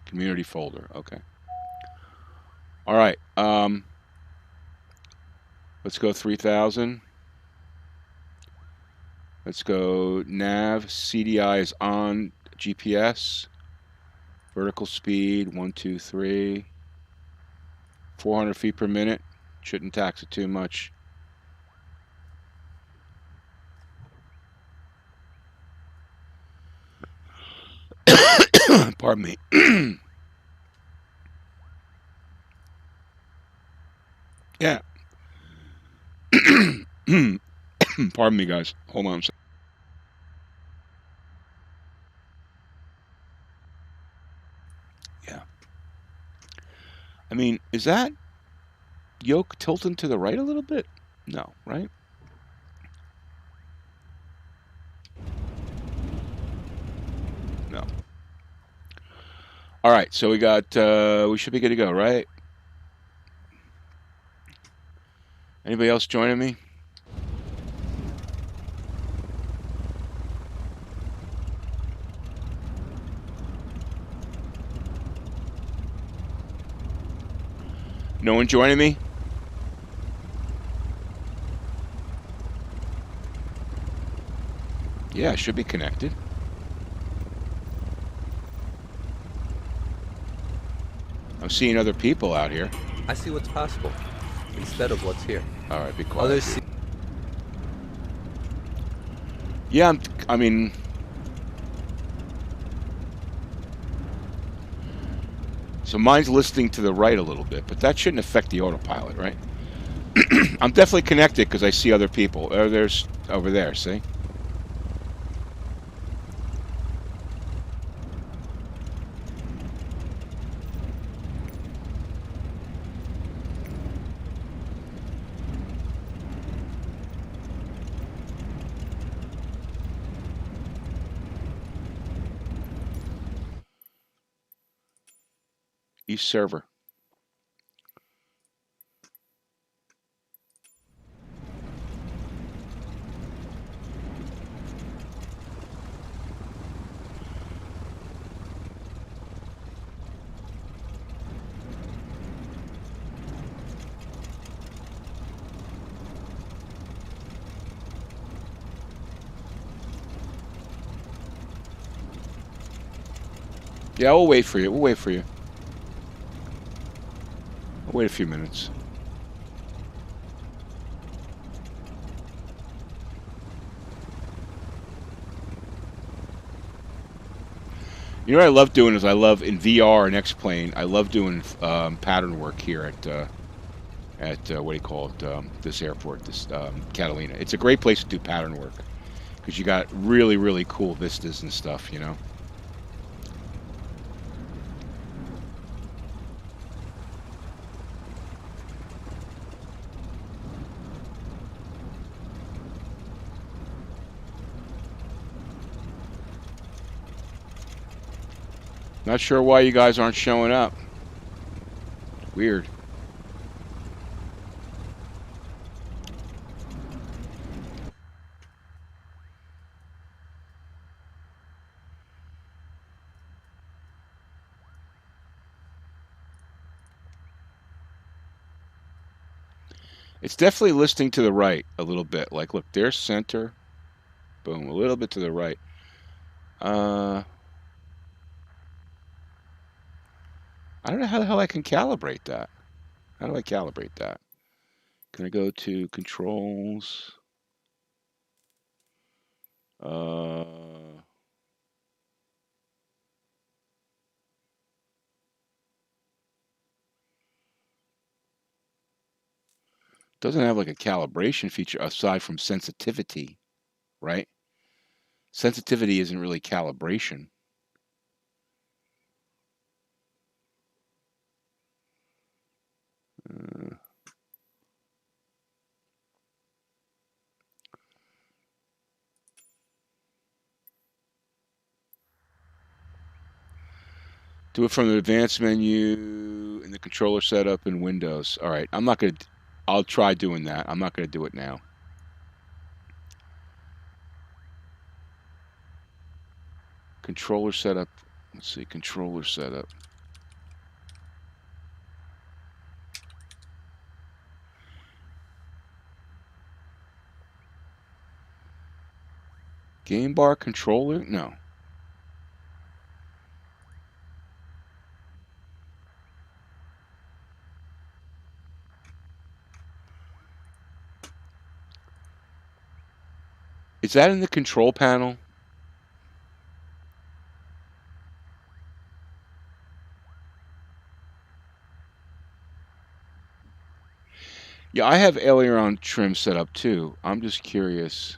Community folder. Okay. All right. Let's go 3000. Let's go nav. CDI is on. GPS. Vertical speed 1, 2, 3. 400 feet per minute. Shouldn't tax it too much. Pardon me. Yeah. Pardon me, guys. Hold on a second. Yeah. I mean, is that yoke tilting to the right a little bit? No, right? No. All right, so we got, we should be good to go, right? Anybody else joining me? No one joining me? Yeah, I should be connected. I'm seeing other people out here. I see what's possible instead of what's here. All right, be quiet. Others see. Yeah, I mean, so mine's listing to the right a little bit, but that shouldn't affect the autopilot, right? I'm definitely connected because I see other people. There's over there, see? East server. Yeah, we'll wait for you. We'll wait for you. We'll wait a few minutes. You know what I love doing is I love in VR and X-Plane. I love doing pattern work here at what do you call it? This airport, this Catalina. It's a great place to do pattern work because you got really, really cool vistas and stuff. You know. Not sure why you guys aren't showing up. Weird. It's definitely listing to the right a little bit. Like, look, there's center. Boom, a little bit to the right. I don't know how the hell I can calibrate that. How do I calibrate that? Can I go to controls? Doesn't have like a calibration feature aside from sensitivity, right? Sensitivity isn't really calibration. Do it from the advanced menu in the controller setup in Windows. All right, I'm not going to... I'll try doing that. I'm not going to do it now. Controller setup. Let's see, controller setup. Game bar controller? No. Is that in the control panel? Yeah, I have aileron trim set up too. I'm just curious.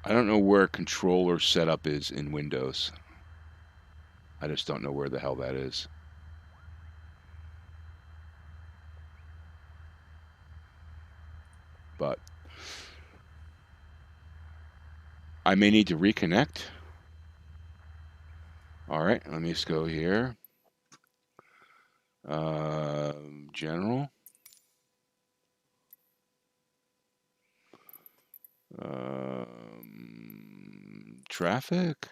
I don't know where controller setup is in Windows. I just don't know where the hell that is. But I may need to reconnect. All right, let me just go here. General. Traffic.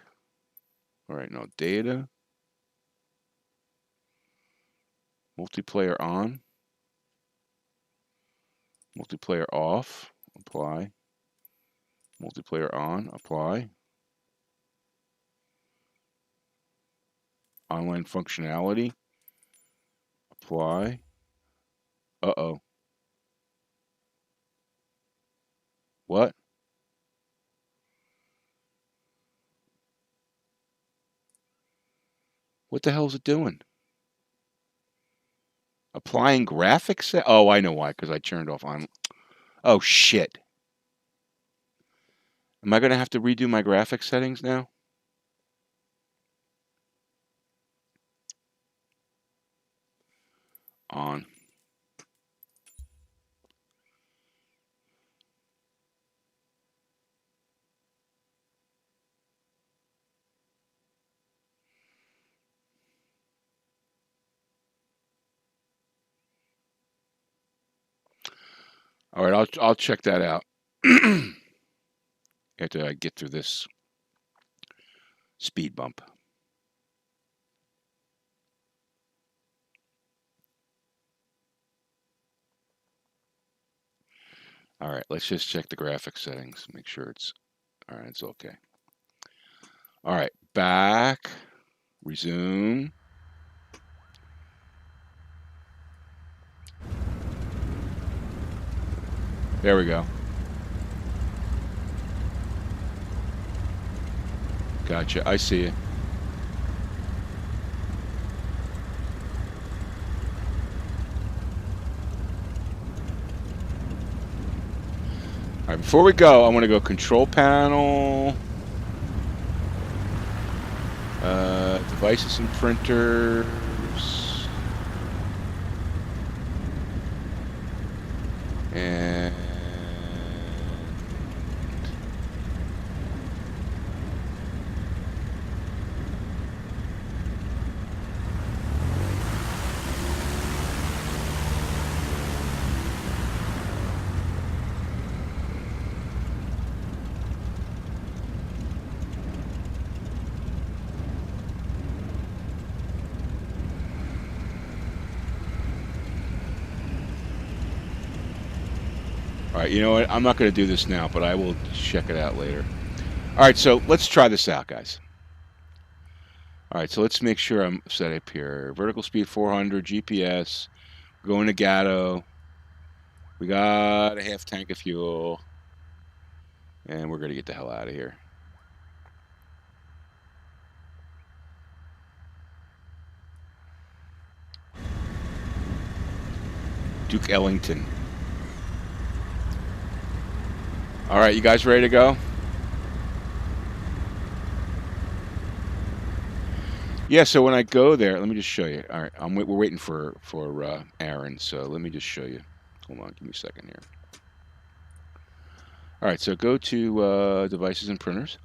All right, no data. Multiplayer on. Multiplayer off. Apply. Multiplayer on. Apply. Online functionality. Apply. Uh-oh. What? What the hell is it doing? Applying graphics? Oh, I know why, because I turned off on. Oh, shit. Am I going to have to redo my graphics settings now? On. All right, I'll check that out after I get through this speed bump. All right, let's just check the graphics settings. Make sure it's all right. It's okay. All right, back. Resume. There we go. Gotcha. I see you. All right, before we go, I want to go control panel, devices and printers, and all right, you know what? I'm not going to do this now, but I will check it out later. All right, so let's try this out, guys. All right, so let's make sure I'm set up here. Vertical speed 400, GPS, going to Gatto. We got a half tank of fuel, and we're going to get the hell out of here. Duke Ellington. All right, you guys ready to go? Yeah, so when I go there, let me just show you. All right, we're waiting for Aaron, so let me just show you. Hold on, give me a second here. All right, so go to devices and printers.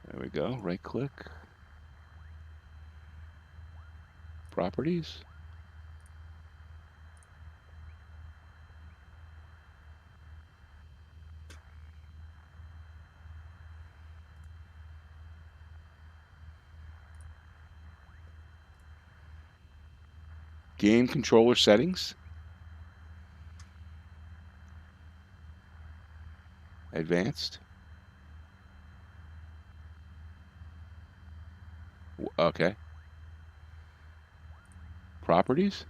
There we go. Right click. Properties. Game controller settings. Advanced. Okay. Properties.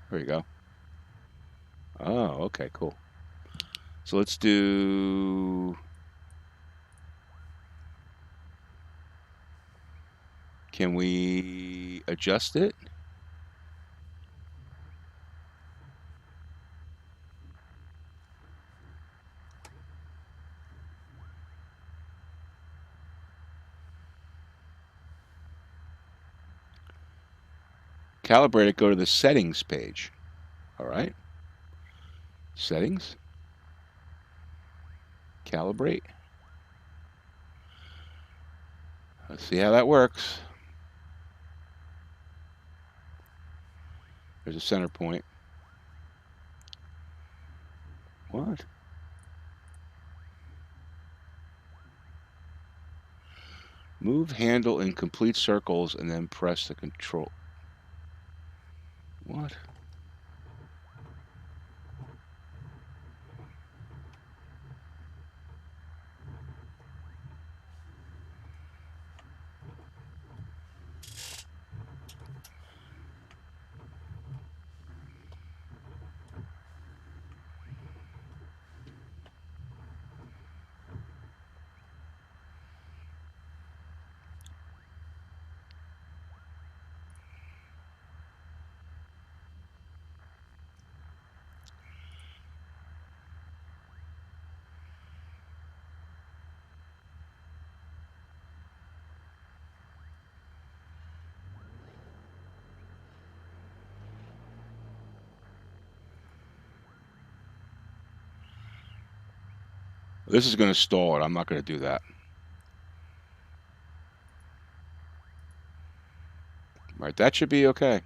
There you go. Oh, okay, cool. So let's do... Can we adjust it? Calibrate it, go to the settings page. All right. Settings. Calibrate. Let's see how that works. There's a center point. What? Move handle in complete circles and then press the control. What? This is going to stall it. I'm not going to do that. All right, that should be okay.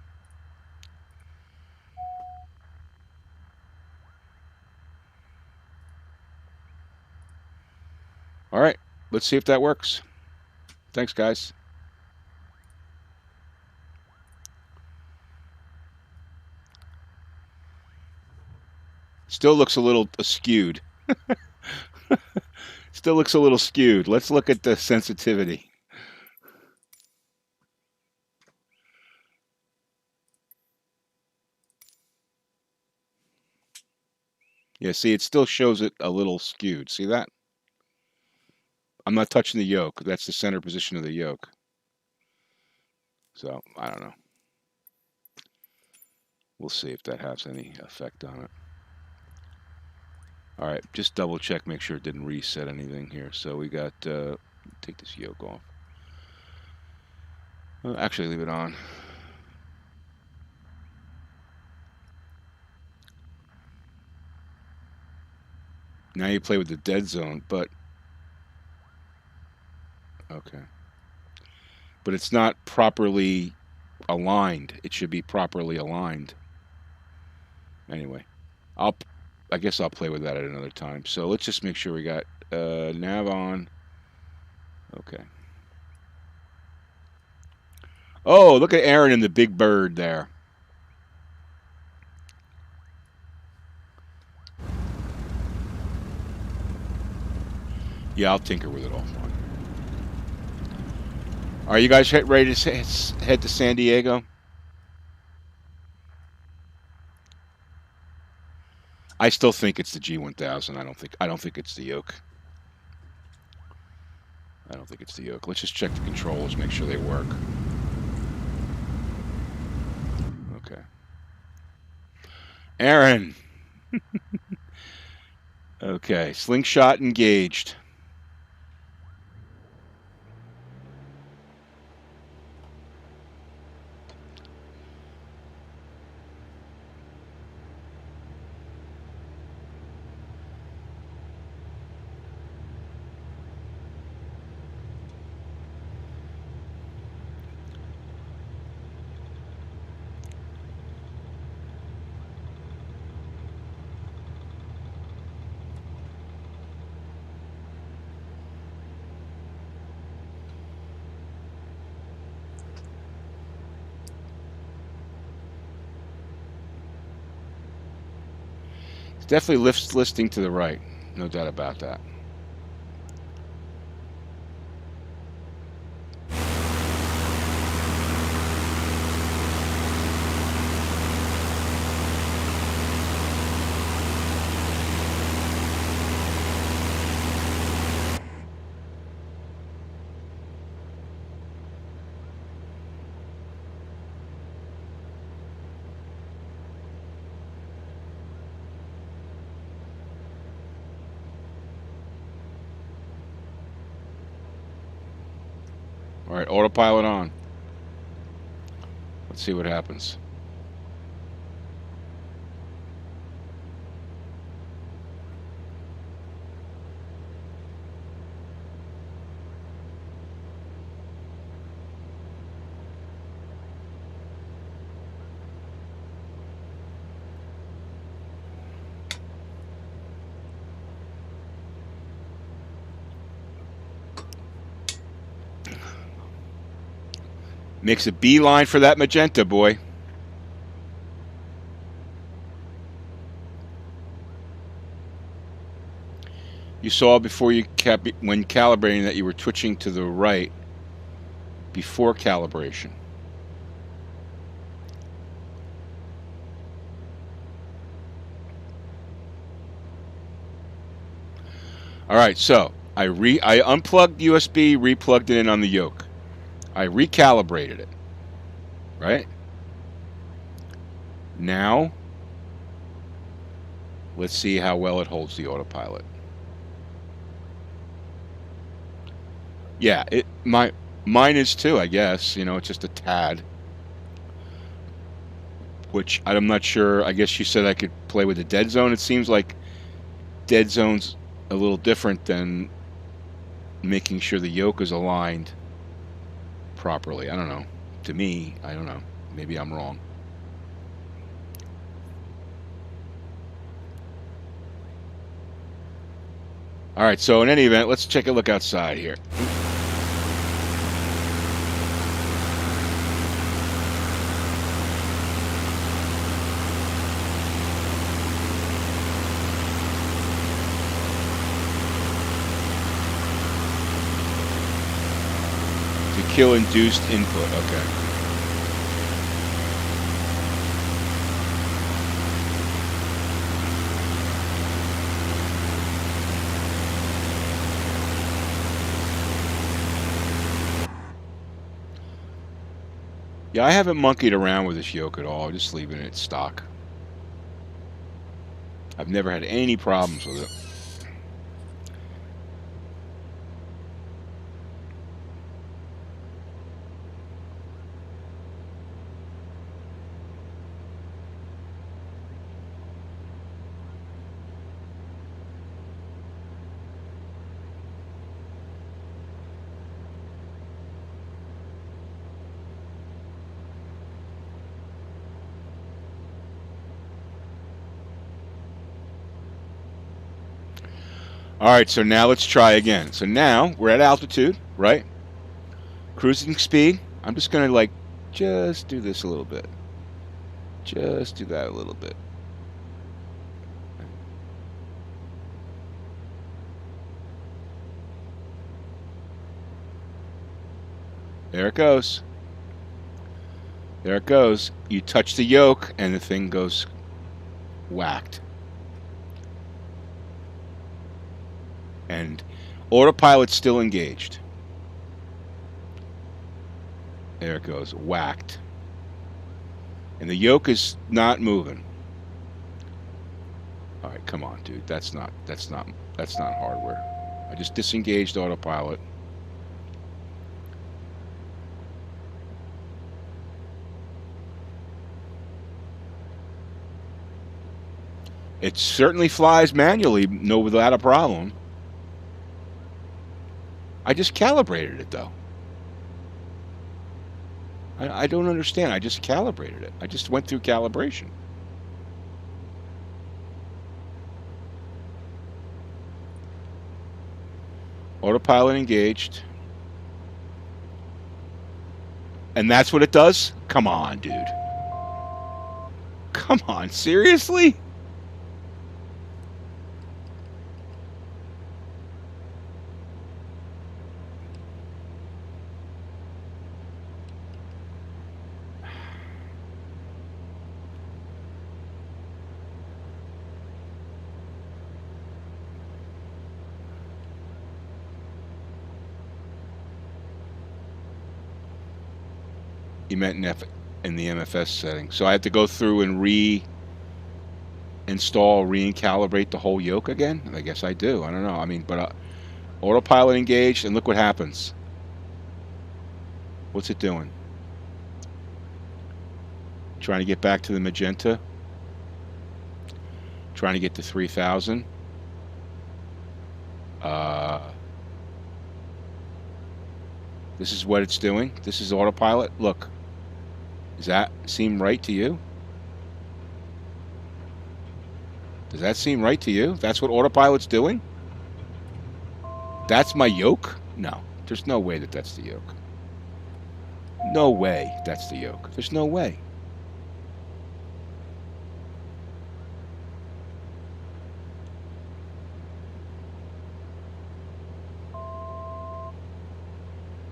All right, let's see if that works. Thanks, guys. Still looks a little skewed. Still looks a little skewed. Let's look at the sensitivity. Yeah, see, it still shows it a little skewed. See that? I'm not touching the yoke. That's the center position of the yoke. So, I don't know. We'll see if that has any effect on it. All right, just double check, make sure it didn't reset anything here. So we got, take this yoke off. Actually, leave it on. Now you play with the dead zone, but... Okay. But it's not properly aligned. It should be properly aligned. Anyway, I guess I'll play with that at another time. So let's just make sure we got nav on. Okay. Oh, look at Aaron and the big bird there. Yeah, I'll tinker with it offline. Are you guys ready to head to San Diego? I still think it's the G1000. I don't think it's the yoke. I don't think it's the yoke. Let's just check the controls, make sure they work. Okay. Aaron. Okay, slingshot engaged. definitely listing to the right. No doubt about that. All right, autopilot on. Let's see what happens. Makes a beeline for that magenta, boy. You saw before you when calibrating that you were twitching to the right before calibration. All right, so I unplugged USB, replugged it in on the yoke. I recalibrated it, right? Now, let's see how well it holds the autopilot. Yeah, mine is too, I guess. You know, it's just a tad. Which I'm not sure. I guess you said I could play with the dead zone. It seems like dead zone's a little different than making sure the yoke is aligned properly. I don't know. To me, I don't know. Maybe I'm wrong. All right, so in any event, let's take a look outside here. To kill induced input, okay. Yeah, I haven't monkeyed around with this yoke at all. I'm just leaving it stock. I've never had any problems with it. All right, so now let's try again. So now we're at altitude, right? Cruising speed. I'm just going to like just do this a little bit. Just do that a little bit. There it goes. There it goes. You touch the yoke and the thing goes whacked. And autopilot's still engaged. There it goes, whacked. And the yoke is not moving. All right, come on, dude. That's not hardware. I just disengaged autopilot. It certainly flies manually, no, without a problem. I just calibrated it, though. I don't understand. I just calibrated it. I just went through calibration. Autopilot engaged. And that's what it does? Come on, dude. Come on, seriously? You meant in the MFS setting. So I have to go through and re-calibrate the whole yoke again? I guess I do. I don't know. I mean, but autopilot engaged, and look what happens. What's it doing? Trying to get back to the magenta. Trying to get to 3000. This is what it's doing. This is autopilot. Look. Does that seem right to you? Does that seem right to you? That's what autopilot's doing? That's my yoke? No. There's no way that that's the yoke. No way that's the yoke. There's no way.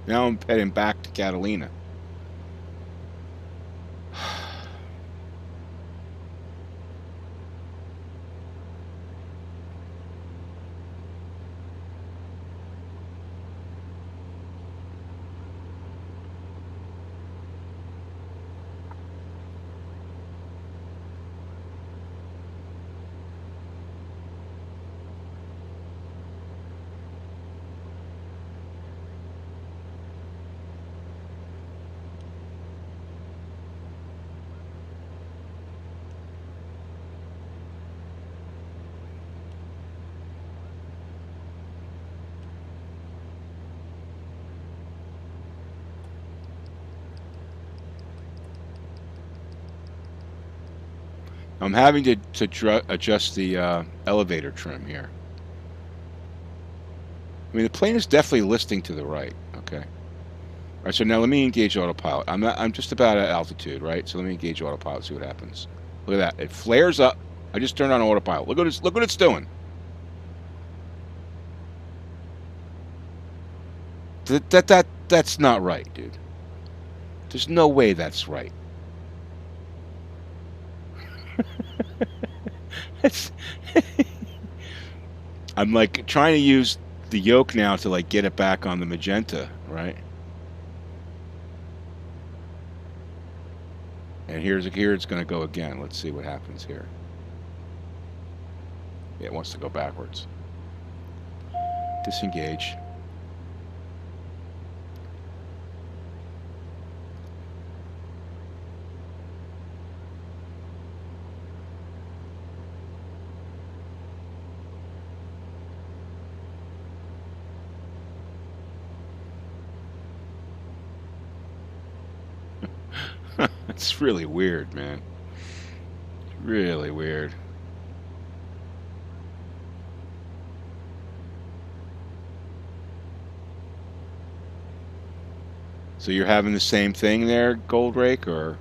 Now I'm heading back to Catalina. I'm having to adjust the elevator trim here. I mean, the plane is definitely listing to the right. Okay. All right. So now let me engage autopilot. I'm just about at altitude, right? So let me engage autopilot. See what happens. Look at that. It flares up. I just turned on autopilot. Look what it's doing. That's not right, dude. There's no way that's right. I'm like trying to use the yoke now to like get it back on the magenta, right? And here it's going to go again. Let's see what happens here. Yeah, it wants to go backwards. Disengage. It's really weird, man. Really weird. So you're having the same thing there, Goldrake, or?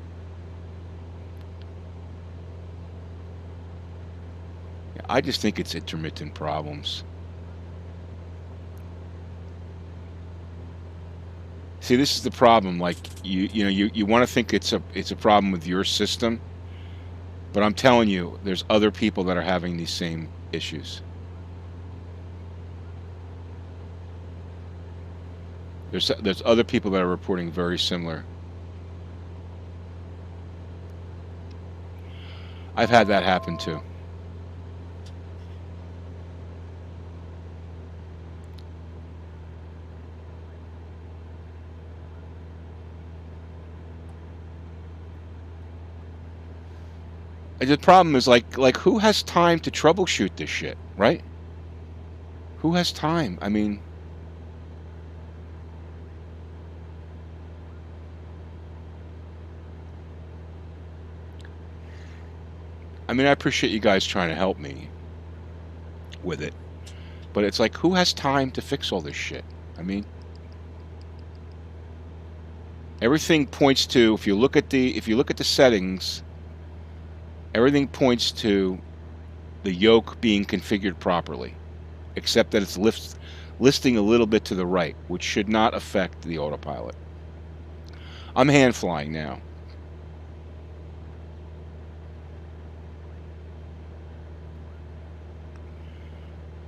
Yeah, I just think it's intermittent problems. See, this is the problem. Like you want to think it's a problem with your system, but I'm telling you, there's other people that are having these same issues. There's other people that are reporting very similar. I've had that happen too. The problem is like who has time to troubleshoot this shit, right? Who has time? I mean, I appreciate you guys trying to help me with it, but it's like who has time to fix all this shit? I mean, everything points to if you look at the settings. Everything points to the yoke being configured properly, except that it's listing a little bit to the right, which should not affect the autopilot. I'm hand flying now.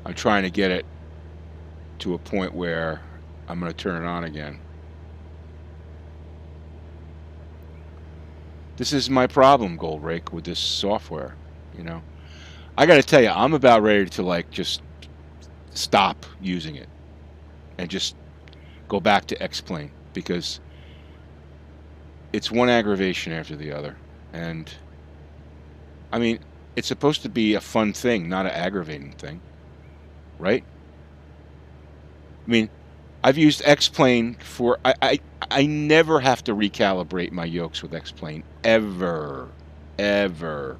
I'm trying to get it to a point where I'm going to turn it on again. This is my problem, Gold Rake, with this software, you know. I got to tell you, I'm about ready to like just stop using it and just go back to X-Plane, because it's one aggravation after the other. And I mean, it's supposed to be a fun thing, not an aggravating thing, right? I mean, I've used X-Plane for, I never have to recalibrate my yokes with X-Plane, ever, ever.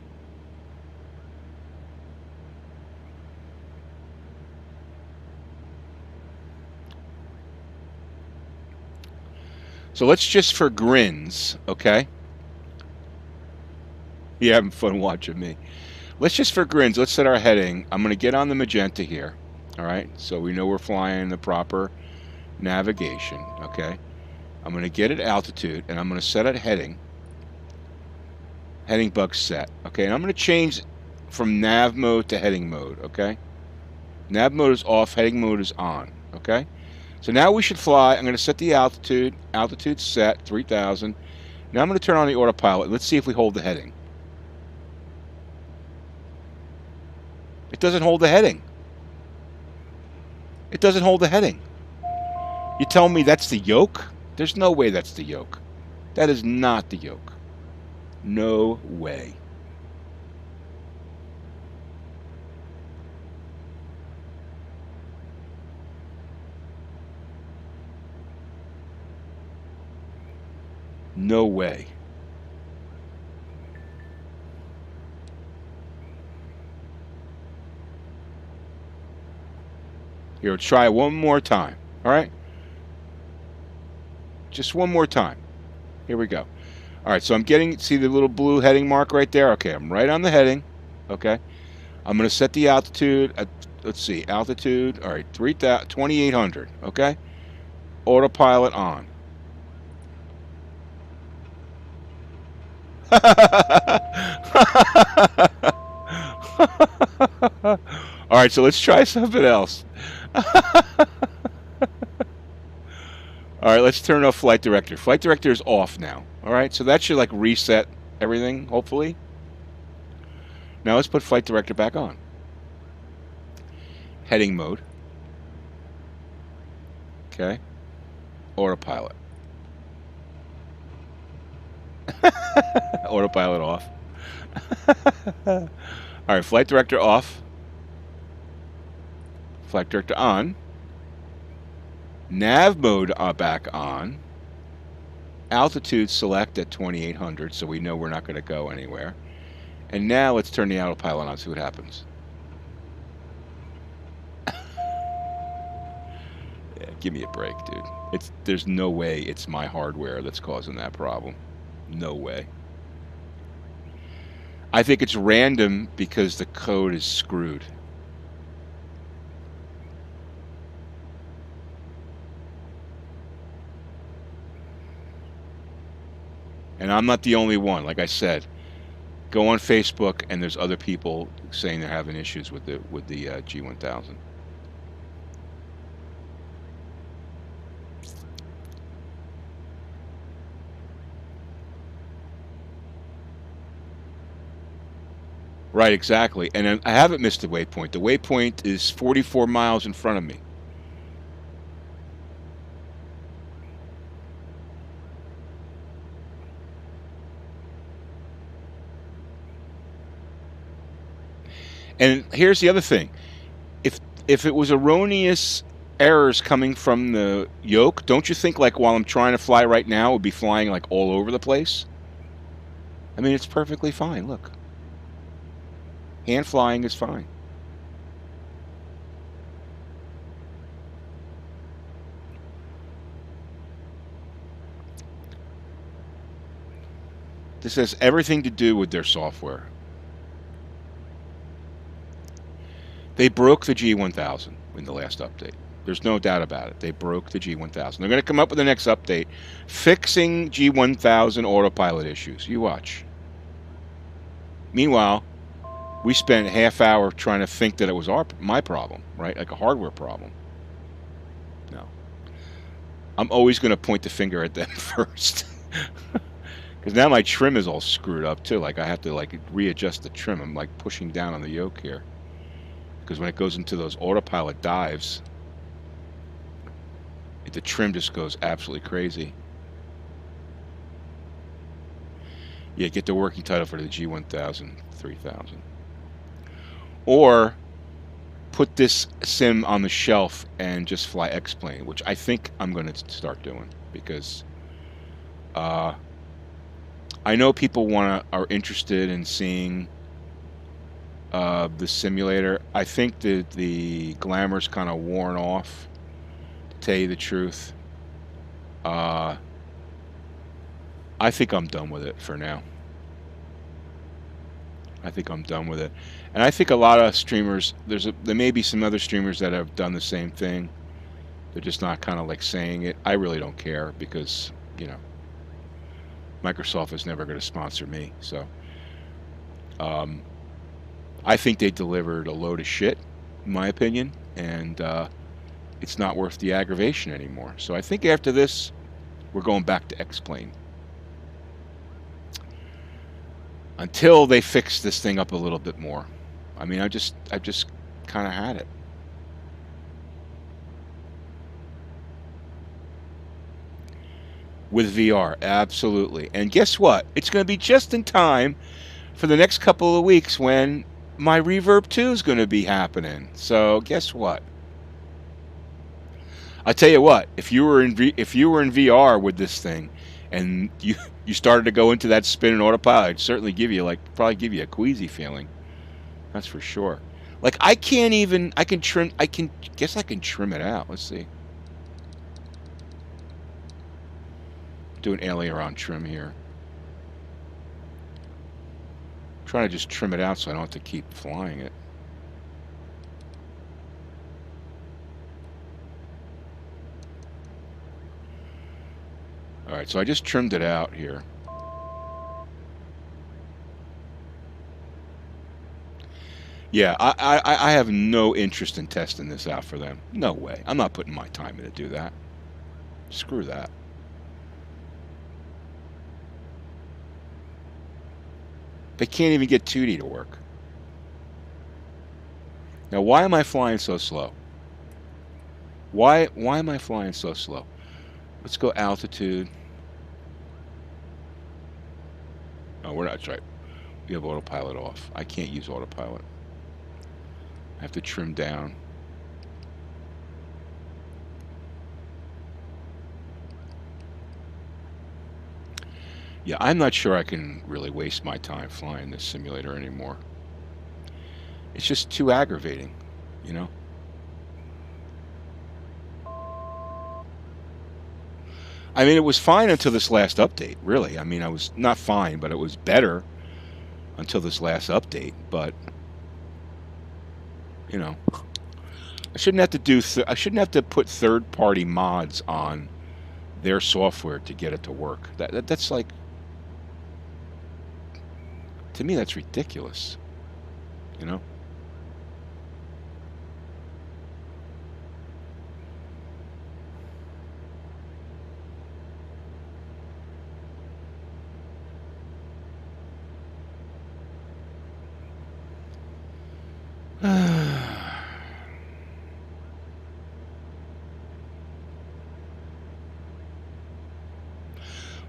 So let's just, for grins, okay? You're having fun watching me. Let's just, for grins, let's set our heading. I'm going to get on the magenta here, all right? So we know we're flying the proper navigation, okay? I'm going to get at altitude, and I'm going to set at heading. Heading bug set, okay? And I'm going to change from nav mode to heading mode, okay? Nav mode is off, heading mode is on, okay? So now we should fly. I'm going to set the altitude. Altitude set, 3,000. Now I'm going to turn on the autopilot. Let's see if we hold the heading. It doesn't hold the heading. It doesn't hold the heading. You tell me that's the yoke? There's no way that's the yoke. That is not the yoke. No way. No way. Here, try one more time. All right? Just one more time. Here we go. All right, so I'm getting, see the little blue heading mark right there? Okay, I'm right on the heading. Okay. I'm going to set the altitude at, let's see, altitude, all right, 2,800. Okay. Autopilot on. All right, so let's try something else. All right, let's turn off flight director. Flight director is off now. All right, so that should like reset everything, hopefully. Now let's put flight director back on. Heading mode. Okay. Autopilot. Autopilot off. All right, flight director off. Flight director on. Nav mode back on. Altitude select at 2,800, so we know we're not going to go anywhere. And now let's turn the autopilot on, see what happens. Yeah, give me a break, dude. There's no way it's my hardware that's causing that problem. No way. I think it's random because the code is screwed. And I'm not the only one. Like I said, go on Facebook, and there's other people saying they're having issues with the G1000. Right, exactly. And I haven't missed the waypoint. The waypoint is 44 miles in front of me. And here's the other thing. If it was erroneous errors coming from the yoke, don't you think like while I'm trying to fly right now, it would be flying like all over the place? I mean, it's perfectly fine. Look. Hand flying is fine. This has everything to do with their software. They broke the G1000 in the last update. There's no doubt about it. They broke the G1000. They're going to come up with the next update fixing G1000 autopilot issues. You watch. Meanwhile, we spent a half hour trying to think that it was my problem, right? Like a hardware problem. No. I'm always going to point the finger at them first. Because now my trim is all screwed up too. Like I have to like readjust the trim. I'm like pushing down on the yoke here. Because when it goes into those autopilot dives, the trim just goes absolutely crazy. Yeah, get the working title for the G1000, 3000. Or put this sim on the shelf and just fly X-Plane, which I think I'm going to start doing because I know people are interested in seeing the simulator. I think that the glamour's kind of worn off, to tell you the truth. I think I'm done with it for now. I think I'm done with it. And I think a lot of streamers, there may be some other streamers that have done the same thing. They're just not kind of like saying it. I really don't care because, you know, Microsoft is never going to sponsor me. So I think they delivered a load of shit, in my opinion, and it's not worth the aggravation anymore. So I think after this, we're going back to X-Plane. Until they fix this thing up a little bit more. I mean, I've just kind of had it. With VR, absolutely. And guess what? It's going to be just in time for the next couple of weeks when my Reverb 2 is going to be happening. So guess what? I tell you what, if you were in VR with this thing, and you started to go into that spin and autopilot, it'd certainly give you probably give you a queasy feeling. That's for sure. Like I can trim it out. Let's see. Do an aileron trim here. I'm trying to just trim it out so I don't have to keep flying it. Alright, so I just trimmed it out here. Yeah, I have no interest in testing this out for them. No way. I'm not putting my time in to do that. Screw that. They can't even get 2D to work. Now, why am I flying so slow? Why am I flying so slow? Let's go altitude. Oh, we're not. That's right. We have autopilot off. I can't use autopilot. I have to trim down. Yeah, I'm not sure I can really waste my time flying this simulator anymore. It's just too aggravating, you know? I mean, it was fine until this last update, really. I mean, I was not fine, but it was better until this last update. But, you know, I shouldn't have to I shouldn't have to put third-party mods on their software to get it to work. That's like, to me, that's ridiculous, you know?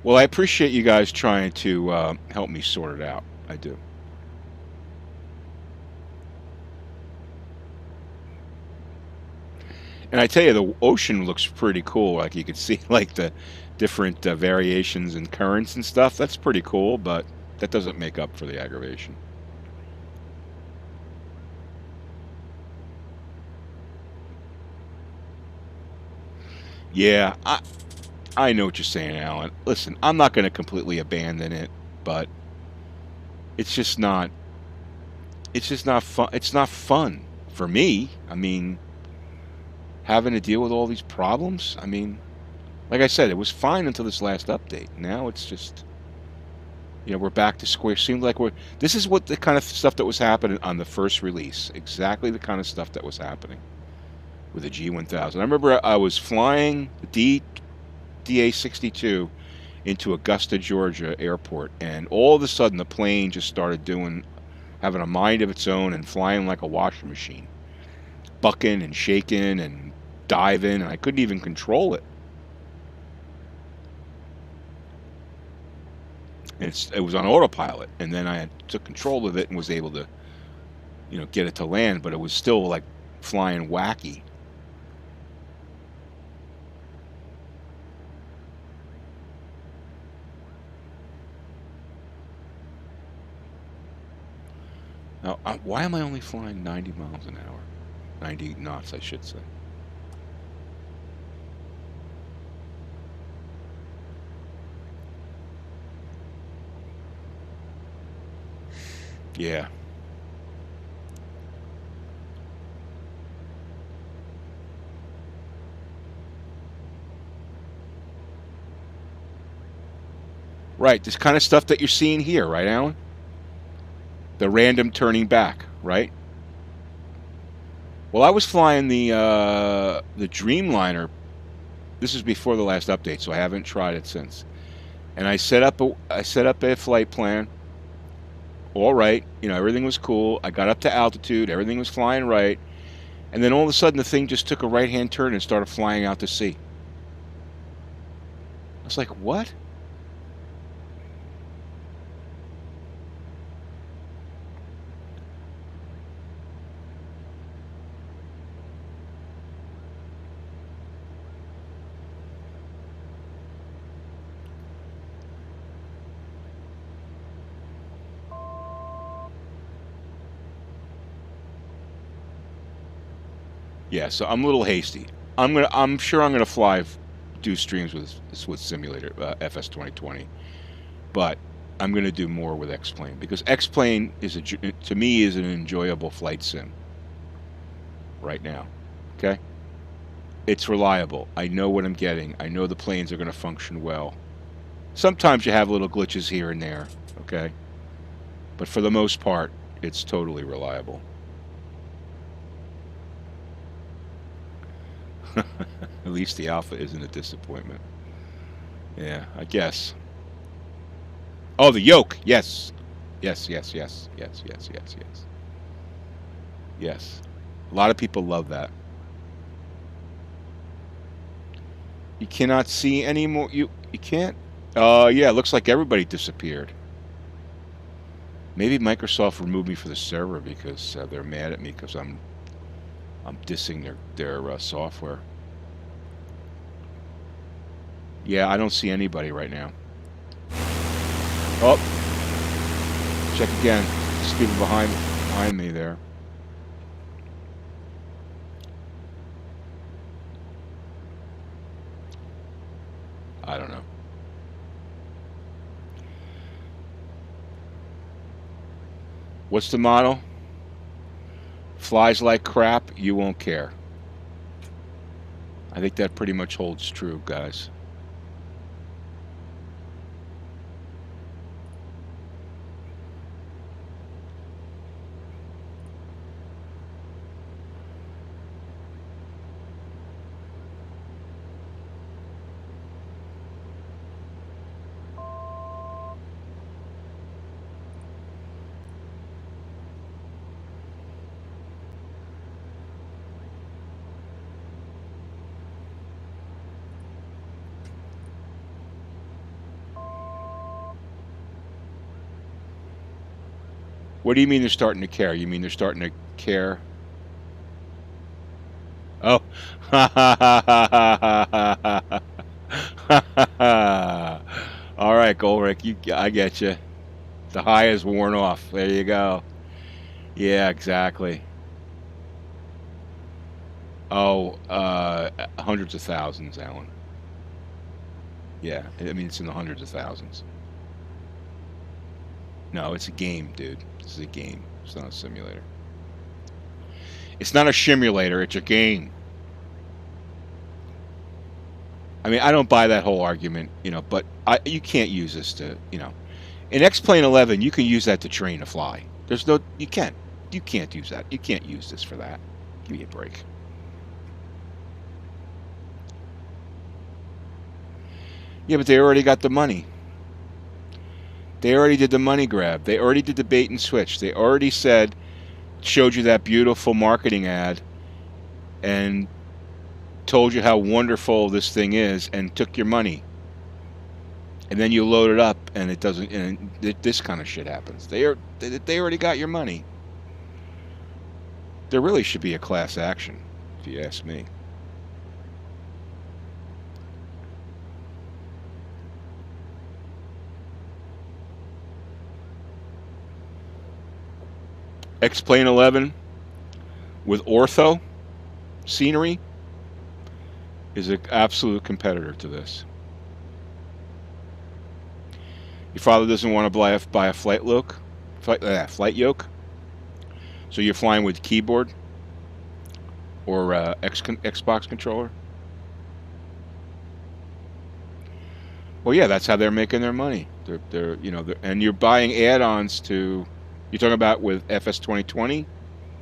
Well, I appreciate you guys trying to help me sort it out. I do. And I tell you, the ocean looks pretty cool. Like you can see like the different variations in currents and stuff. That's pretty cool, but that doesn't make up for the aggravation. Yeah, I know what you're saying, Alan. Listen, I'm not going to completely abandon it, but it's just not fun. It's not fun for me. I mean, having to deal with all these problems. I mean, like I said, it was fine until this last update. Now it's just, you know, we're back to square. Seems like this is what the kind of stuff that was happening on the first release. Exactly the kind of stuff that was happening with the G1000. I remember I was flying the Ti SC2, into Augusta, Georgia airport, and all of a sudden the plane just started having a mind of its own and flying like a washing machine, bucking and shaking and diving, and I couldn't even control it. It was on autopilot, and then I took control of it and was able to, get it to land, but it was still like flying wacky. Now, why am I only flying 90 miles an hour? 90 knots, I should say. Yeah. Right, this kind of stuff that you're seeing here, right, Alan? The random turning back, right? Well, I was flying the Dreamliner. This is before the last update, so I haven't tried it since. And I set up a flight plan. All right, everything was cool. I got up to altitude, everything was flying right, and then all of a sudden the thing just took a right-hand turn and started flying out to sea. I was like, what? Yeah, so I'm a little hasty. I'm sure I'm gonna do streams with simulator FS 2020, but I'm gonna do more with X-Plane because X-Plane to me is an enjoyable flight sim right now. Okay, it's reliable. I know what I'm getting. I know the planes are gonna function well. Sometimes you have little glitches here and there. Okay, but for the most part, it's totally reliable. At least the Alpha isn't a disappointment. Yeah, I guess. Oh, the yoke. Yes. Yes, yes, yes, yes, yes, yes, yes. Yes. A lot of people love that. You cannot see anymore. You can't? Yeah, it looks like everybody disappeared. Maybe Microsoft removed me for the server because they're mad at me because I'm dissing their software. Yeah, I don't see anybody right now. Oh, check again. There's people behind me there. I don't know. What's the model? Flies like crap, you won't care. I think that pretty much holds true, guys. What do you mean they're starting to care? You mean they're starting to care? Oh. All right, Goldrick, I get you. The high is worn off. There you go. Yeah, exactly. Oh, hundreds of thousands, Alan. Yeah, I mean, it's in the hundreds of thousands. No, it's a game, dude. This is a game. It's not a simulator. It's not a simulator. It's a game. I mean, I don't buy that whole argument, but you can't use this to, in X-Plane 11, you can use that to train a fly. You can't use that. You can't use this for that. Give me a break. Yeah, but they already got the money. They already did the money grab. They already did the bait and switch. They already showed you that beautiful marketing ad and told you how wonderful this thing is and took your money. And then you load it up and it doesn't, and this kind of shit happens. They already got your money. There really should be a class action, if you ask me. X-Plane 11 with ortho scenery is an absolute competitor to this. Your father doesn't want to buy a flight yoke, so you're flying with keyboard or Xbox controller. Well, yeah, that's how they're making their money. And you're buying add-ons to. You're talking about with FS 2020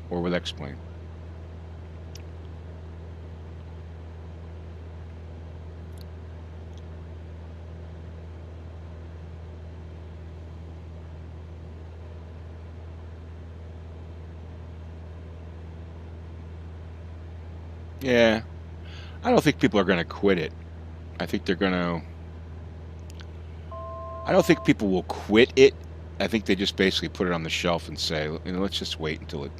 or with X-Plane? Yeah, I don't think people are going to quit it. I think they're going to. I don't think people will quit it. I think they just basically put it on the shelf and say, let's just wait until it,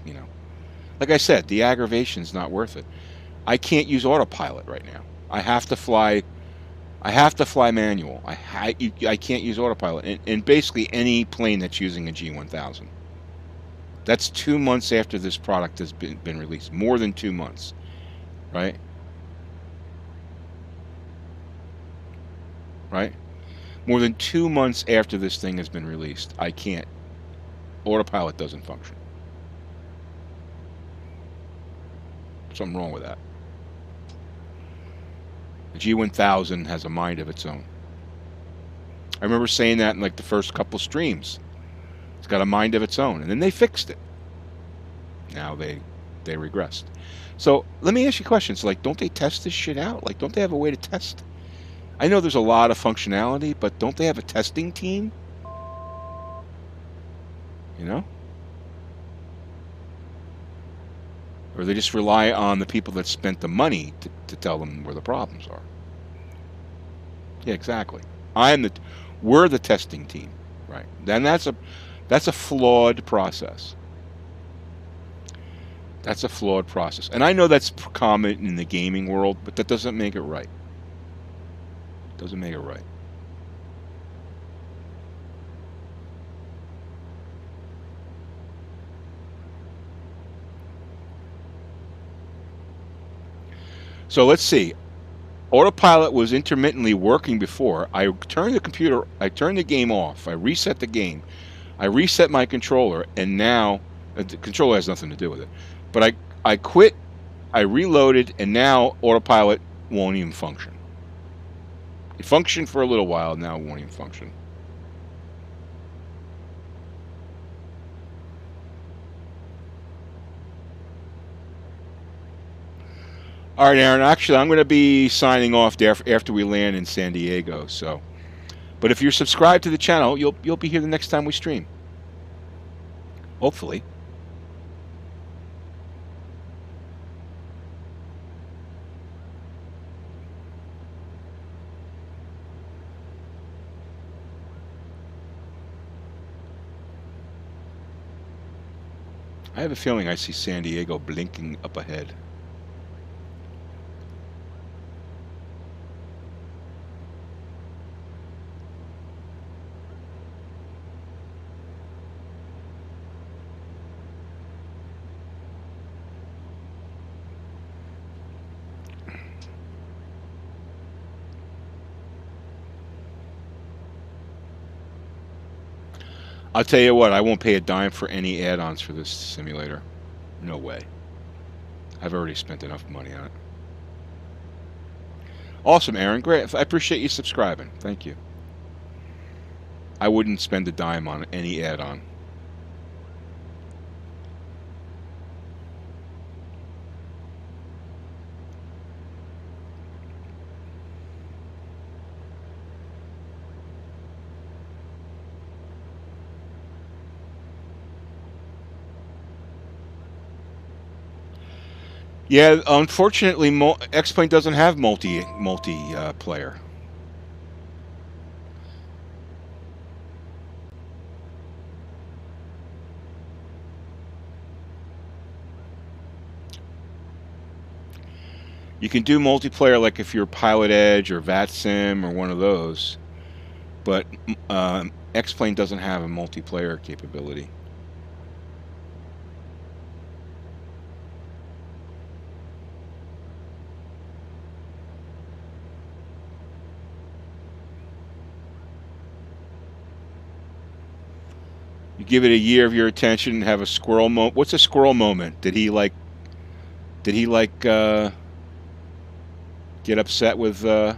Like I said, the aggravation's not worth it. I can't use autopilot right now. I have to fly manual. I can't use autopilot in basically any plane that's using a G1000. That's 2 months after this product has been released. More than 2 months, right? Right? More than 2 months after this thing has been released, I can't. Autopilot doesn't function. Something wrong with that. The G1000 has a mind of its own. I remember saying that in like the first couple streams. It's got a mind of its own, and then they fixed it. Now they regressed. So let me ask you questions. Like, don't they test this shit out? Like, don't they have a way to test? I know there's a lot of functionality, but don't they have a testing team? Or they just rely on the people that spent the money to tell them where the problems are. Yeah, exactly. We're the testing team, right? Then that's a flawed process. That's a flawed process. And I know that's common in the gaming world, but that doesn't make it right. Doesn't make it right. So let's see. Autopilot was intermittently working before. I turned the game off. I reset the game. I reset my controller, and now the controller has nothing to do with it. But I quit, I reloaded, and now autopilot won't even function. It functioned for a little while, now it won't even function. All right, Aaron. Actually, I'm going to be signing off after we land in San Diego. So, but if you're subscribed to the channel, you'll be here the next time we stream. Hopefully. I have a feeling I see San Diego blinking up ahead. I'll tell you what, I won't pay a dime for any add-ons for this simulator. No way. I've already spent enough money on it. Awesome, Aaron. Great. I appreciate you subscribing. Thank you. I wouldn't spend a dime on any add-on. Yeah, unfortunately, X-Plane doesn't have multi player. You can do multiplayer like if you're Pilot Edge or VATSIM or one of those, but X-Plane doesn't have a multiplayer capability. You give it a year of your attention and have a squirrel moment. What's a squirrel moment? Did he like get upset with did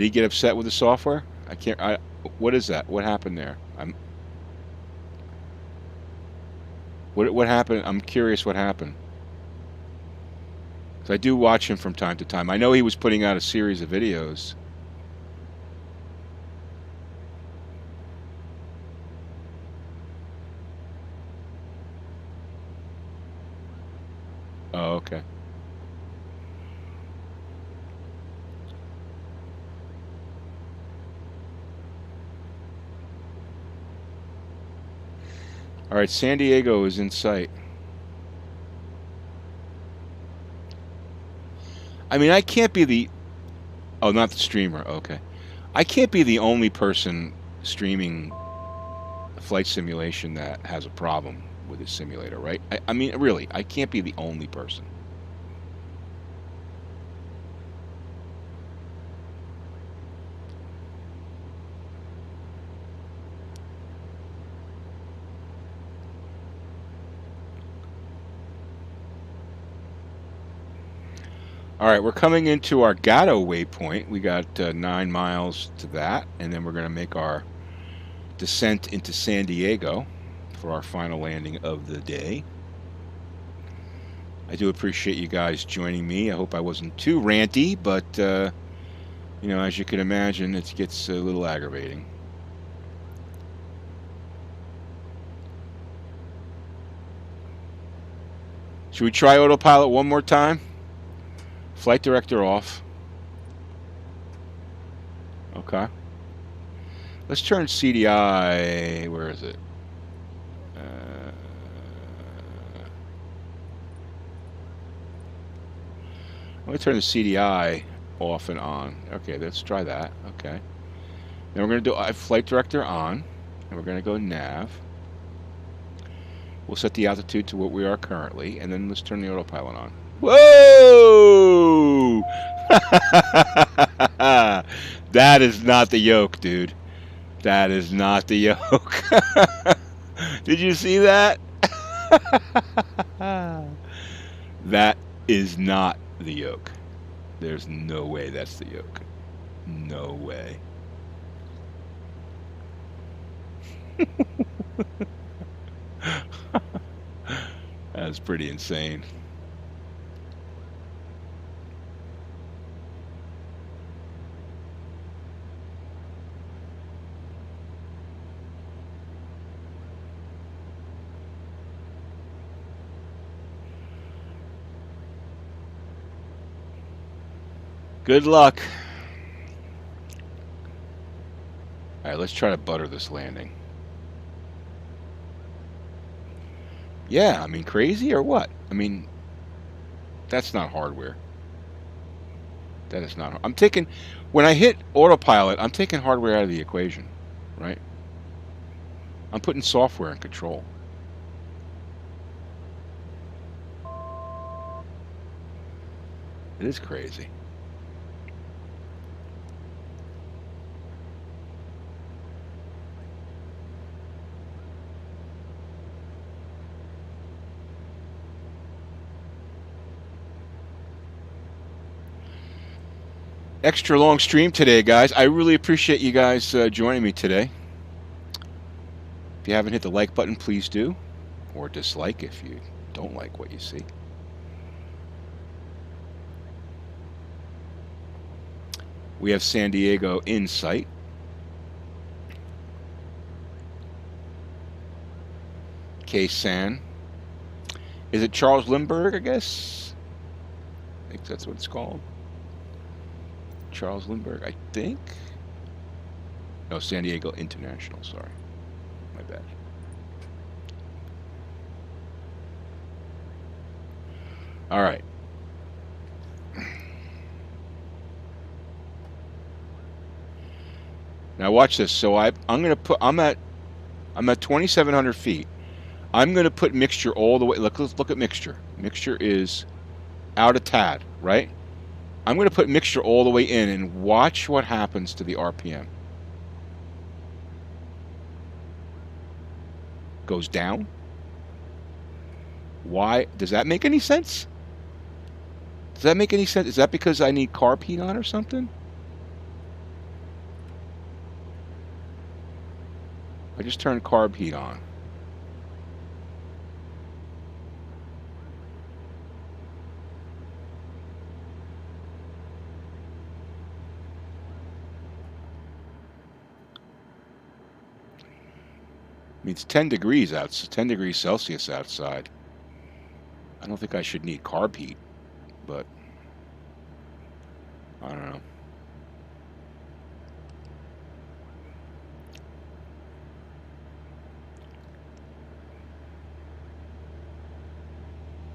he get upset with the software? What is that? What happened there? What happened? I'm curious what happened. 'Cause I do watch him from time to time. I know he was putting out a series of videos. Oh, okay. All right, San Diego is in sight. I mean, I can't be the... Oh, not the streamer. Okay. I can't be the only person streaming flight simulation that has a problem with his simulator, right? I mean, really, I can't be the only person. All right, we're coming into our Gatto waypoint. We got 9 miles to that, and then we're going to make our descent into San Diego for our final landing of the day. I do appreciate you guys joining me. I hope I wasn't too ranty, but, you know, as you can imagine, it gets a little aggravating. Should we try autopilot one more time? Flight director off. Okay. Let's turn CDI. Where is it? Let me turn the CDI off and on. Okay, let's try that. Okay. Then we're going to do flight director on, and we're going to go nav. We'll set the altitude to what we are currently, and then let's turn the autopilot on. Whoa! That is not the yoke, dude. That is not the yoke. Did you see that? That is not the yoke. There's no way that's the yoke. No way. That's pretty insane. Good luck. All right, let's try to butter this landing. Yeah, I mean, crazy or what? I mean, that's not hardware. That is not. I'm taking, when I hit autopilot, I'm taking hardware out of the equation, right? I'm putting software in control. It is crazy. Extra long stream today, guys. I really appreciate you guys joining me today. If you haven't hit the like button, please do. Or dislike if you don't like what you see. We have San Diego in sight. KSAN. Is it Charles Lindbergh, I guess? I think that's what it's called. Charles Lindbergh, I think. No, San Diego International, sorry. My bad. All right. Now watch this. So I'm at 2,700 feet. I'm gonna put mixture all the way. Let's look at mixture. Mixture is out a tad, right? I'm gonna put mixture all the way in and watch what happens to the RPM. Goes down. Why? Does that make any sense? Does that make any sense? Is that because I need carb heat on or something? I just turned carb heat on. I mean, it's 10 degrees out, 10 degrees Celsius outside. I don't think I should need carb heat, but I don't know.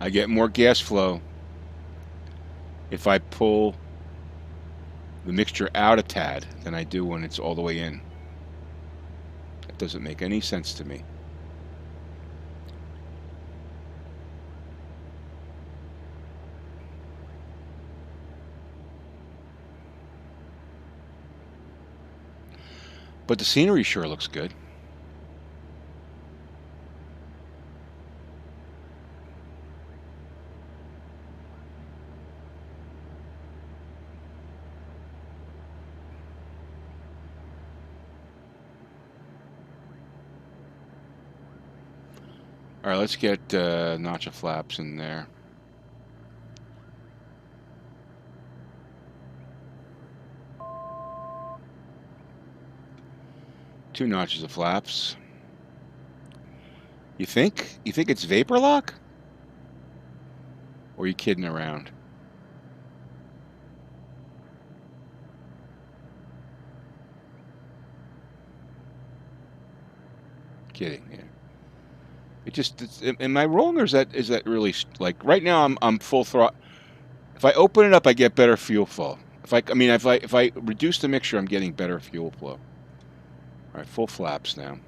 I get more gas flow if I pull the mixture out a tad than I do when it's all the way in. That doesn't make any sense to me. But the scenery sure looks good. All right, let's get notch of flaps in there. Two notches of flaps. You think? You think it's vapor lock? Or are you kidding around? Kidding, yeah. Am I wrong, or is that really like right now? I'm full throttle. If I open it up, I get better fuel flow. If I reduce the mixture, I'm getting better fuel flow. All right, full flaps now.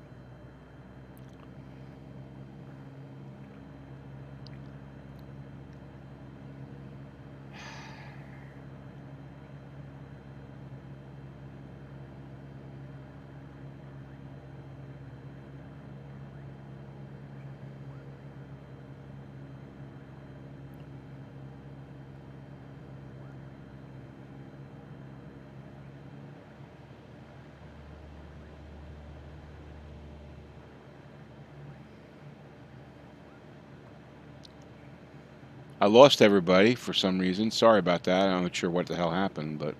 I lost everybody for some reason. Sorry about that. I'm not sure what the hell happened, but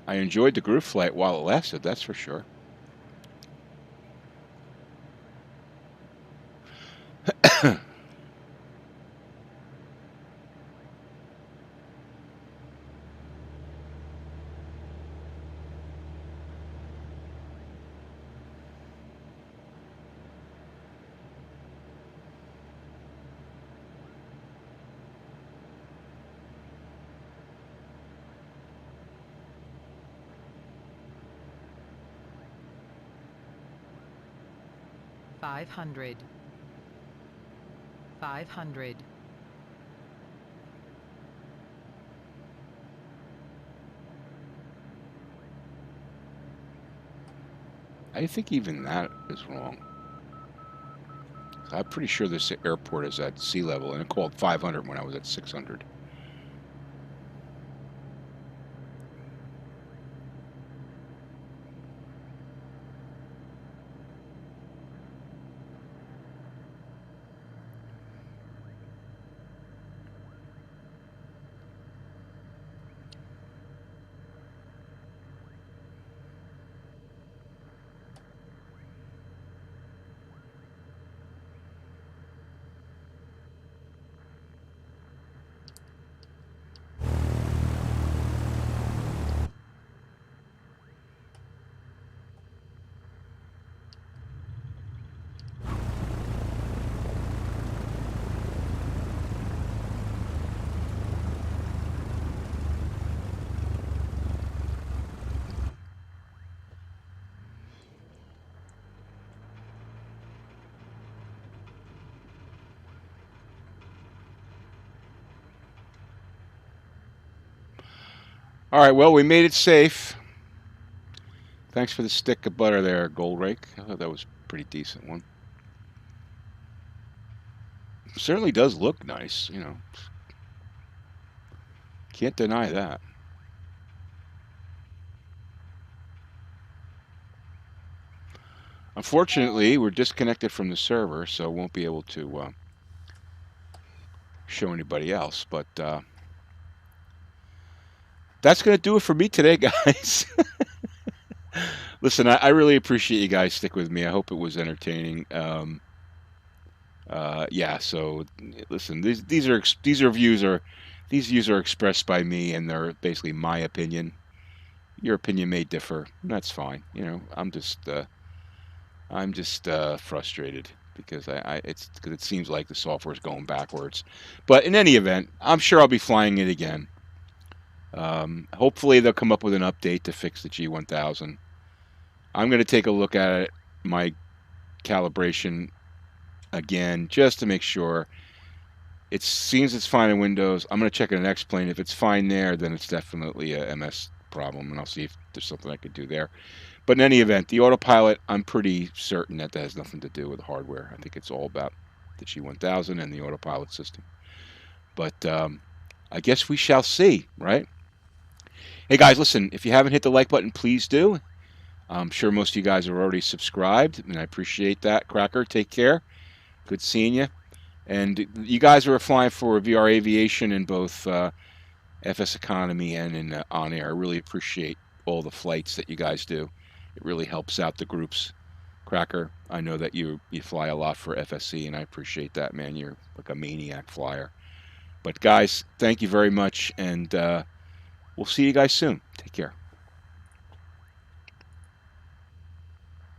I enjoyed the groove flight while it lasted, that's for sure. Five hundred. I think even that is wrong. I'm pretty sure this airport is at sea level, and it called 500 when I was at 600. All right, well, we made it safe. Thanks for the stick of butter there, Gold Rake. I thought that was a pretty decent one. Certainly does look nice, you know. Can't deny that. Unfortunately, we're disconnected from the server, so won't be able to show anybody else. But that's going to do it for me today, guys. Listen, I really appreciate you guys stick with me. I hope it was entertaining. Yeah. So listen, these views are expressed by me, and they're basically my opinion. Your opinion may differ. That's fine. You know, I'm just frustrated because it seems like the software is going backwards. But in any event, I'm sure I'll be flying it again. Hopefully they'll come up with an update to fix the G1000. I'm going to take a look at it, my calibration again, just to make sure. It seems it's fine in Windows. I'm going to check it in X-Plane. If it's fine there, then it's definitely a MS problem, and I'll see if there's something I could do there. But in any event, the Autopilot, I'm pretty certain that has nothing to do with hardware. I think it's all about the G1000 and the Autopilot system. But I guess we shall see, right? Hey, guys, listen, if you haven't hit the like button, please do. I'm sure most of you guys are already subscribed, and I appreciate that. Cracker, take care. Good seeing you. And you guys are flying for VR Aviation in both FS Economy and in On Air. I really appreciate all the flights that you guys do. It really helps out the groups. Cracker, I know that you fly a lot for FSC, and I appreciate that, man. You're like a maniac flyer. But guys, thank you very much, and we'll see you guys soon. Take care.